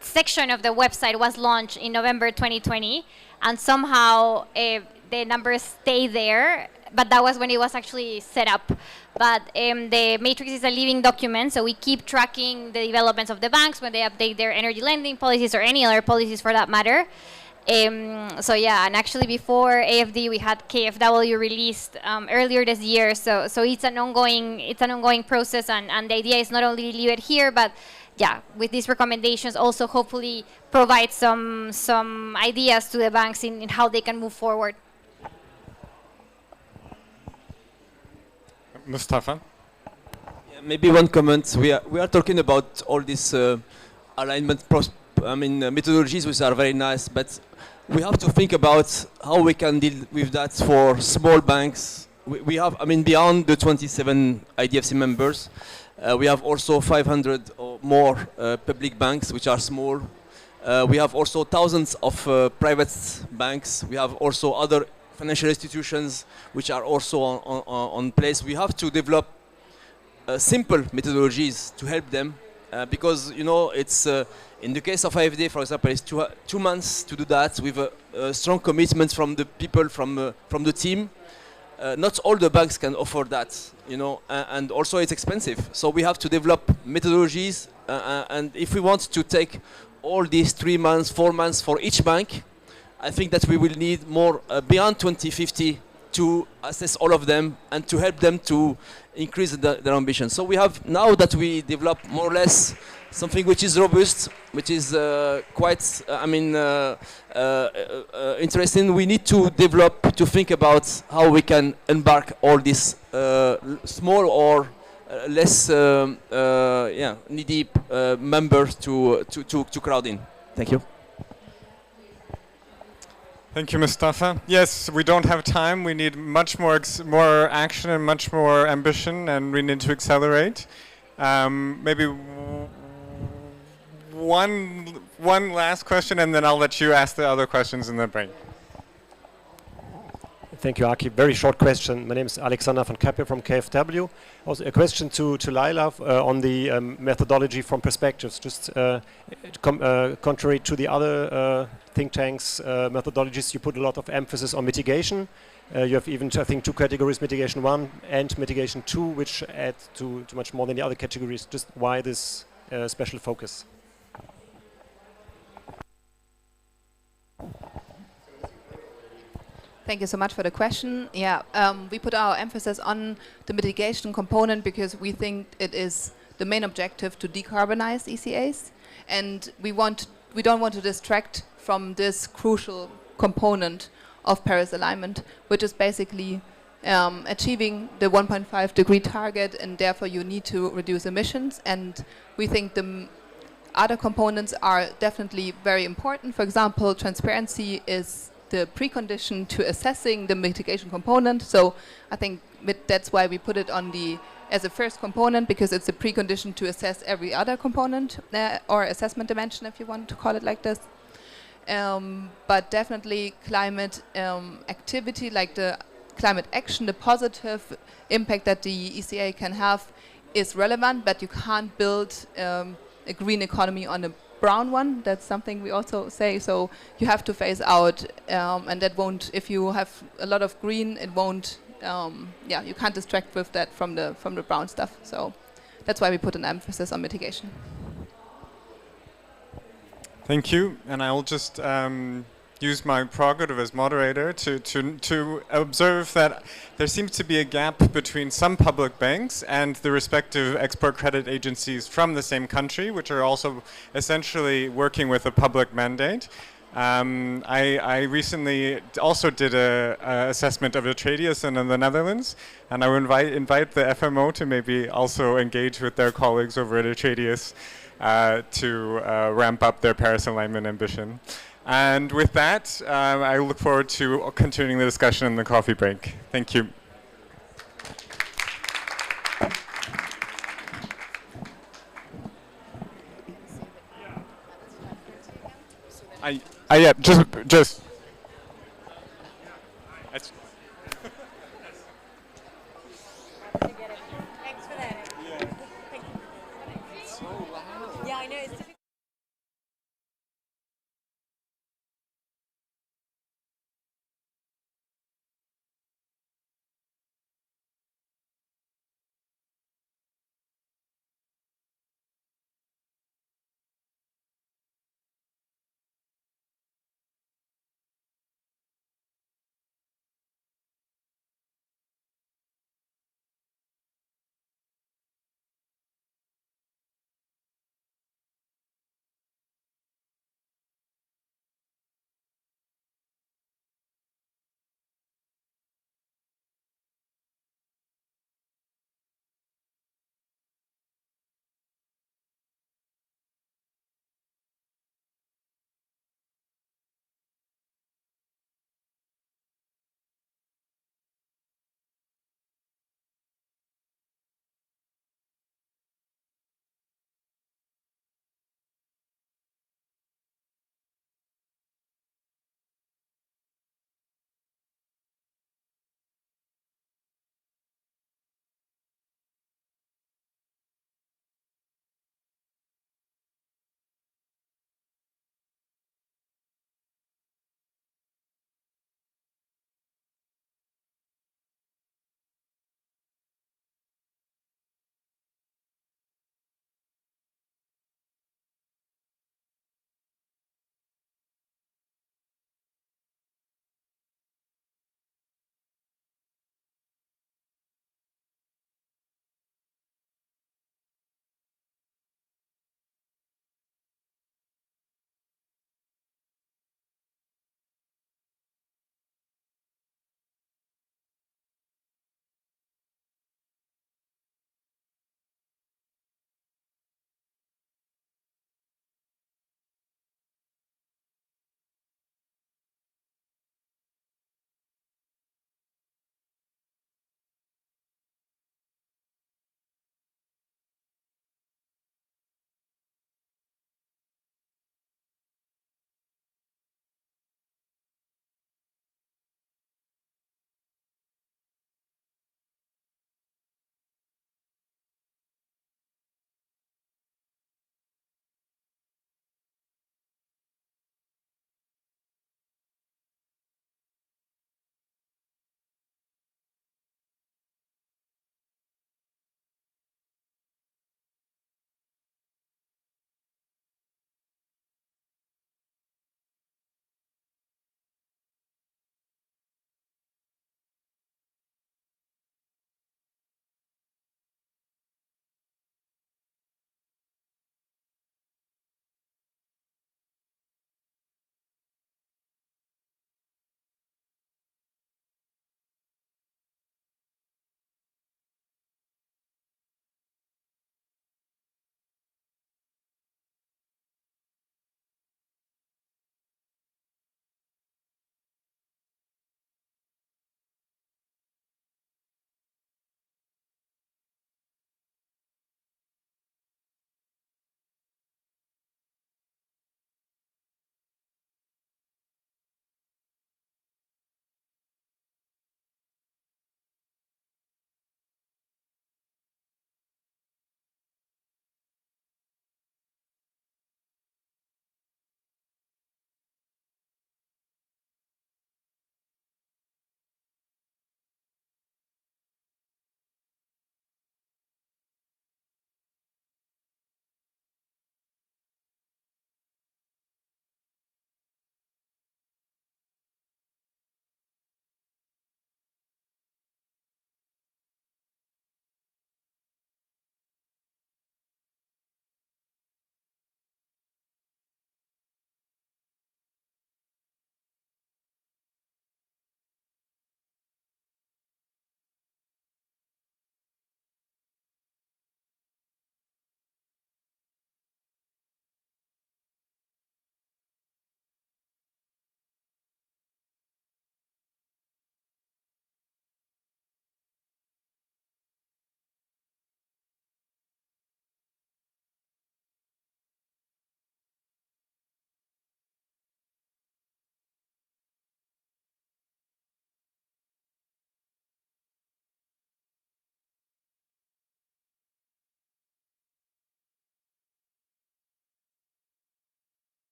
section of the website was launched in November 2020, and somehow the numbers stay there. But that was when it was actually set up. But the matrix is a living document, so we keep tracking the developments of the banks when they update their energy lending policies or any other policies for that matter. So yeah, and actually before AFD we had KfW released earlier this year. So it's an ongoing process, and the idea is not only leave it here, but yeah, with these recommendations also hopefully provide some ideas to the banks in how they can move forward. Mustafa? Yeah, maybe one comment. We are talking about all these alignment methodologies, which are very nice, but we have to think about how we can deal with that for small banks. We have, beyond the 27 IDFC members, we have also 500 or more public banks, which are small. We have also thousands of private banks. We have also other financial institutions which are also on place. We have to develop simple methodologies to help them because it's in the case of AFD, for example, it's 2 months to do that with a strong commitment from the people from the team. not all the banks can offer that, you know, and also it's expensive. So we have to develop methodologies, and if we want to take all these 3 months, 4 months for each bank, I think that we will need more beyond 2050 to assess all of them and to help them to increase their ambition. So we have, now that we develop more or less something which is robust, which is quite, interesting, we need to develop, to think about how we can embark all these small or less needy members to crowd in. Thank you. Thank you, Mustafa. Yes, we don't have time. We need much more action and much more ambition, and we need to accelerate. Maybe one last question, and then I'll let you ask the other questions in the break. Thank you, Aki. Very short question. My name is Alexander van Keppe from KfW. Also, a question to Laila on the methodology from perspectives. Just contrary to the other think tanks methodologies, you put a lot of emphasis on mitigation. You have even, I think, 2 categories: mitigation 1 and mitigation 2, which add to much more than the other categories. Just why this special focus? Thank you so much for the question. Yeah, we put our emphasis on the mitigation component because we think it is the main objective to decarbonize ECAs, and we don't want to distract from this crucial component of Paris alignment, which is basically achieving the 1.5 degree target, and therefore you need to reduce emissions. And we think the other components are definitely very important. For example, transparency is the precondition to assessing the mitigation component. So I think that's why we put it on as a first component, because it's a precondition to assess every other component or assessment dimension, if you want to call it like this. But definitely climate activity, like the climate action, the positive impact that the ECA can have is relevant, but you can't build a green economy on a brown one. That's something we also say. So you have to phase out, and that won't. If you have a lot of green, it won't. You can't distract with that from the brown stuff. So that's why we put an emphasis on mitigation. Thank you, and I will just use my prerogative as moderator to observe that there seems to be a gap between some public banks and the respective export credit agencies from the same country, which are also essentially working with a public mandate. I recently also did a assessment of Atradius in the Netherlands, and I would invite the FMO to maybe also engage with their colleagues over at Atradius to ramp up their Paris alignment ambition. And with that, I look forward to continuing the discussion in the coffee break. Thank you. Yeah, just.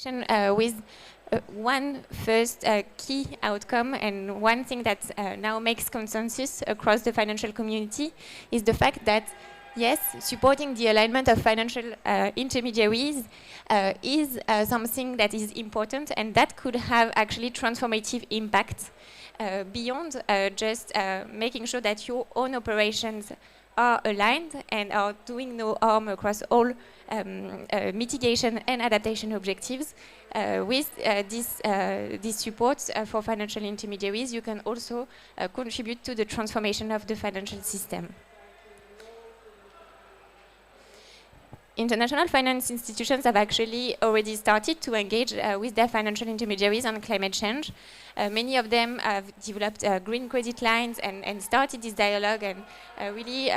with one first key outcome, and one thing that now makes consensus across the financial community is the fact that, yes, supporting the alignment of financial intermediaries is something that is important, and that could have actually transformative impact beyond just making sure that your own operations are aligned and are doing no harm across all mitigation and adaptation objectives. With this support for financial intermediaries, you can also contribute to the transformation of the financial system. International finance institutions have actually already started to engage with their financial intermediaries on climate change. Many of them have developed green credit lines and started this dialogue, and really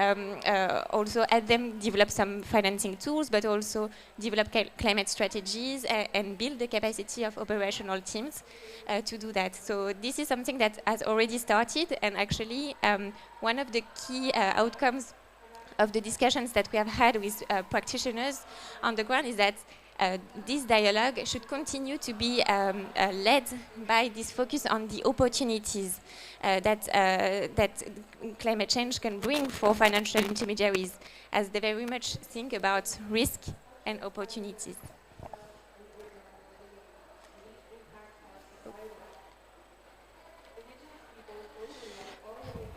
also had them develop some financing tools, but also develop climate strategies and build the capacity of operational teams to do that. So this is something that has already started, and actually one of the key outcomes of the discussions that we have had with practitioners on the ground is that this dialogue should continue to be led by this focus on the opportunities that climate change can bring for financial intermediaries, as they very much think about risk and opportunities.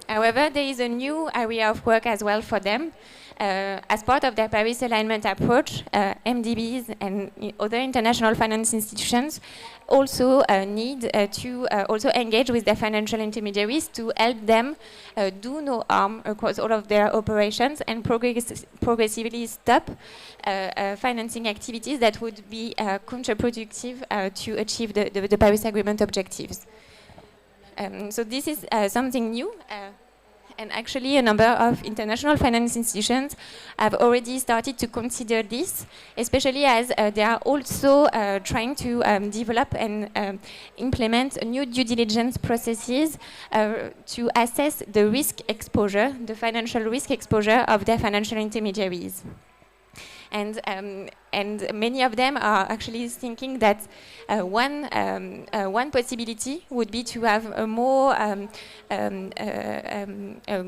However, there is a new area of work as well for them. As part of their Paris alignment approach, MDBs and other international finance institutions also need to also engage with their financial intermediaries to help them do no harm across all of their operations and progressively stop financing activities that would be counterproductive to achieve the Paris Agreement objectives. So this is something new, and actually a number of international finance institutions have already started to consider this, especially as they are also trying to develop and implement new due diligence processes to assess the risk exposure, the financial risk exposure of their financial intermediaries. And many of them are actually thinking that one possibility would be to have a more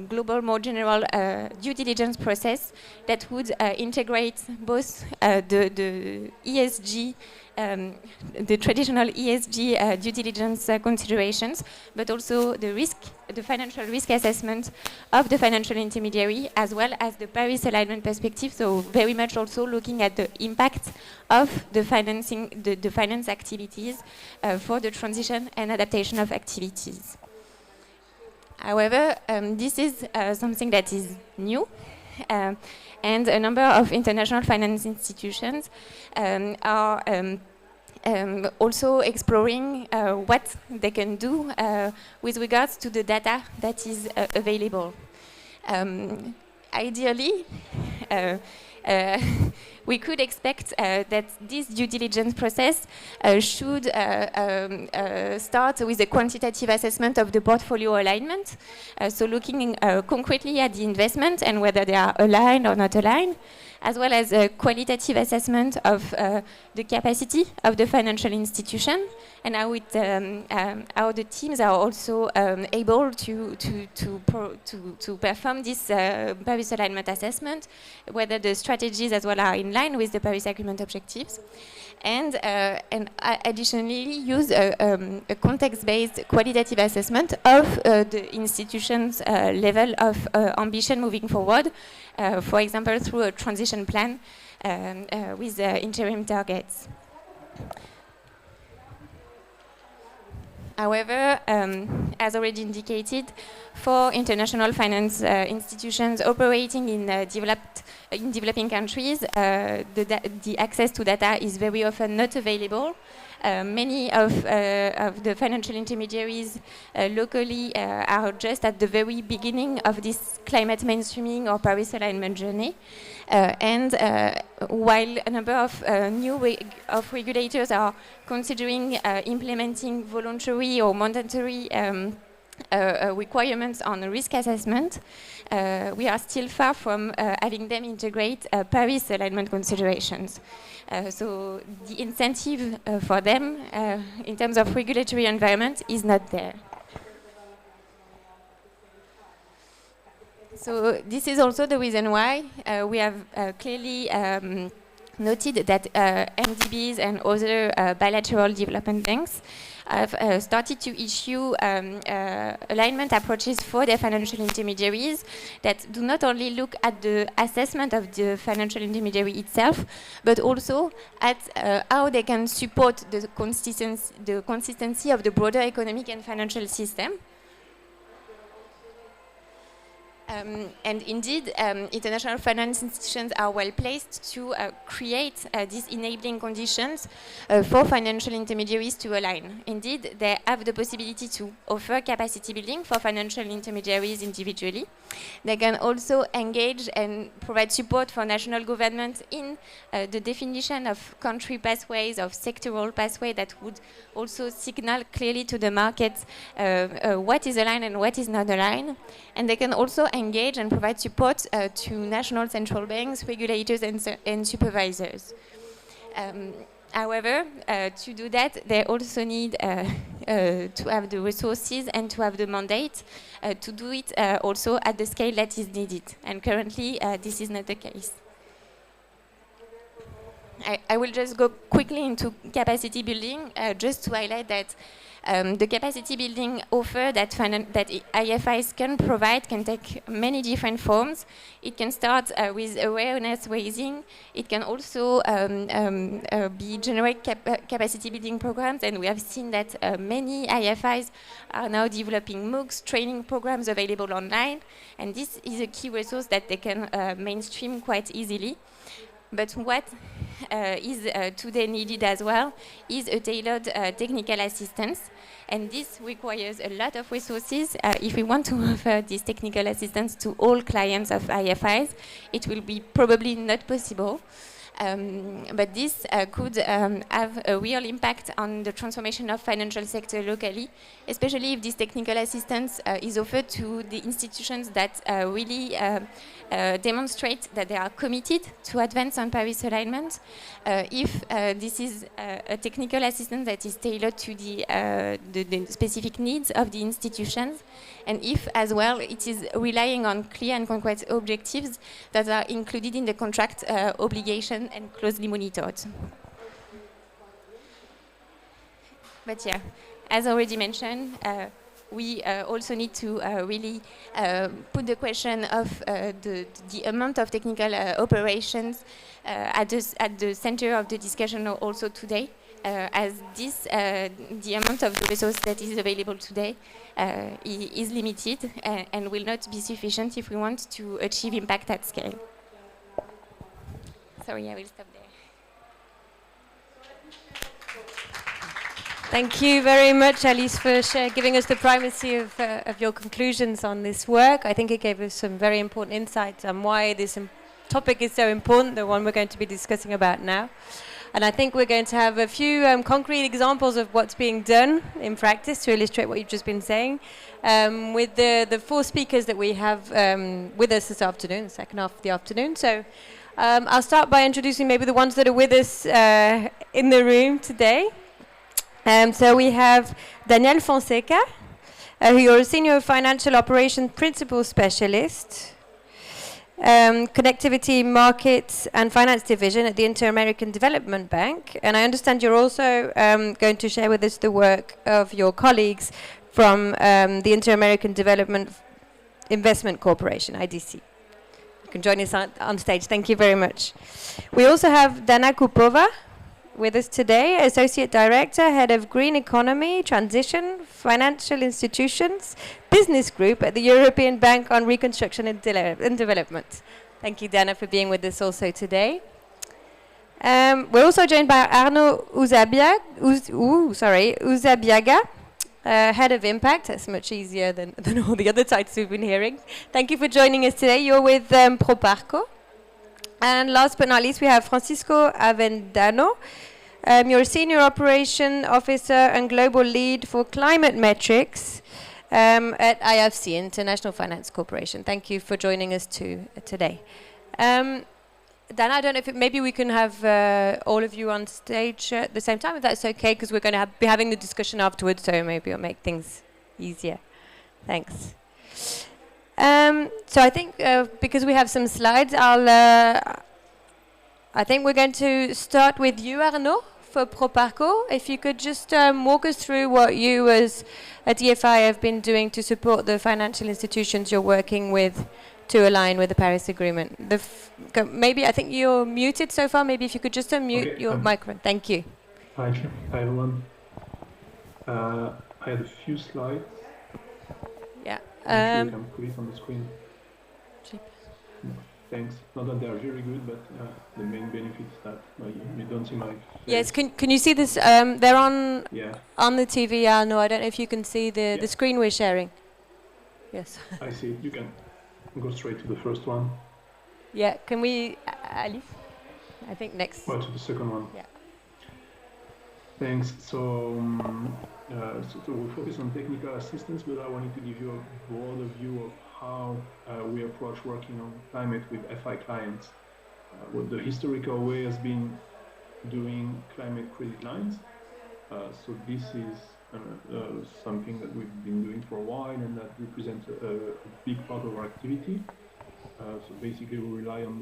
global, more general due diligence process that would integrate both the ESG, the traditional ESG due diligence considerations, but also the financial risk assessment of the financial intermediary, as well as the Paris alignment perspective. So very much also looking at the impact of the financing, the finance activities for the transition and adaptation of activities. However, this is something that is new. And a number of international finance institutions are also exploring what they can do with regards to the data that is available. Ideally, we could expect that this due diligence process should start with a quantitative assessment of the portfolio alignment, so looking concretely at the investment and whether they are aligned or not aligned, as well as a qualitative assessment of the capacity of the financial institution and how the teams are also able to perform this Paris alignment assessment, whether the strategies as well are in line with the Paris Agreement objectives, and additionally use a context-based qualitative assessment of the institution's level of ambition moving forward, for example, through a transition plan with interim targets. However, as already indicated, for international finance institutions operating in developing countries, the access to data is very often not available. Many of the financial intermediaries locally are just at the very beginning of this climate mainstreaming or Paris alignment journey. And while a number of new regulators are considering implementing voluntary or mandatory requirements on risk assessment, we are still far from having them integrate Paris alignment considerations. So the incentive for them in terms of regulatory environment is not there. So this is also the reason why we have clearly noted that MDBs and other bilateral development banks have started to issue alignment approaches for their financial intermediaries that do not only look at the assessment of the financial intermediary itself, but also at how they can support the consistency of the broader economic and financial system. And indeed, international finance institutions are well placed to create these enabling conditions for financial intermediaries to align. Indeed, they have the possibility to offer capacity building for financial intermediaries individually. They can also engage and provide support for national governments in the definition of country pathways, of sectoral pathways that would also signal clearly to the market what is aligned and what is not aligned. And they can also engage and provide support to national central banks, regulators, and supervisors. However, to do that, they also need to have the resources and to have the mandate to do it also at the scale that is needed. And currently, this is not the case. I will just go quickly into capacity building, just to highlight that the capacity building offer that IFIs can provide can take many different forms. It can start with awareness raising. It can also be generate capacity building programs, and we have seen that many IFIs are now developing MOOCs, training programs available online, and this is a key resource that they can mainstream quite easily. But what is today needed as well is a tailored technical assistance, and this requires a lot of resources. If we want to offer this technical assistance to all clients of IFIs, it will be probably not possible. But this could have a real impact on the transformation of financial sector locally, especially if this technical assistance is offered to the institutions that really demonstrate that they are committed to advance on Paris alignment. If this is a technical assistance that is tailored to the specific needs of the institutions, and if as well it is relying on clear and concrete objectives that are included in the contract obligation and closely monitored. But yeah, as already mentioned, we also need to really put the question of the amount of technical operations at the center of the discussion also today, as this, the amount of the resource that is available today is limited and will not be sufficient if we want to achieve impact at scale. Sorry, I will stop there. Thank you very much, Alice, for giving us the primacy of your conclusions on this work. I think it gave us some very important insights on why this topic is so important, the one we're going to be discussing about now. And I think we're going to have a few concrete examples of what's being done in practice to illustrate what you've just been saying. With the four speakers that we have with us this afternoon, the second half of the afternoon. So I'll start by introducing maybe the ones that are with us in the room today. So we have Daniel Fonseca, who you're a Senior Financial Operations Principal Specialist, Connectivity, Markets and Finance Division at the Inter-American Development Bank. And I understand you're also going to share with us the work of your colleagues from the Inter-American Development Investment Corporation, IDC. You can join us on stage. Thank you very much. We also have Dana Kupova with us today, Associate Director, Head of Green Economy, Transition, Financial Institutions, Business Group at the European Bank on Reconstruction and Development. Thank you, Dana, for being with us also today. We're also joined by Arnaud Uzabiaga, Head of Impact. That's much easier than all the other titles we've been hearing. Thank you for joining us today. You're with Proparco. And last but not least, we have Francisco Avendano. You're a Senior Operation Officer and Global Lead for Climate Metrics at IFC, International Finance Corporation. Thank you for joining us today. Dan, I don't know if maybe we can have all of you on stage at the same time, if that's okay, because we're going to be having the discussion afterwards, so maybe it'll make things easier. Thanks. So I think because we have some slides, I think we're going to start with you, Arnaud, for Proparco. If you could just walk us through what you as a DFI have been doing to support the financial institutions you're working with to align with the Paris Agreement. Maybe, I think you're muted so far. Maybe if you could just unmute your microphone. Thank you. Hi everyone. I had a few slides. Yeah. You can put it on the screen. No, thanks. Not that they are very good, but the main benefit is that you don't see my face. Yes, can you see this? They're on the TV. No, I don't know if you can see the screen we're sharing. Yes. I see. You can go straight to the first one. Yeah, can we, Alice? I think next. Well, to the second one. Yeah. Thanks. So we'll focus on technical assistance, but I wanted to give you a broader view of how we approach working on climate with FI clients. What the historical way has been doing climate credit lines. So this is something that we've been doing for a while, and that represents a big part of our activity. So basically, we rely on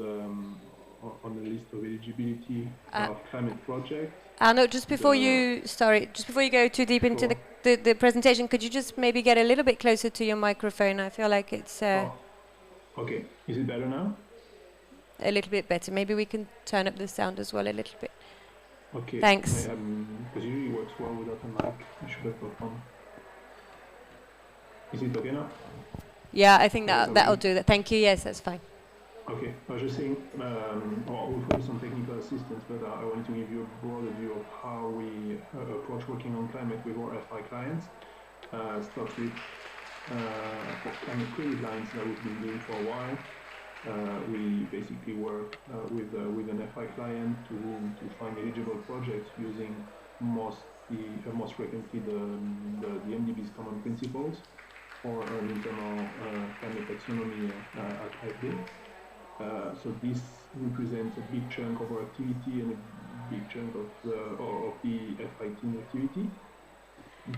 the list of eligibility of climate projects. Arnaud, just before you go too deep into the presentation, could you just maybe get a little bit closer to your microphone? I feel like it's okay. Is it better now? A little bit better. Maybe we can turn up the sound as well a little bit. Okay. Thanks. Because usually it works well without a mic. I should have put on. Is it okay now? Yeah, I think that'll do that. Thank you. Yes, that's fine. Okay. I was just saying, we'll focus on technical assistance, but I wanted to give you a broader view of how we approach working on climate with our FI clients. Start with for climate credit lines that we've been doing for a while. We basically work with an FI client to find eligible projects using most frequently the MDB's common principles or an internal climate taxonomy at IFD. So this represents a big chunk of our activity and a big chunk of the FI team activity.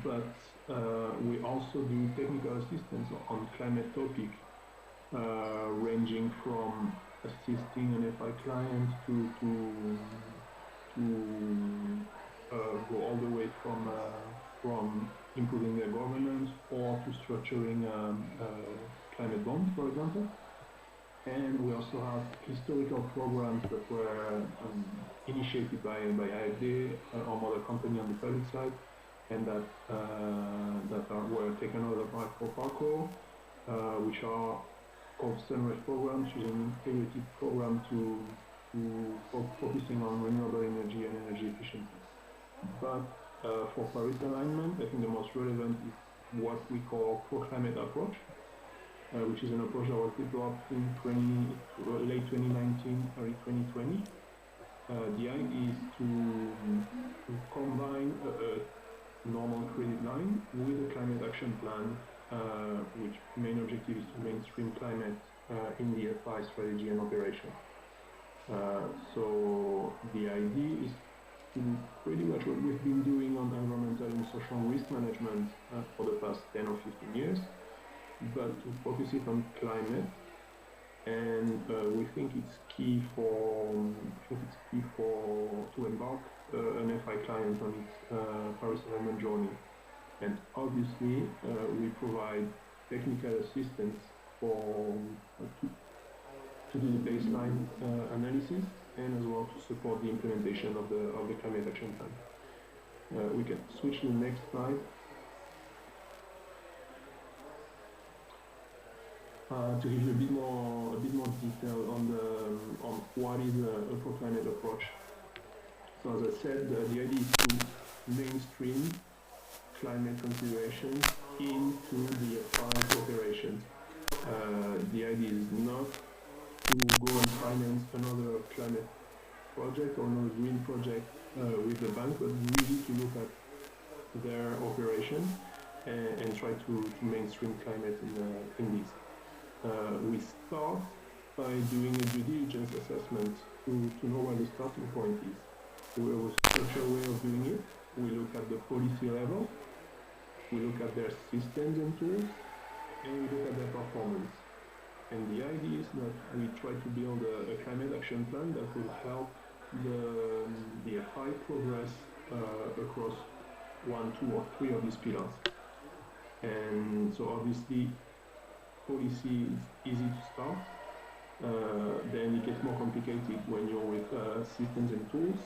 But we also do technical assistance on climate topic. Ranging from assisting an FI client to go all the way from improving their governance or to structuring climate bonds, for example. And we also have historical programs that were initiated by IFD or mother company on the public side, and that were taken over by Proparco, which are called Sunrise programs, using an integrated program to focusing on renewable energy and energy efficiency. But for Paris alignment, I think the most relevant is what we call pro-climate approach, which is an approach that was developed in late 2019, early 2020. The idea is to combine a normal credit line with a climate action plan, which main objective is to mainstream climate in the FI strategy and operation. So the idea is to do pretty much what we've been doing on environmental and social risk management for the past 10 or 15 years, but to focus it on climate. And we think it's key to embark an FI client on its Paris alignment journey. And obviously, we provide technical assistance to do the baseline analysis and as well to support the implementation of the climate action plan. We can switch to the next slide. To give you a bit more detail on what is a pro-climate approach. So as I said, the idea is to mainstream climate considerations into the FI operations. The idea is not to go and finance another climate project or another green project with the bank, but really to look at their operations and try to mainstream climate in these. We start by doing a due diligence assessment to know where the starting point is. We have a structured way of doing it. We look at the policy level, we look at their systems and tools, and we look at their performance. And the idea is that we try to build a climate action plan that will help the FI progress across 1, 2, or 3 of these pillars. And so obviously, policy is easy to start. Then it gets more complicated when you're with systems and tools,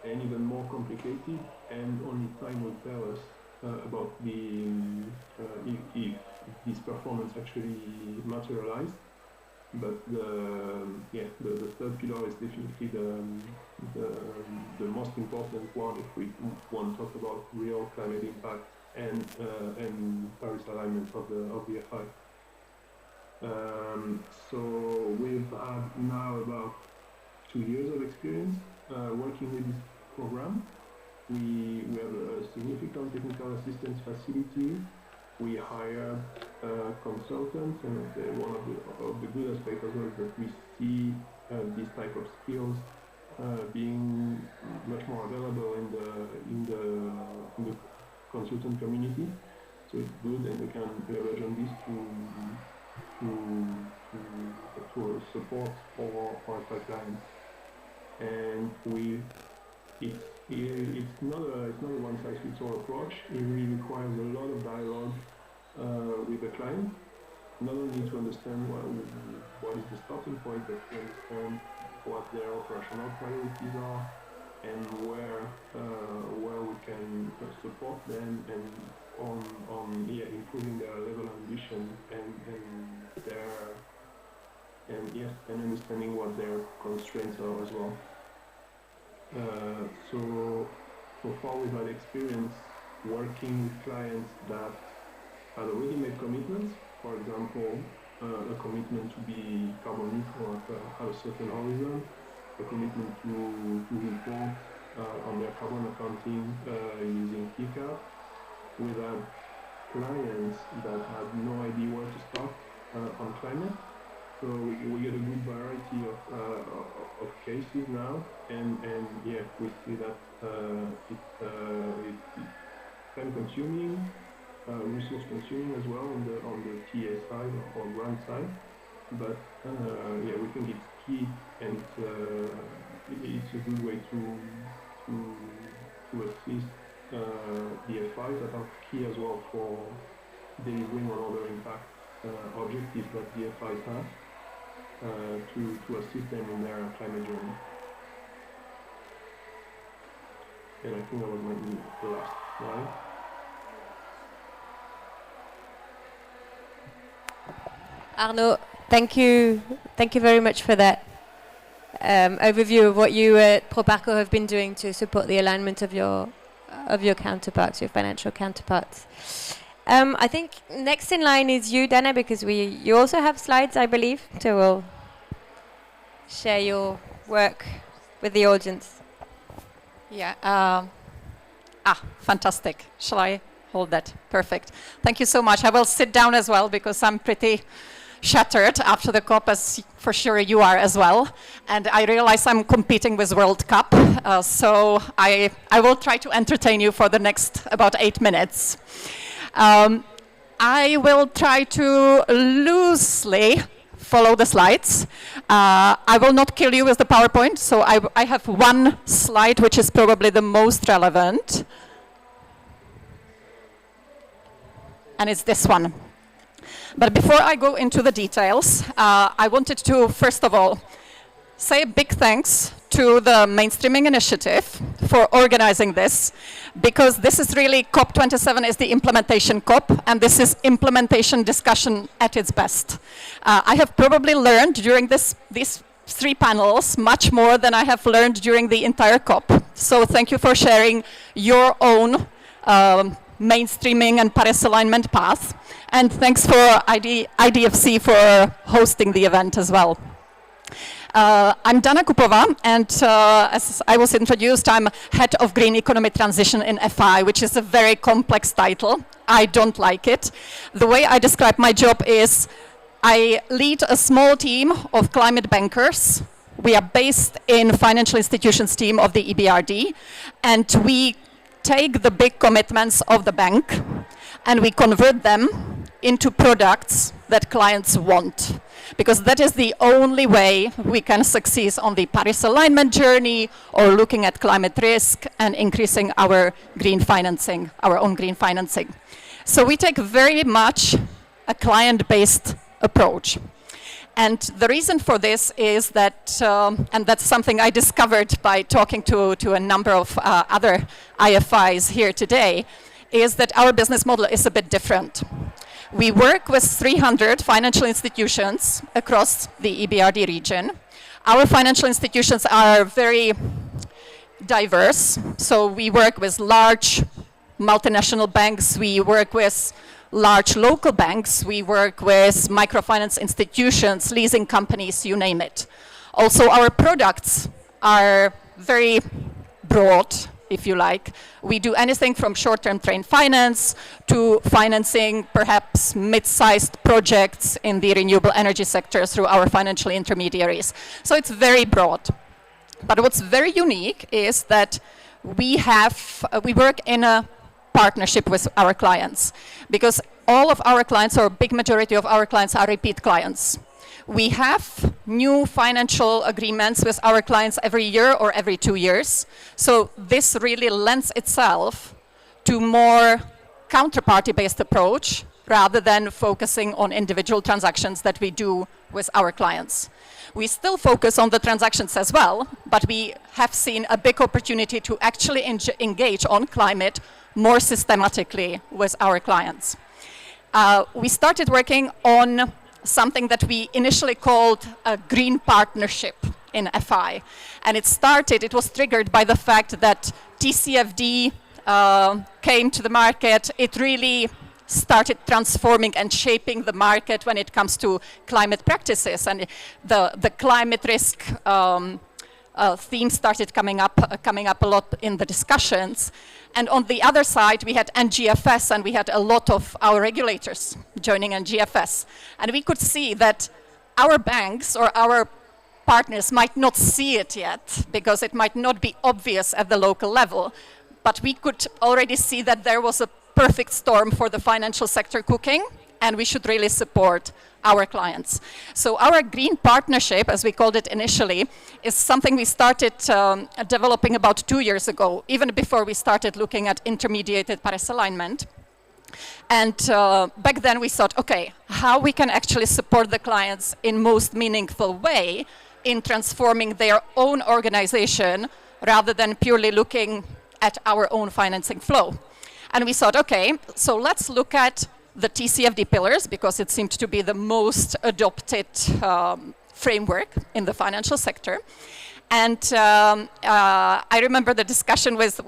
and even more complicated, and only time will tell us about if this performance actually materialized. But the third pillar is definitely the most important one if we want to talk about real climate impact and Paris alignment of the FI. So we've had now about 2 years of experience working with this program. We have a significant technical assistance facility. We hire consultants, and one of the good aspects as well is that we see these type of skills being much more available in the consultant community. So it's good, and we can leverage on this to support our clients. And it's not a one-size-fits-all approach. It really requires a lot of dialogue with the client, not only to understand what is the starting point, but to understand what their operational priorities are and where we can support them and on improving their level of ambition and understanding what their constraints are as well. So far we've had experience working with clients that had already made commitments. For example, a commitment to be carbon neutral at a certain horizon, a commitment to report on their carbon accounting using TCAP. We've had clients that had no idea where to start on climate. So we get a good variety of cases now, and we see that it's time-consuming, resource-consuming as well on the TA side or grant side. But we think it's key, and it's a good way to assist the FIs that are key as well for delivering on other impact objectives that the FIs have. To assist them in their climate journey. And I think that was the last slide. Arnaud, thank you very much for that overview of what you at Proparco have been doing to support the alignment of your counterparts, your financial counterparts. I think next in line is you, Dana, because you also have slides, I believe, so we'll share your work with the audience. Yeah. Fantastic. Shall I hold that? Perfect. Thank you so much. I will sit down as well because I'm pretty shattered after the COP, as for sure you are as well. And I realize I'm competing with World Cup, so I will try to entertain you for the next about 8 minutes. I will try to loosely follow the slides. I will not kill you with the PowerPoint, so I have one slide which is probably the most relevant. And it's this one. But before I go into the details, I wanted to, first of all, say a big thanks to the Mainstreaming Initiative for organizing this, because this is really COP27 is the implementation COP, and this is implementation discussion at its best. I have probably learned during these 3 panels much more than I have learned during the entire COP. So thank you for sharing your own mainstreaming and Paris alignment path. And thanks for IDFC for hosting the event as well. I'm Dana Kupova, and as I was introduced, I'm head of Green Economy Transition in FI, which is a very complex title. I don't like it. The way I describe my job is I lead a small team of climate bankers. We are based in financial institutions team of the EBRD, and we take the big commitments of the bank and we convert them into products that clients want, because that is the only way we can succeed on the Paris alignment journey or looking at climate risk and increasing our green financing, our own green financing. So we take very much a client-based approach. And the reason for this is that, and that's something I discovered by talking to a number of other IFIs here today, is that our business model is a bit different. We work with 300 financial institutions across the EBRD region. Our financial institutions are very diverse. So we work with large multinational banks, we work with large local banks, we work with microfinance institutions, leasing companies, you name it. Also, our products are very broad, if you like. We do anything from short-term trade finance to financing perhaps mid-sized projects in the renewable energy sector through our financial intermediaries. So it's very broad. But what's very unique is that we work in a partnership with our clients, because all of our clients, or a big majority of our clients, are repeat clients. We have new financial agreements with our clients every year or every 2 years. So this really lends itself to more counterparty-based approach rather than focusing on individual transactions that we do with our clients. We still focus on the transactions as well, but we have seen a big opportunity to actually engage on climate more systematically with our clients. We started working on something that we initially called a green partnership in FI. And it was triggered by the fact that TCFD came to the market. It really started transforming and shaping the market when it comes to climate practices. And the climate risk theme started coming up a lot in the discussions. And on the other side, we had NGFS, and we had a lot of our regulators joining NGFS. And we could see that our banks or our partners might not see it yet, because it might not be obvious at the local level. But we could already see that there was a perfect storm for the financial sector cooking, and we should really support our clients. So our green partnership, as we called it initially, is something we started developing about 2 years ago, even before we started looking at intermediated Paris alignment. And back then we thought, okay, how we can actually support the clients in most meaningful way in transforming their own organization rather than purely looking at our own financing flow. And we thought, okay, so let's look at the TCFD pillars, because it seemed to be the most adopted framework in the financial sector. And I remember the discussion with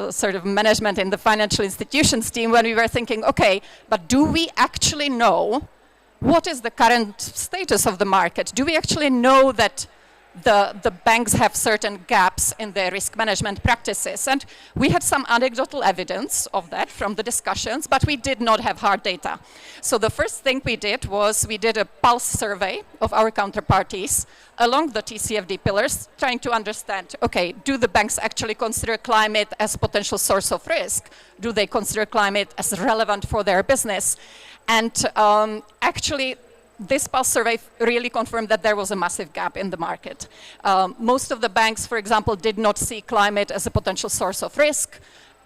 sort of management in the financial institutions team when we were thinking, okay, but do we actually know what is the current status of the market? Do we actually know that the banks have certain gaps in their risk management practices? And we had some anecdotal evidence of that from the discussions, but we did not have hard data. So the first thing we did was we did a pulse survey of our counterparties along the TCFD pillars, trying to understand, okay, do the banks actually consider climate as a potential source of risk? Do they consider climate as relevant for their business? And actually, this pulse survey really confirmed that there was a massive gap in the market. Most of the banks, for example, did not see climate as a potential source of risk,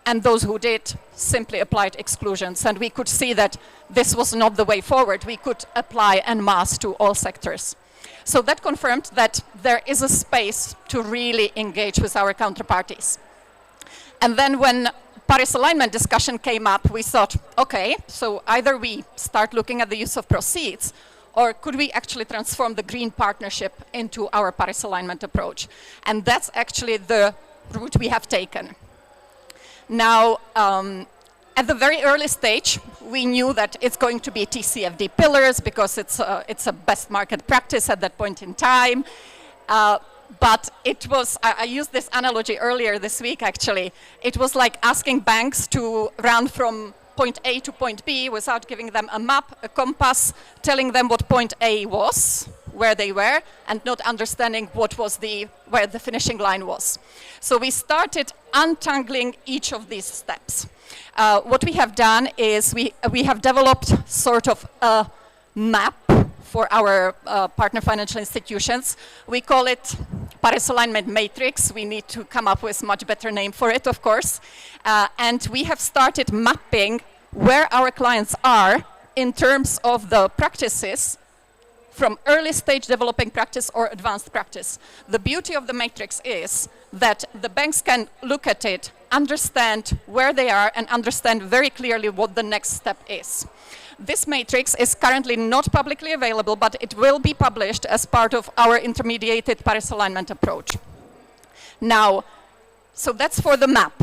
and those who did simply applied exclusions. And we could see that this was not the way forward. We could apply en masse to all sectors. So that confirmed that there is a space to really engage with our counterparties. And then when Paris alignment discussion came up, we thought, okay, so either we start looking at the use of proceeds, or could we actually transform the green partnership into our Paris alignment approach? And that's actually the route we have taken. Now, At the very early stage, we knew that it's going to be TCFD pillars because it's a best market practice at that point in time. But it was, I used this analogy earlier this week actually, it was like asking banks to run from point A to point B without giving them a map, a compass, telling them what point A was, where they were, and not understanding what was where the finishing line was. So we started untangling each of these steps. What we have done is we have developed sort of a map for our partner financial institutions. We call it Paris Alignment Matrix. We need to come up with a much better name for it, of course. And we have started mapping where our clients are in terms of the practices from early stage developing practice or advanced practice. The beauty of the matrix is that the banks can look at it, understand where they are, and understand very clearly what the next step is. This matrix is currently not publicly available, but it will be published as part of our intermediated Paris alignment approach. Now, so that's for the map.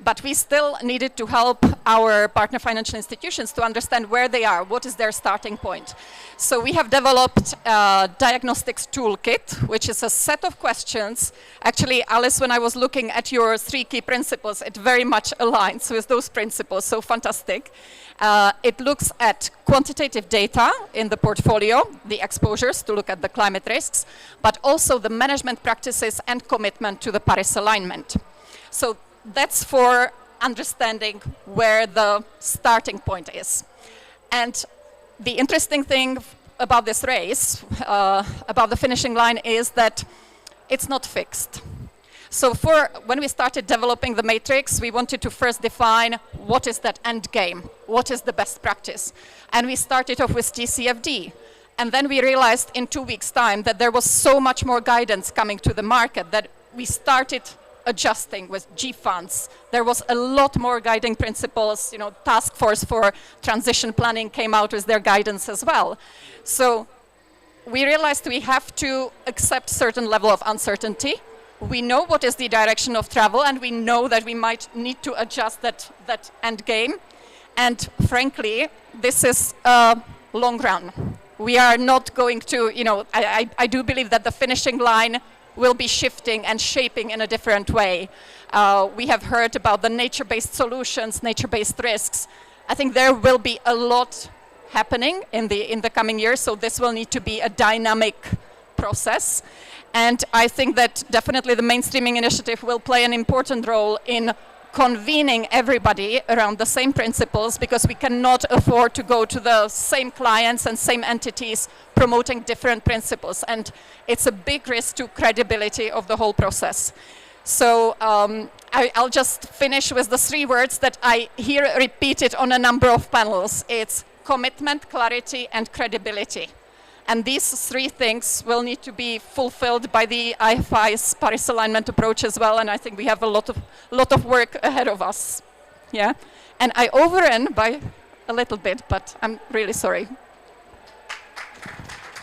But we still needed to help our partner financial institutions to understand where they are, what is their starting point. So we have developed a diagnostics toolkit, which is a set of questions. Actually, Alice, when I was looking at your 3 key principles, it very much aligns with those principles, so fantastic. It looks at quantitative data in the portfolio, the exposures to look at the climate risks, but also the management practices and commitment to the Paris alignment. So that's for understanding where the starting point is. And the interesting thing about this race, about the finishing line, is that it's not fixed. So when we started developing the matrix, we wanted to first define what is that end game, what is the best practice. And we started off with TCFD. And then we realized in 2 weeks' time that there was so much more guidance coming to the market that we started adjusting with G funds. There was a lot more guiding principles, Task Force for Transition Planning came out with their guidance as well. So we realized we have to accept certain level of uncertainty. We know what is the direction of travel, and we know that we might need to adjust that end game. And frankly, this is a long run. We are not going to, I do believe that the finishing line will be shifting and shaping in a different way. We have heard about the nature-based solutions, nature-based risks. I think there will be a lot happening in the coming years, so this will need to be a dynamic process. And I think that definitely the mainstreaming initiative will play an important role in convening everybody around the same principles, because we cannot afford to go to the same clients and same entities promoting different principles. And it's a big risk to credibility of the whole process. So I'll just finish with the 3 words that I hear repeated on a number of panels. It's commitment, clarity, and credibility. And these 3 things will need to be fulfilled by the IFI's Paris alignment approach as well. And I think we have a lot of work ahead of us. Yeah. And I overran by a little bit, but I'm really sorry.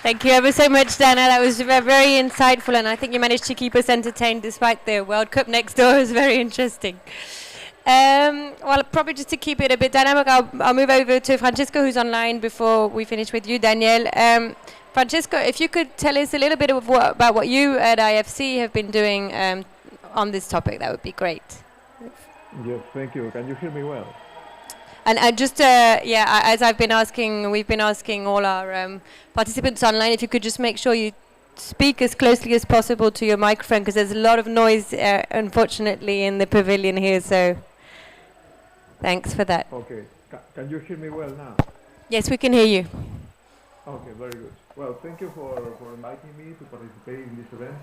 Thank you ever so much, Dana. That was very insightful, and I think you managed to keep us entertained despite the World Cup next door. It was very interesting. Well, probably just to keep it a bit dynamic, I'll move over to Francisco, who's online, before we finish with you, Daniel. Francisco, if you could tell us a little bit of about what you at IFC have been doing on this topic, that would be great. Yes, thank you. Can you hear me well? And just, as we've been asking all our participants online, if you could just make sure you speak as closely as possible to your microphone, because there's a lot of noise, unfortunately, in the pavilion here, so thanks for that. Okay. Can you hear me well now? Yes, we can hear you. Okay, very good. Well, thank you for inviting me to participate in this event.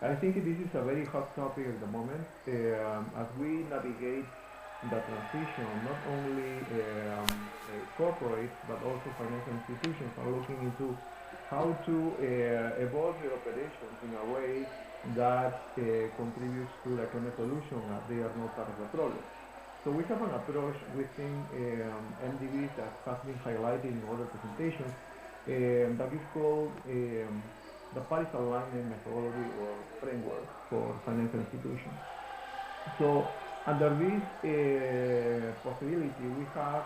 I think this is a very hot topic at the moment. As we navigate the transition, not only corporates but also financial institutions are looking into how to evolve their operations in a way that contributes to the climate solution as they are not part of the problem. So we have an approach within MDBs that has been highlighted in other presentations that is called the Paris Alignment Methodology or Framework for Financial Institutions. So Under this possibility, we have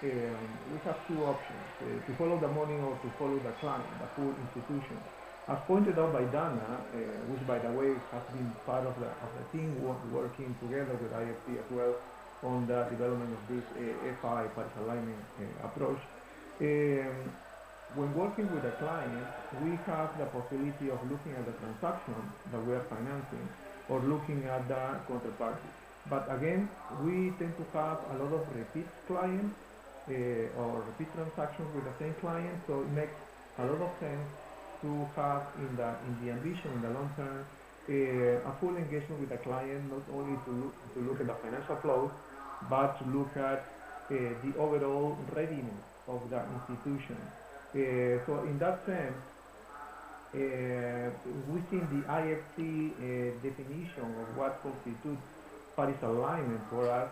two options: to follow the money or to follow the client, the full institution. As pointed out by Dana, which by the way has been part of the team working together with IFC as well on the development of this FI Paris alignment approach. When working with a client, we have the possibility of looking at the transaction that we are financing or looking at the counterparty. But again, we tend to have a lot of repeat clients or repeat transactions with the same client, so it makes a lot of sense to have in the ambition in the long term a full engagement with the client, not only to look at the financial flows, but to look at the overall readiness of the institution. So in that sense, within the IFC definition of what constitutes Paris alignment for us,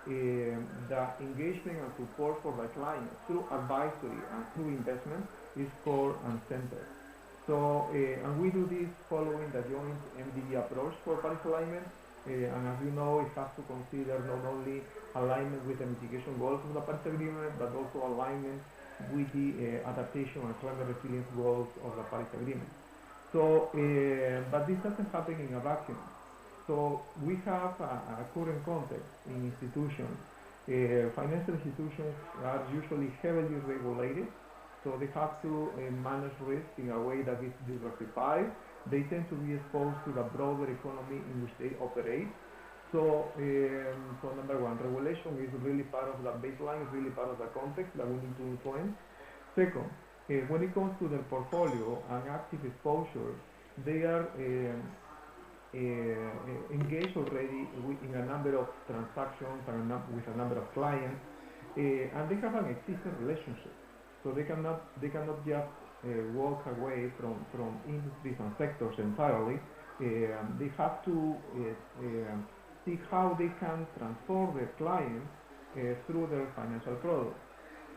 the engagement and support for the client through advisory and through investment is core and center. So, and we do this following the joint MDB approach for Paris alignment, and as you know, it has to consider not only alignment with the mitigation goals of the Paris Agreement, but also alignment with the adaptation and climate resilience goals of the Paris Agreement. So, but this doesn't happen in a vacuum. So we have a current context in institutions. Financial institutions are usually heavily regulated, so they have to manage risk in a way that is diversified. They tend to be exposed to the broader economy in which they operate. So, so number one, regulation is really part of the baseline, is really part of the context that we need to influence. Second, when it comes to their portfolio and active exposure, they are engaged already in a number of transactions and with a number of clients, and they have an existing relationship. So they cannot just walk away from industries and sectors entirely. They have to see how they can transform their clients through their financial products.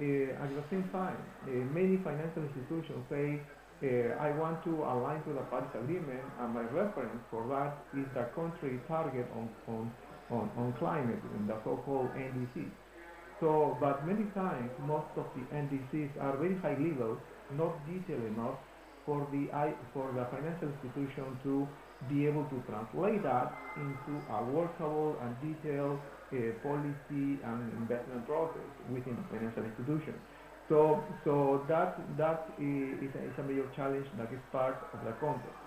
At the same time, many financial institutions say, I want to align to the Paris Agreement, and my reference for that is the country target on climate, in the so-called NDCs. So, but many times, most of the NDCs are very high level, not detailed enough for the financial institution to be able to translate that into a workable and detailed policy and investment process within the financial institution. So that is a major challenge that is part of the context.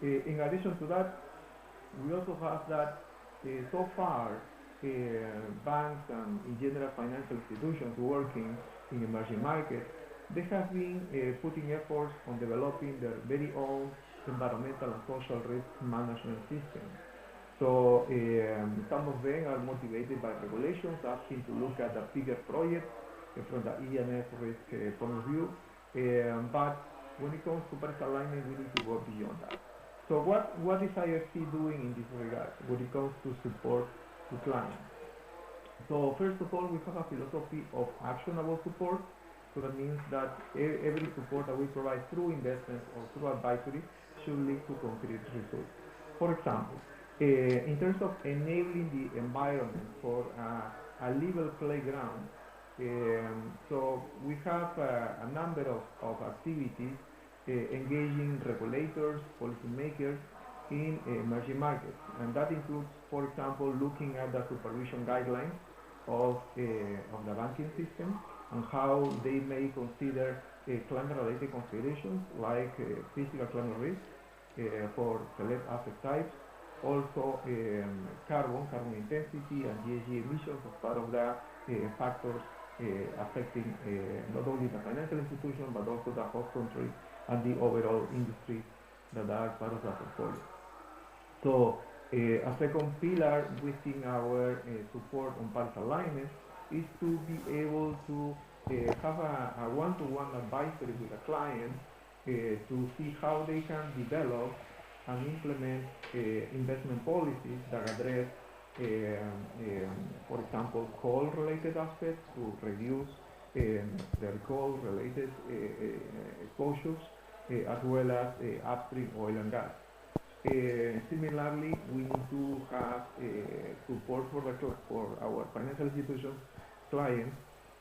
In addition to that, we also have that so far banks and in general financial institutions working in emerging markets, they have been putting efforts on developing their very own environmental and social risk management system. So some of them are motivated by regulations, asking to look at the bigger projects from the ENF risk point of view. But when it comes to Paris alignment, we need to go beyond that. So what is IFC doing in this regard when it comes to support to clients? So first of all, we have a philosophy of actionable support. So that means that every support that we provide through investment or through advisory should lead to concrete results. For example, in terms of enabling the environment for a level playground, so we have a number of activities engaging regulators, policymakers in emerging markets, and that includes, for example, looking at the supervision guidelines of the banking system and how they may consider climate-related considerations like physical climate risk for select asset types, also carbon intensity and GHG emissions as part of the factors affecting not only the financial institution but also the host country and the overall industry that are part of the portfolio. So a second pillar within our support on Paris alignment is to be able to have a one-to-one advisory with a client to see how they can develop and implement investment policies that address, for example, coal-related aspects to reduce their coal-related exposures, as well as upstream oil and gas. Similarly, we need to have support for our financial institutions clients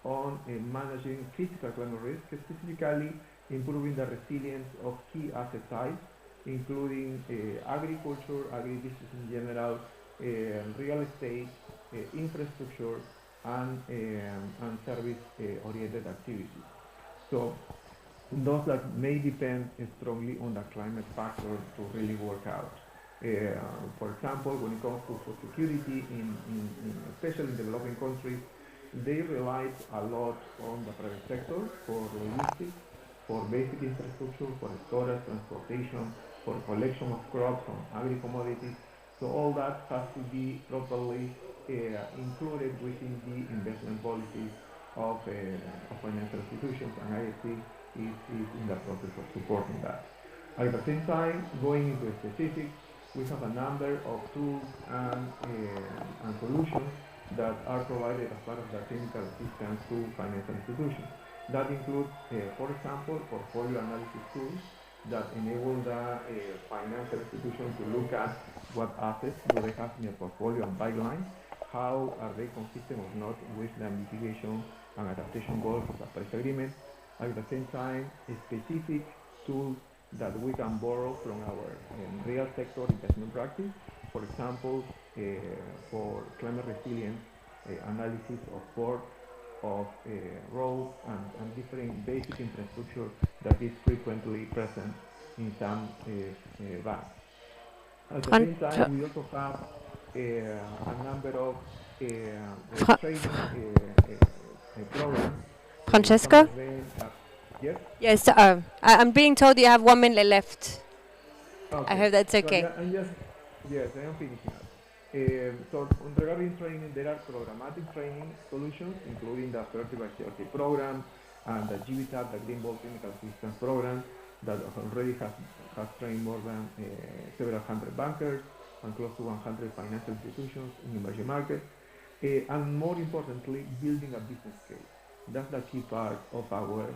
on managing physical climate risk, specifically improving the resilience of key asset types, including agriculture, agribusiness in general, real estate, infrastructure, and service-oriented activities. So those that may depend strongly on the climate factor to really work out. For example, when it comes to food security, especially in developing countries, they rely a lot on the private sector for logistics, for basic infrastructure, for storage, transportation, for collection of crops and agri-commodities. So all that has to be properly included within the investment policies of financial institutions, and IFC is in the process of supporting that. At the same time, going into specifics, we have a number of tools and solutions that are provided as part of the technical assistance to financial institutions. That includes, for example, portfolio analysis tools that enable the financial institution to look at what assets do they have in their portfolio and pipeline, how are they consistent or not with the mitigation and adaptation goals of the Paris Agreement. At the same time, specific tools that we can borrow from our real sector investment practice. For example, for climate resilience analysis of ports, of roads, and different basic infrastructure that is frequently present in some banks. At the same time, we also have a number of training programs. Francesco? Yes? Yes, I'm being told you have 1 minute left. Okay. I hope that's okay. So, yes, I am finishing up. So regarding training, there are programmatic training solutions, including the 30x30 program and the GBTAP, the Green Bond Technical Assistance Program, that already has trained more than several hundred bankers and close to 100 financial institutions in emerging markets. And more importantly, building a business case. That's the key part of our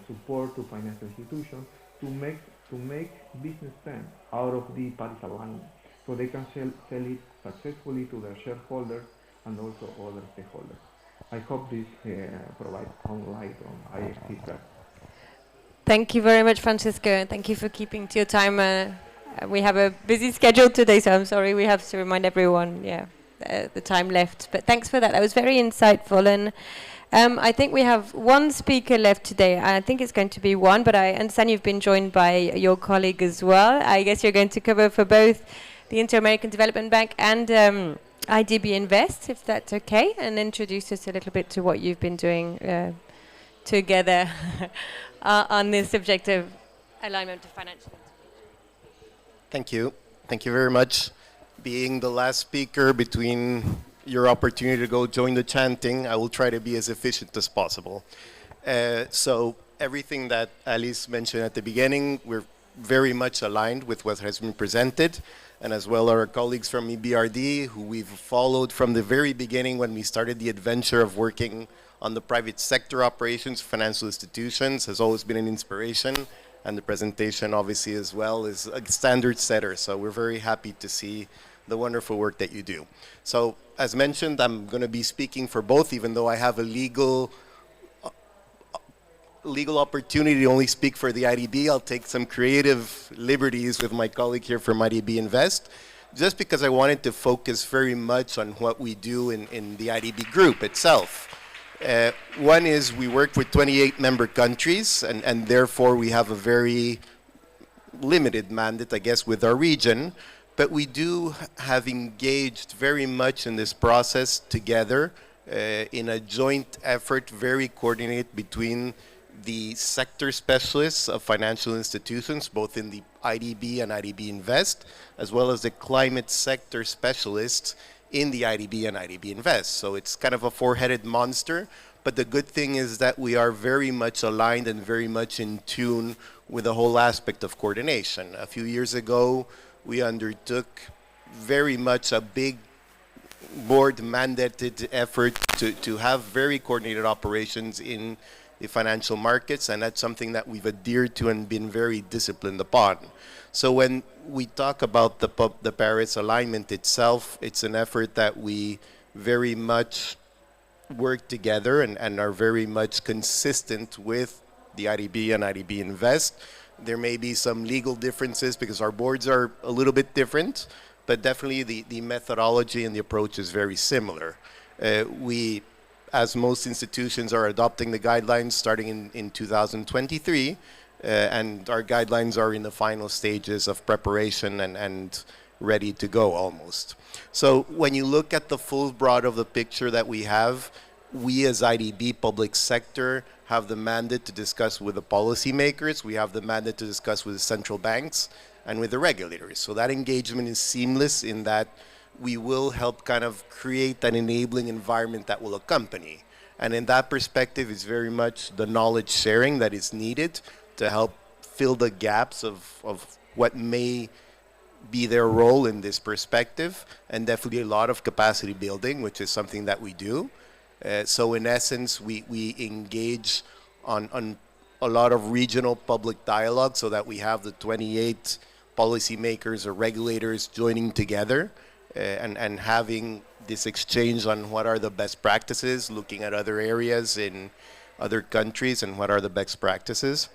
support to financial institutions to make business sense out of the Paris alignment, so they can sell it successfully to their shareholders and also other stakeholders. I hope this provides some light on IFC practice. Thank you very much, Francisco, and thank you for keeping to your time. We have a busy schedule today, so I'm sorry we have to remind everyone, the time left. But thanks for that. That was very insightful. And I think we have one speaker left today. I think it's going to be one, but I understand you've been joined by your colleague as well. I guess you're going to cover for both the Inter-American Development Bank and IDB Invest, if that's okay, and introduce us a little bit to what you've been doing together on this subject of alignment to financial. Thank you. Thank you very much. Being the last speaker between your opportunity to go join the chanting, I will try to be as efficient as possible. So everything that Alice mentioned at the beginning, we're very much aligned with what has been presented, and as well our colleagues from EBRD, who we've followed from the very beginning when we started the adventure of working on the private sector operations, financial institutions, has always been an inspiration, and the presentation obviously as well is a standard setter, so we're very happy to see the wonderful work that you do. So as mentioned, I'm going to be speaking for both, even though I have a legal opportunity to only speak for the IDB. I'll take some creative liberties with my colleague here from IDB Invest, just because I wanted to focus very much on what we do in the IDB group itself. One is we work with 28 member countries, and therefore we have a very limited mandate, I guess, with our region. But we do have engaged very much in this process together in a joint effort, very coordinated between the sector specialists of financial institutions, both in the IDB and IDB Invest, as well as the climate sector specialists in the IDB and IDB Invest. So it's kind of a four-headed monster, but the good thing is that we are very much aligned and very much in tune with the whole aspect of coordination. A few years ago, we undertook very much a big board mandated effort to have very coordinated operations in the financial markets, and that's something that we've adhered to and been very disciplined upon. So when we talk about the Paris alignment itself, it's an effort that we very much work together and are very much consistent with the IDB and IDB Invest. There may be some legal differences because our boards are a little bit different, but definitely the methodology and the approach is very similar. We, as most institutions, are adopting the guidelines starting in 2023, and our guidelines are in the final stages of preparation and ready to go almost. So when you look at the full broad of the picture that we have, we as IDB public sector have the mandate to discuss with the policymakers, we have the mandate to discuss with the central banks and with the regulators. So that engagement is seamless in that we will help kind of create an enabling environment that will accompany. And in that perspective, it's very much the knowledge sharing that is needed to help fill the gaps of what may be their role in this perspective, and definitely a lot of capacity building, which is something that we do. So in essence, we engage on a lot of regional public dialogue so that we have the 28 policymakers or regulators joining together and having this exchange on what are the best practices, looking at other areas in other countries and what are the best practices.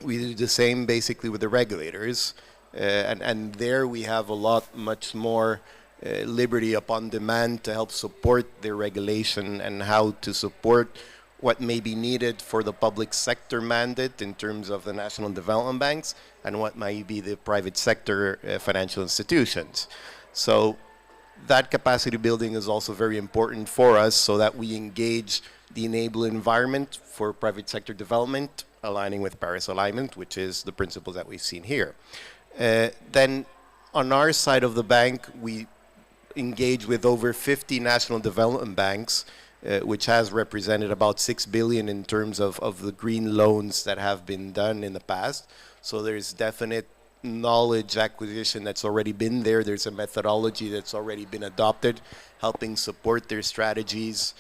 We do the same basically with the regulators, and there we have a lot much more liberty upon demand to help support their regulation and how to support what may be needed for the public sector mandate in terms of the national development banks and what might be the private sector financial institutions. So that capacity building is also very important for us so that we engage the enabling environment for private sector development, aligning with Paris alignment, which is the principles that we've seen here. Then on our side of the bank, we engage with over 50 national development banks, which has represented about 6 billion in terms of the green loans that have been done in the past. So there's definite knowledge acquisition that's already been there. There's a methodology that's already been adopted, helping support their strategies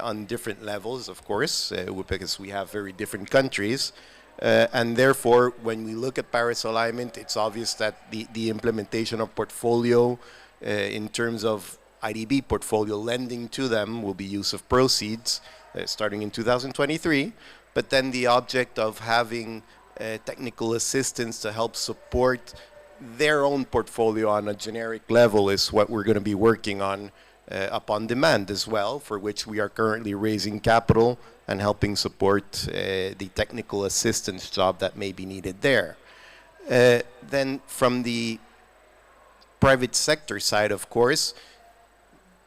on different levels, of course, because we have very different countries. And therefore, when we look at Paris alignment, it's obvious that the implementation of portfolio in terms of IDB portfolio lending to them will be use of proceeds starting in 2023. But then the object of having technical assistance to help support their own portfolio on a generic level is what we're going to be working on upon demand as well, for which we are currently raising capital and helping support the technical assistance job that may be needed there. Then from the private sector side, of course,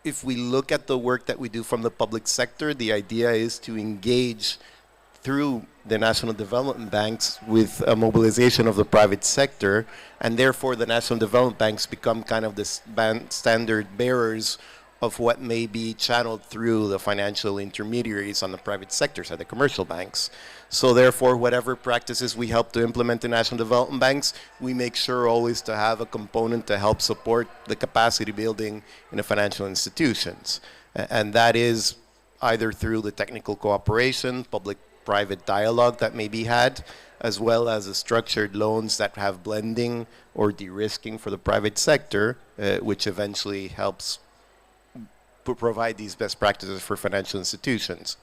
if we look at the work that we do from the public sector, the idea is to engage through the national development banks with a mobilization of the private sector, and therefore the national development banks become kind of the standard bearers of what may be channeled through the financial intermediaries on the private sector side, the commercial banks. So therefore, whatever practices we help to implement in national development banks, we make sure always to have a component to help support the capacity building in the financial institutions. And that is either through the technical cooperation, public-private dialogue that may be had, as well as the structured loans that have blending or de-risking for the private sector, which eventually helps provide these best practices for financial institutions.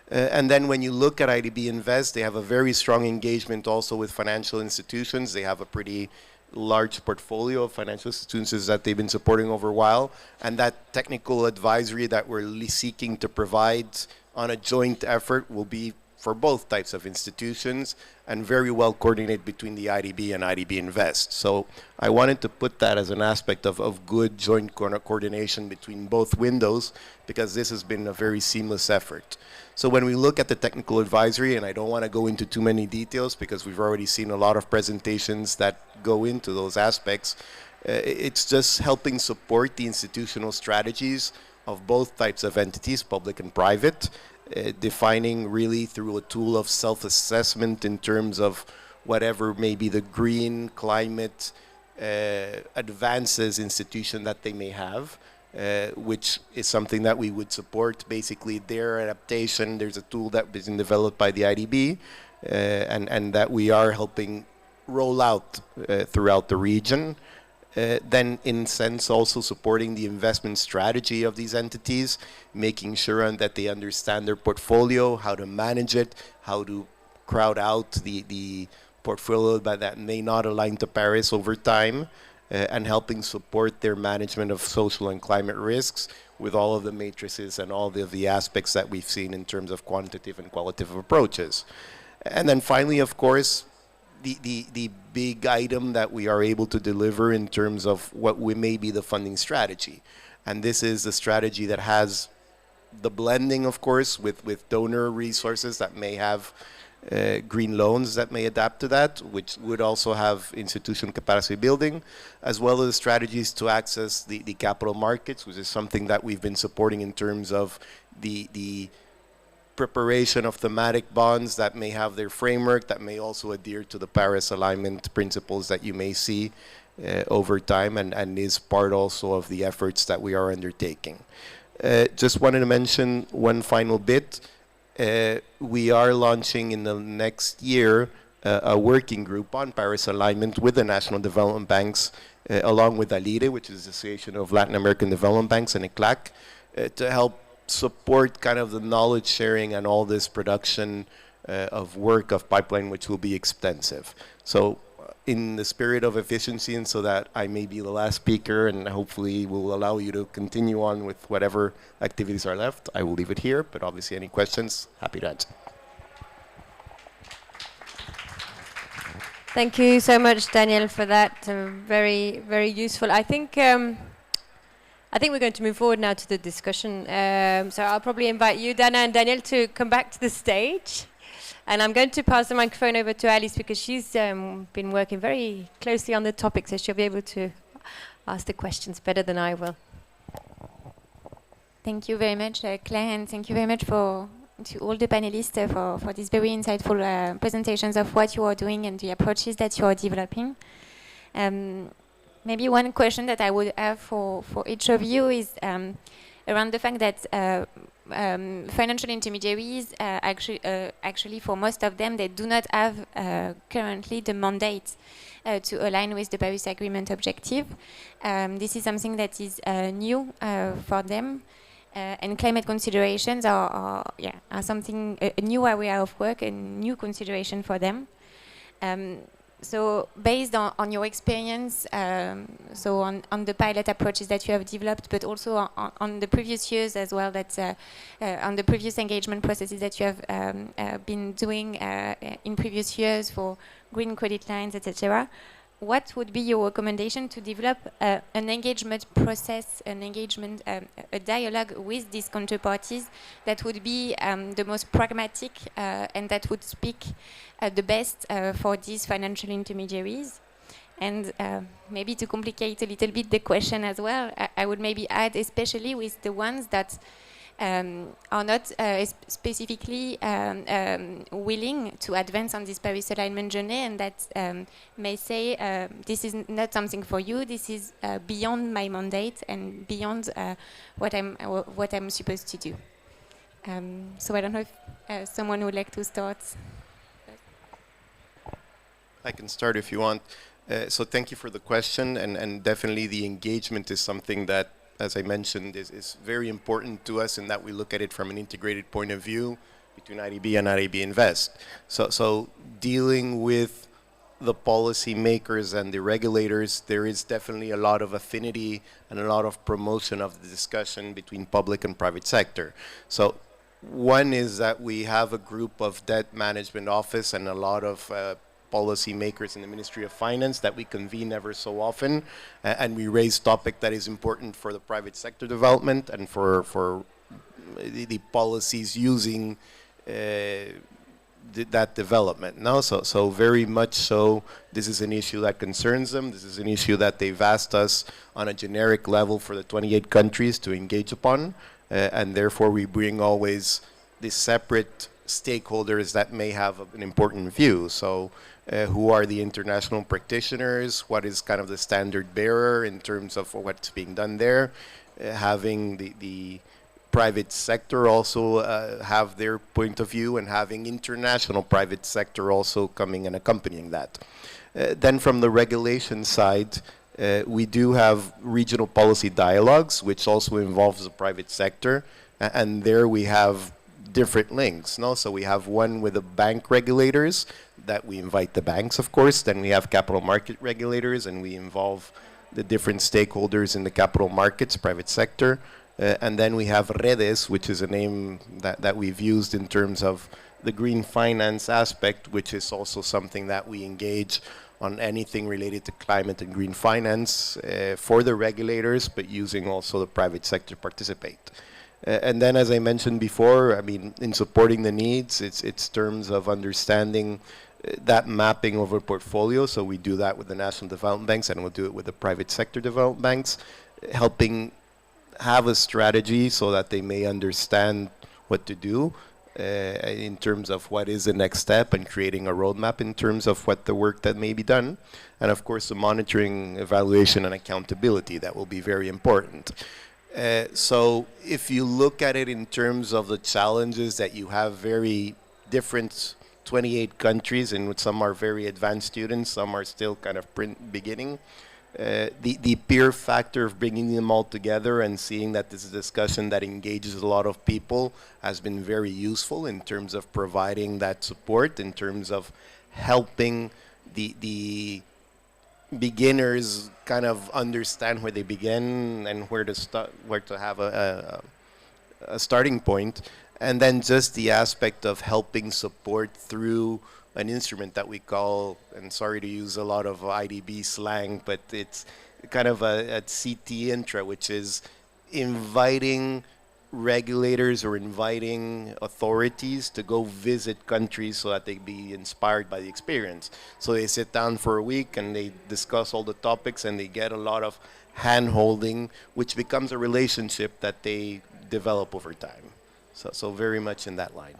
And then when you look at IDB Invest, they have a very strong engagement also with financial institutions. They have a pretty large portfolio of financial institutions that they've been supporting over a while. And that technical advisory that we're seeking to provide on a joint effort will be for both types of institutions and very well coordinated between the IDB and IDB Invest. So I wanted to put that as an aspect of good joint coordination between both windows, because this has been a very seamless effort. So when we look at the technical advisory, and I don't want to go into too many details because we've already seen a lot of presentations that go into those aspects, it's just helping support the institutional strategies of both types of entities, public and private, defining really through a tool of self-assessment in terms of whatever may be the green climate advances institution that they may have, which is something that we would support. Basically, their adaptation, there's a tool that has been developed by the IDB, and that we are helping roll out throughout the region. Then, in sense, also supporting the investment strategy of these entities, making sure that they understand their portfolio, how to manage it, how to crowd out the portfolio that may not align to Paris over time, and helping support their management of social and climate risks with all of the matrices and all of the aspects that we've seen in terms of quantitative and qualitative approaches. And then finally, of course, the big item that we are able to deliver in terms of what may be the funding strategy. And this is the strategy that has the blending, of course, with donor resources that may have green loans that may adapt to that, which would also have institutional capacity building, as well as strategies to access the capital markets, which is something that we've been supporting in terms of the preparation of thematic bonds that may have their framework, that may also adhere to the Paris alignment principles that you may see over time, and is part also of the efforts that we are undertaking. Just wanted to mention one final bit. We are launching in the next year a working group on Paris alignment with the national development banks, along with ALIDE, which is the Association of Latin American Development Banks, and ECLAC, to help support kind of the knowledge sharing and all this production of work of pipeline, which will be extensive. So in the spirit of efficiency, and so that I may be the last speaker and hopefully will allow you to continue on with whatever activities are left, I will leave it here, but obviously any questions, happy to answer. Thank you so much, Daniel, for that. Very, very useful. I think we're going to move forward now to the discussion. So I'll probably invite you, Dana and Daniel, to come back to the stage. And I'm going to pass the microphone over to Alice because she's been working very closely on the topic, so she'll be able to ask the questions better than I will. Thank you very much, Claire, and thank you very much to all the panelists for these very insightful presentations of what you are doing and the approaches that you are developing. Maybe one question that I would have for each of you is around the fact that financial intermediaries, actually for most of them, they do not have currently the mandate to align with the Paris Agreement objective. This is something that is new for them. And climate considerations are something, a new area of work, a new consideration for them. So based on your experience, so on the pilot approaches that you have developed, but also on the previous years as well, that on the previous engagement processes that you have been doing in previous years for green credit lines, etc., what would be your recommendation to develop an engagement process, a dialogue with these counterparties that would be the most pragmatic and that would speak the best for these financial intermediaries? And maybe to complicate a little bit the question as well, I would maybe add, especially with the ones that are not specifically willing to advance on this Paris alignment journey, and that may say, this is not something for you, this is beyond my mandate and beyond what I'm supposed to do. So I don't know if someone would like to start. I can start if you want. So thank you for the question, and definitely the engagement is something that, as I mentioned, is very important to us in that we look at it from an integrated point of view between IDB and IDB Invest. So dealing with the policy makers and the regulators, there is definitely a lot of affinity and a lot of promotion of the discussion between public and private sector. So one is that we have a group of debt management office and a lot of policy makers in the Ministry of Finance that we convene ever so often, and we raise topic that is important for the private sector development and for the policies using that development. No, so very much so, this is an issue that concerns them. This is an issue that they've asked us on a generic level for the 28 countries to engage upon, and therefore we bring always this separate stakeholders that may have an important view. So who are the international practitioners? What is kind of the standard bearer in terms of what's being done there? Having the private sector also have their point of view, and having international private sector also coming and accompanying that. Then from the regulation side, we do have regional policy dialogues, which also involves the private sector, and there we have different links. No? So we have one with the bank regulators that we invite the banks, of course. Then we have capital market regulators, and we involve the different stakeholders in the capital markets, private sector. And then we have Redes, which is a name that we've used in terms of the green finance aspect, which is also something that we engage on anything related to climate and green finance for the regulators, but using also the private sector to participate. And then, as I mentioned before, I mean, in supporting the needs, it's terms of understanding that mapping over portfolio. So we do that with the national development banks, and we'll do it with the private sector development banks, helping have a strategy so that they may understand what to do in terms of what is the next step, and creating a roadmap in terms of what the work that may be done. And of course, the monitoring, evaluation, and accountability, that will be very important. So if you look at it in terms of the challenges that you have, very different 28 countries, in which some are very advanced students, some are still kind of beginning. The peer factor of bringing them all together and seeing that this is a discussion that engages a lot of people has been very useful in terms of providing that support, in terms of helping the beginners kind of understand where they begin and where to start, where to have a starting point. And then just the aspect of helping support through an instrument that we call, and sorry to use a lot of IDB slang, but it's kind of a CT intra, which is inviting regulators or inviting authorities to go visit countries so that they be inspired by the experience. So they sit down for a week and they discuss all the topics, and they get a lot of hand-holding, which becomes a relationship that they develop over time. So very much in that line.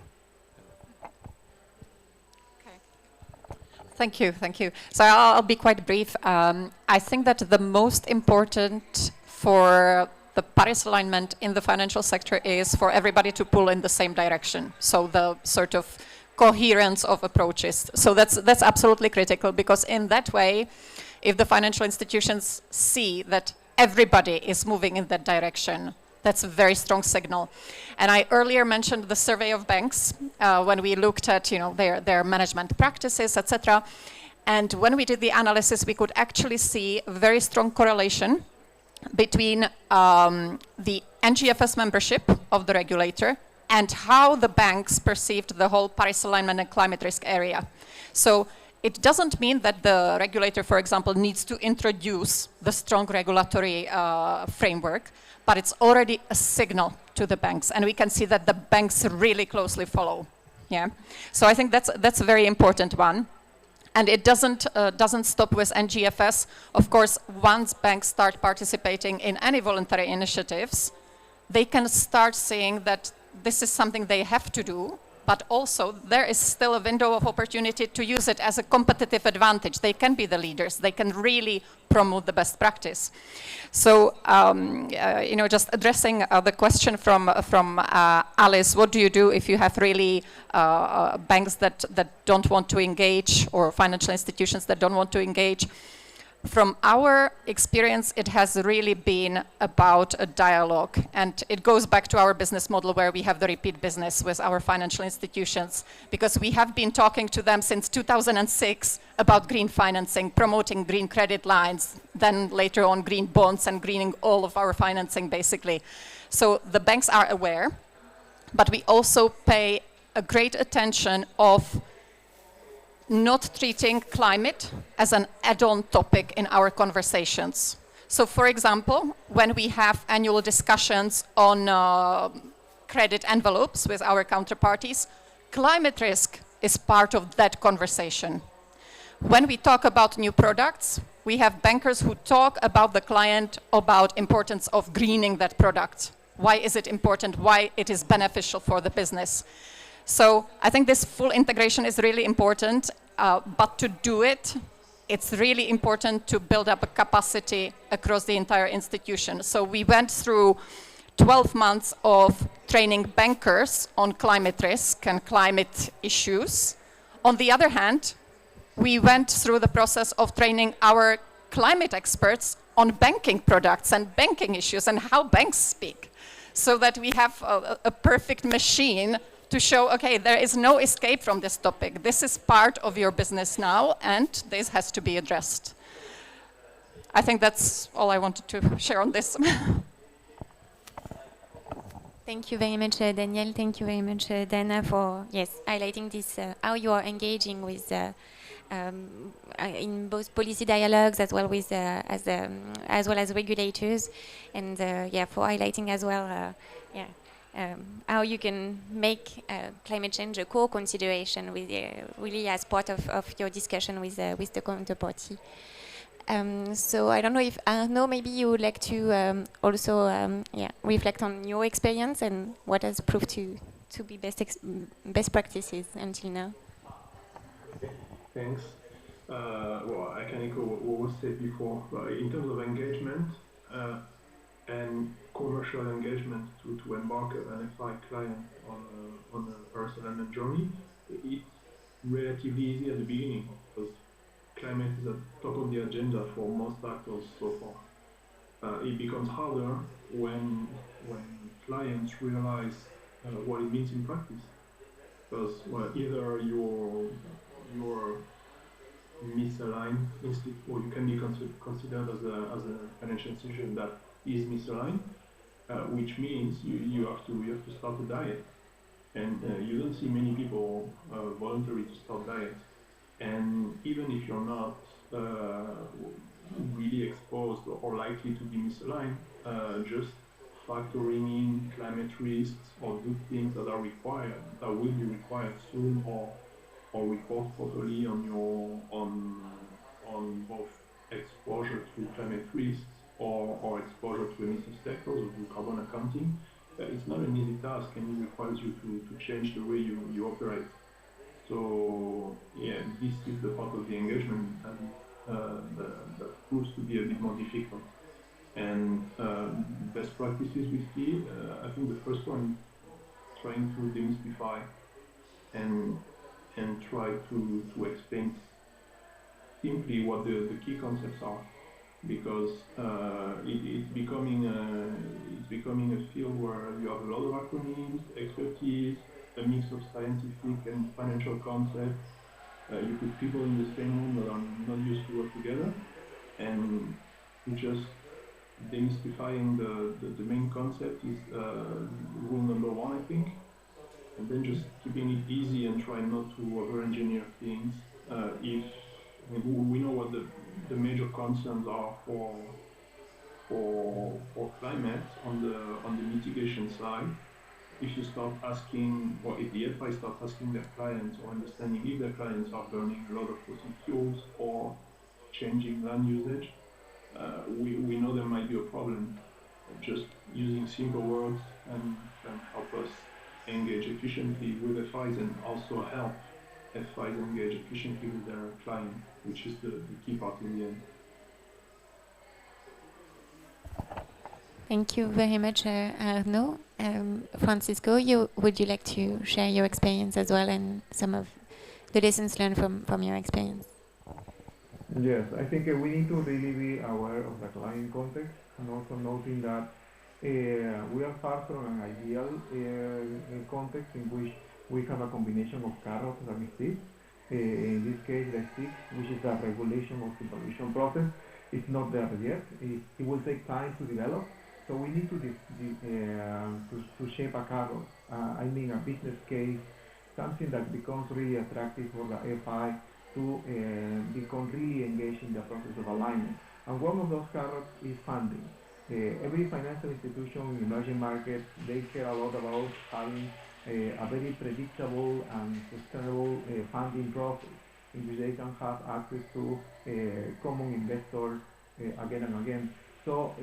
Thank you, thank you. So I'll be quite brief. I think that the most important for the Paris alignment in the financial sector is for everybody to pull in the same direction. So the sort of coherence of approaches. So that's absolutely critical, because in that way, if the financial institutions see that everybody is moving in that direction, that's a very strong signal. And I earlier mentioned the survey of banks when we looked at their management practices, etc. And when we did the analysis, we could actually see a very strong correlation between the NGFS membership of the regulator and how the banks perceived the whole Paris alignment and climate risk area. So it doesn't mean that the regulator, for example, needs to introduce the strong regulatory framework, but it's already a signal to the banks, and we can see that the banks really closely follow. Yeah, so I think that's a very important one, and it doesn't stop with NGFS. Of course, once banks start participating in any voluntary initiatives, they can start seeing that this is something they have to do, but also there is still a window of opportunity to use it as a competitive advantage. They can be the leaders. They can really promote the best practice. So, just addressing the question from Alice, what do you do if you have really banks that don't want to engage, or financial institutions that don't want to engage? From our experience, it has really been about a dialogue, and it goes back to our business model where we have the repeat business with our financial institutions, because we have been talking to them since 2006 about green financing, promoting green credit lines, then later on green bonds, and greening all of our financing basically. So the banks are aware, but we also pay a great attention of not treating climate as an add-on topic in our conversations. So for example, when we have annual discussions on credit envelopes with our counterparties, climate risk is part of that conversation. When we talk about new products, we have bankers who talk about the client, about importance of greening that product. Why is it important? Why it is beneficial for the business? So I think this full integration is really important, but to do it, it's really important to build up a capacity across the entire institution. So we went through 12 months of training bankers on climate risk and climate issues. On the other hand, we went through the process of training our climate experts on banking products and banking issues and how banks speak, so that we have a perfect machine to show, okay, there is no escape from this topic. This is part of your business now, and this has to be addressed. I think that's all I wanted to share on this. Thank you very much, Daniel. Thank you very much, Dana, for highlighting this how you are engaging with in both policy dialogues as well with as well as regulators, and for highlighting as well how you can make climate change a core consideration with really as part of your discussion with the counterparty. So I don't know if Arnaud, maybe you would like to also reflect on your experience and what has proved to be best practices until now. Okay, thanks. Well, I can echo what was said before. In terms of engagement and commercial engagement to embark an FI client on a Paris alignment journey, it's relatively easy at the beginning because climate is at the top of the agenda for most actors so far. It becomes harder when clients realize what it means in practice, because either you're misaligned, or you can be considered as a financial institution that is misaligned, which means you have to start a diet, and you don't see many people voluntary to start diets. And even if you're not really exposed or likely to be misaligned, just factoring in climate risks or good things that are required, that will be required soon, or report properly on both exposure to climate risks or exposure to emissive sectors or to carbon accounting, it's not an easy task, and it requires you to change the way you operate. So this is the part of the engagement that proves to be a bit more difficult. And best practices we see, I think the first one, trying to demystify and try to explain simply what the key concepts are, because it's becoming a field where you have a lot of acronyms, expertise, a mix of scientific and financial concepts. You put people in the same room that are not used to work together, and just demystifying the main concept is rule number one, I think. And then just keeping it easy and trying not to over-engineer things. We know what the major concerns are for climate on the mitigation side. If you start asking, or if the FI starts asking their clients or understanding if their clients are burning a lot of fossil fuels or changing land usage, we know there might be a problem. Just using simple words and can help us engage efficiently with FIs and also help FIs engage efficiently with their client, which is the key part in the end. Thank you very much, Arnaud. Francisco, would you like to share your experience as well and some of the lessons learned from your experience? Yes, I think we need to really be aware of the client context, and also noting that we are far from an ideal context in which we have a combination of carrots and sticks. In this case, the stick, which is the regulation of supervision process, is not there yet. It will take time to develop. So we need to shape a carrot. I mean a business case, something that becomes really attractive for the FI to become really engaged in the process of alignment. And one of those carrots is funding. Every financial institution in emerging markets, they care a lot about having a very predictable and sustainable funding process in which they can have access to common investors again and again. So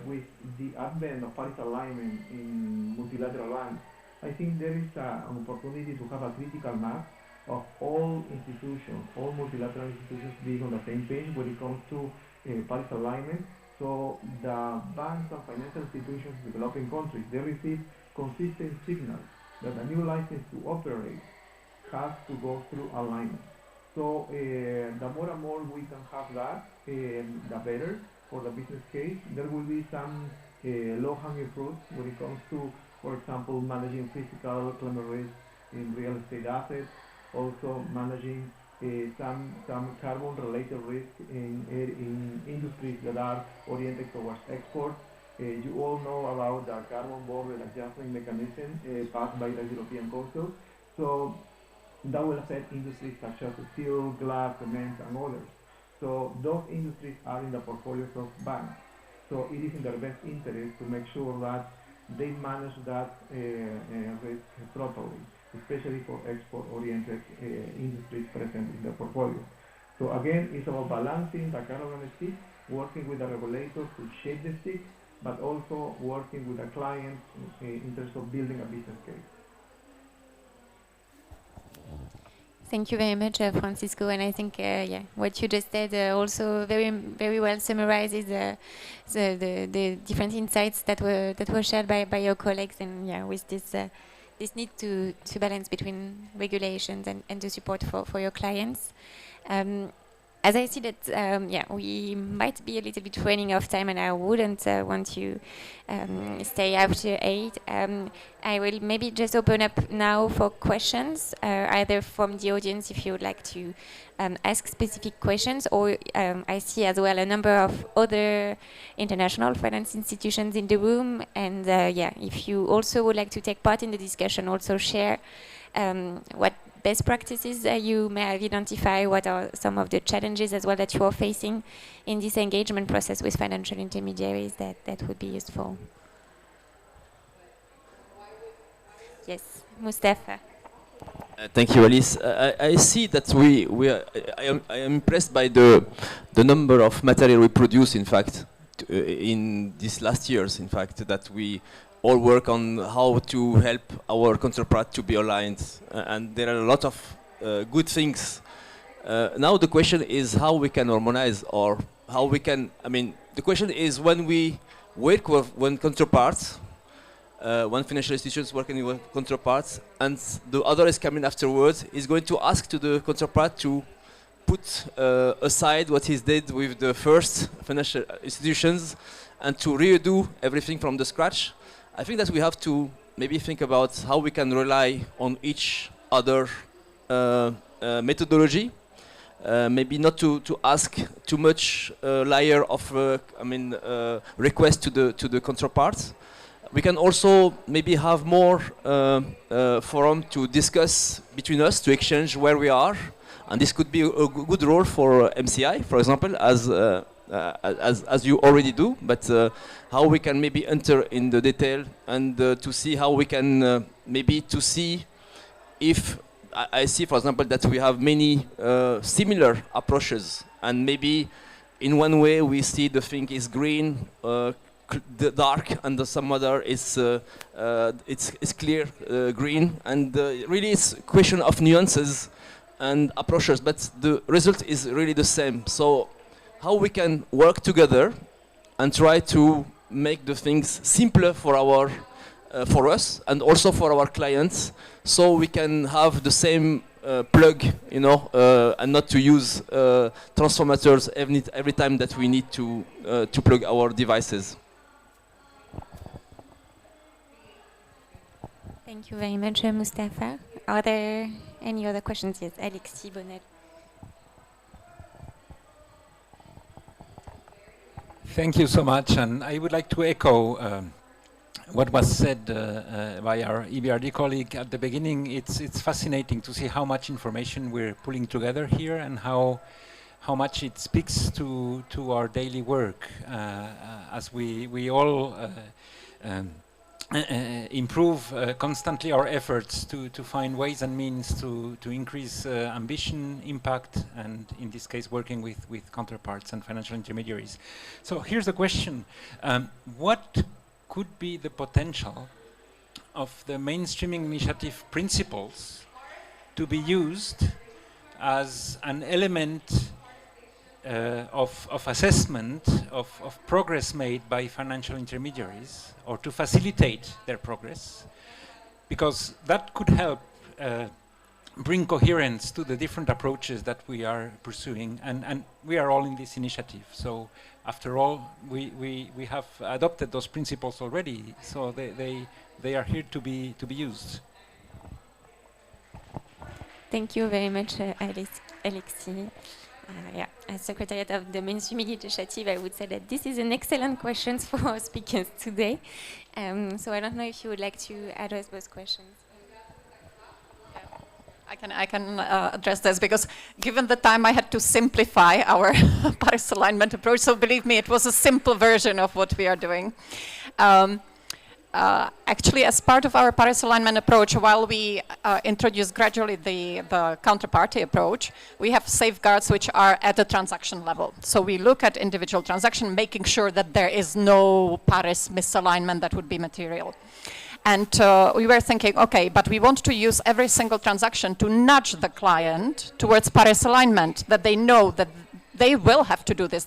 with the advent of Paris alignment in multilateral banks, I think there is an opportunity to have a critical mass of all institutions, all multilateral institutions being on the same page when it comes to Paris alignment. So the banks and financial institutions in developing countries, they receive consistent signals that a new license to operate has to go through alignment. So the more and more we can have that, the better for the business case. There will be some low-hanging fruits when it comes to, for example, managing physical climate risk in real estate assets, also managing some carbon-related risk in industries that are oriented towards export. You all know about the carbon border adjustment mechanism passed by the European Council. So that will affect industries such as steel, glass, cement, and others. So those industries are in the portfolios of banks. So it is in their best interest to make sure that they manage that risk properly, especially for export-oriented industries present in the portfolio. So again, it's about balancing the carrot and stick, working with the regulators to shape the stick, but also working with the clients in terms of building a business case. Thank you very much, Francisco. And I think yeah, what you just said also very well summarizes the different insights that were shared by your colleagues. And yeah, with this need to balance between regulations and the support for your clients. As I see that, yeah, we might be a little bit running out of time, and I wouldn't want to stay after 8. I will maybe just open up now for questions, either from the audience if you would like to ask specific questions, or I see as well a number of other international finance institutions in the room, and yeah, if you also would like to take part in the discussion, also share what best practices you may have identified, what are some of the challenges as well that you are facing in this engagement process with financial intermediaries, that would be useful. Yes, Mustafa. Thank you, Alice. I see that I am impressed by the number of material we produce, in fact, in these last years, in fact, that we all work on how to help our counterpart to be aligned, and there are a lot of good things. Now the question is how we can harmonize, or how we can, I mean, the question is when we work with one counterparts, one financial institutions working with counterparts, and the other is coming afterwards, is going to ask to the counterpart to put aside what he did with the first financial institutions and to redo everything from the scratch. I think that we have to maybe think about how we can rely on each other methodology. Maybe not to ask too much layer of request to the counterparts. We can also maybe have more forum to discuss between us, to exchange where we are, and this could be a good role for MCI, for example, as you already do, but how we can maybe enter in the detail and to see how we can maybe to see if I see, for example, that we have many similar approaches, and maybe in one way we see the thing is green, the dark, and some other is it's clear green, and really it's a question of nuances and approaches, but the result is really the same. So how we can work together and try to make the things simpler for our for us and also for our clients, so we can have the same plug, you know, and not to use transformators every time that we need to plug our devices. Thank you very much, Mustafa. Are there any other questions? Yes, Alexis Bonnel. Thank you so much, and I would like to echo what was said by our EBRD colleague at the beginning. It's fascinating to see how much information we're pulling together here, and how much it speaks to our daily work as we all improve constantly our efforts to find ways and means to increase ambition, impact, and in this case working with counterparts and financial intermediaries. So here's the question. What could be the potential of the mainstreaming initiative principles to be used as an element of assessment of progress made by financial intermediaries, or to facilitate their progress, because that could help bring coherence to the different approaches that we are pursuing, and we are all in this initiative. So after all, we have adopted those principles already, so they are here to be used. Thank you very much, Alexis. Yeah, as Secretariat of the Mainstreaming Initiative, I would say that this is an excellent question for our speakers today. So I don't know if you would like to address those questions. I can address this, because given the time I had to simplify our Paris alignment approach, so believe me, it was a simple version of what we are doing. Actually, as part of our Paris alignment approach, while we introduce gradually the counterparty approach, we have safeguards which are at the transaction level. So we look at individual transaction, making sure that there is no Paris misalignment that would be material. And we were thinking, okay, but we want to use every single transaction to nudge the client towards Paris alignment, that they know that they will have to do this.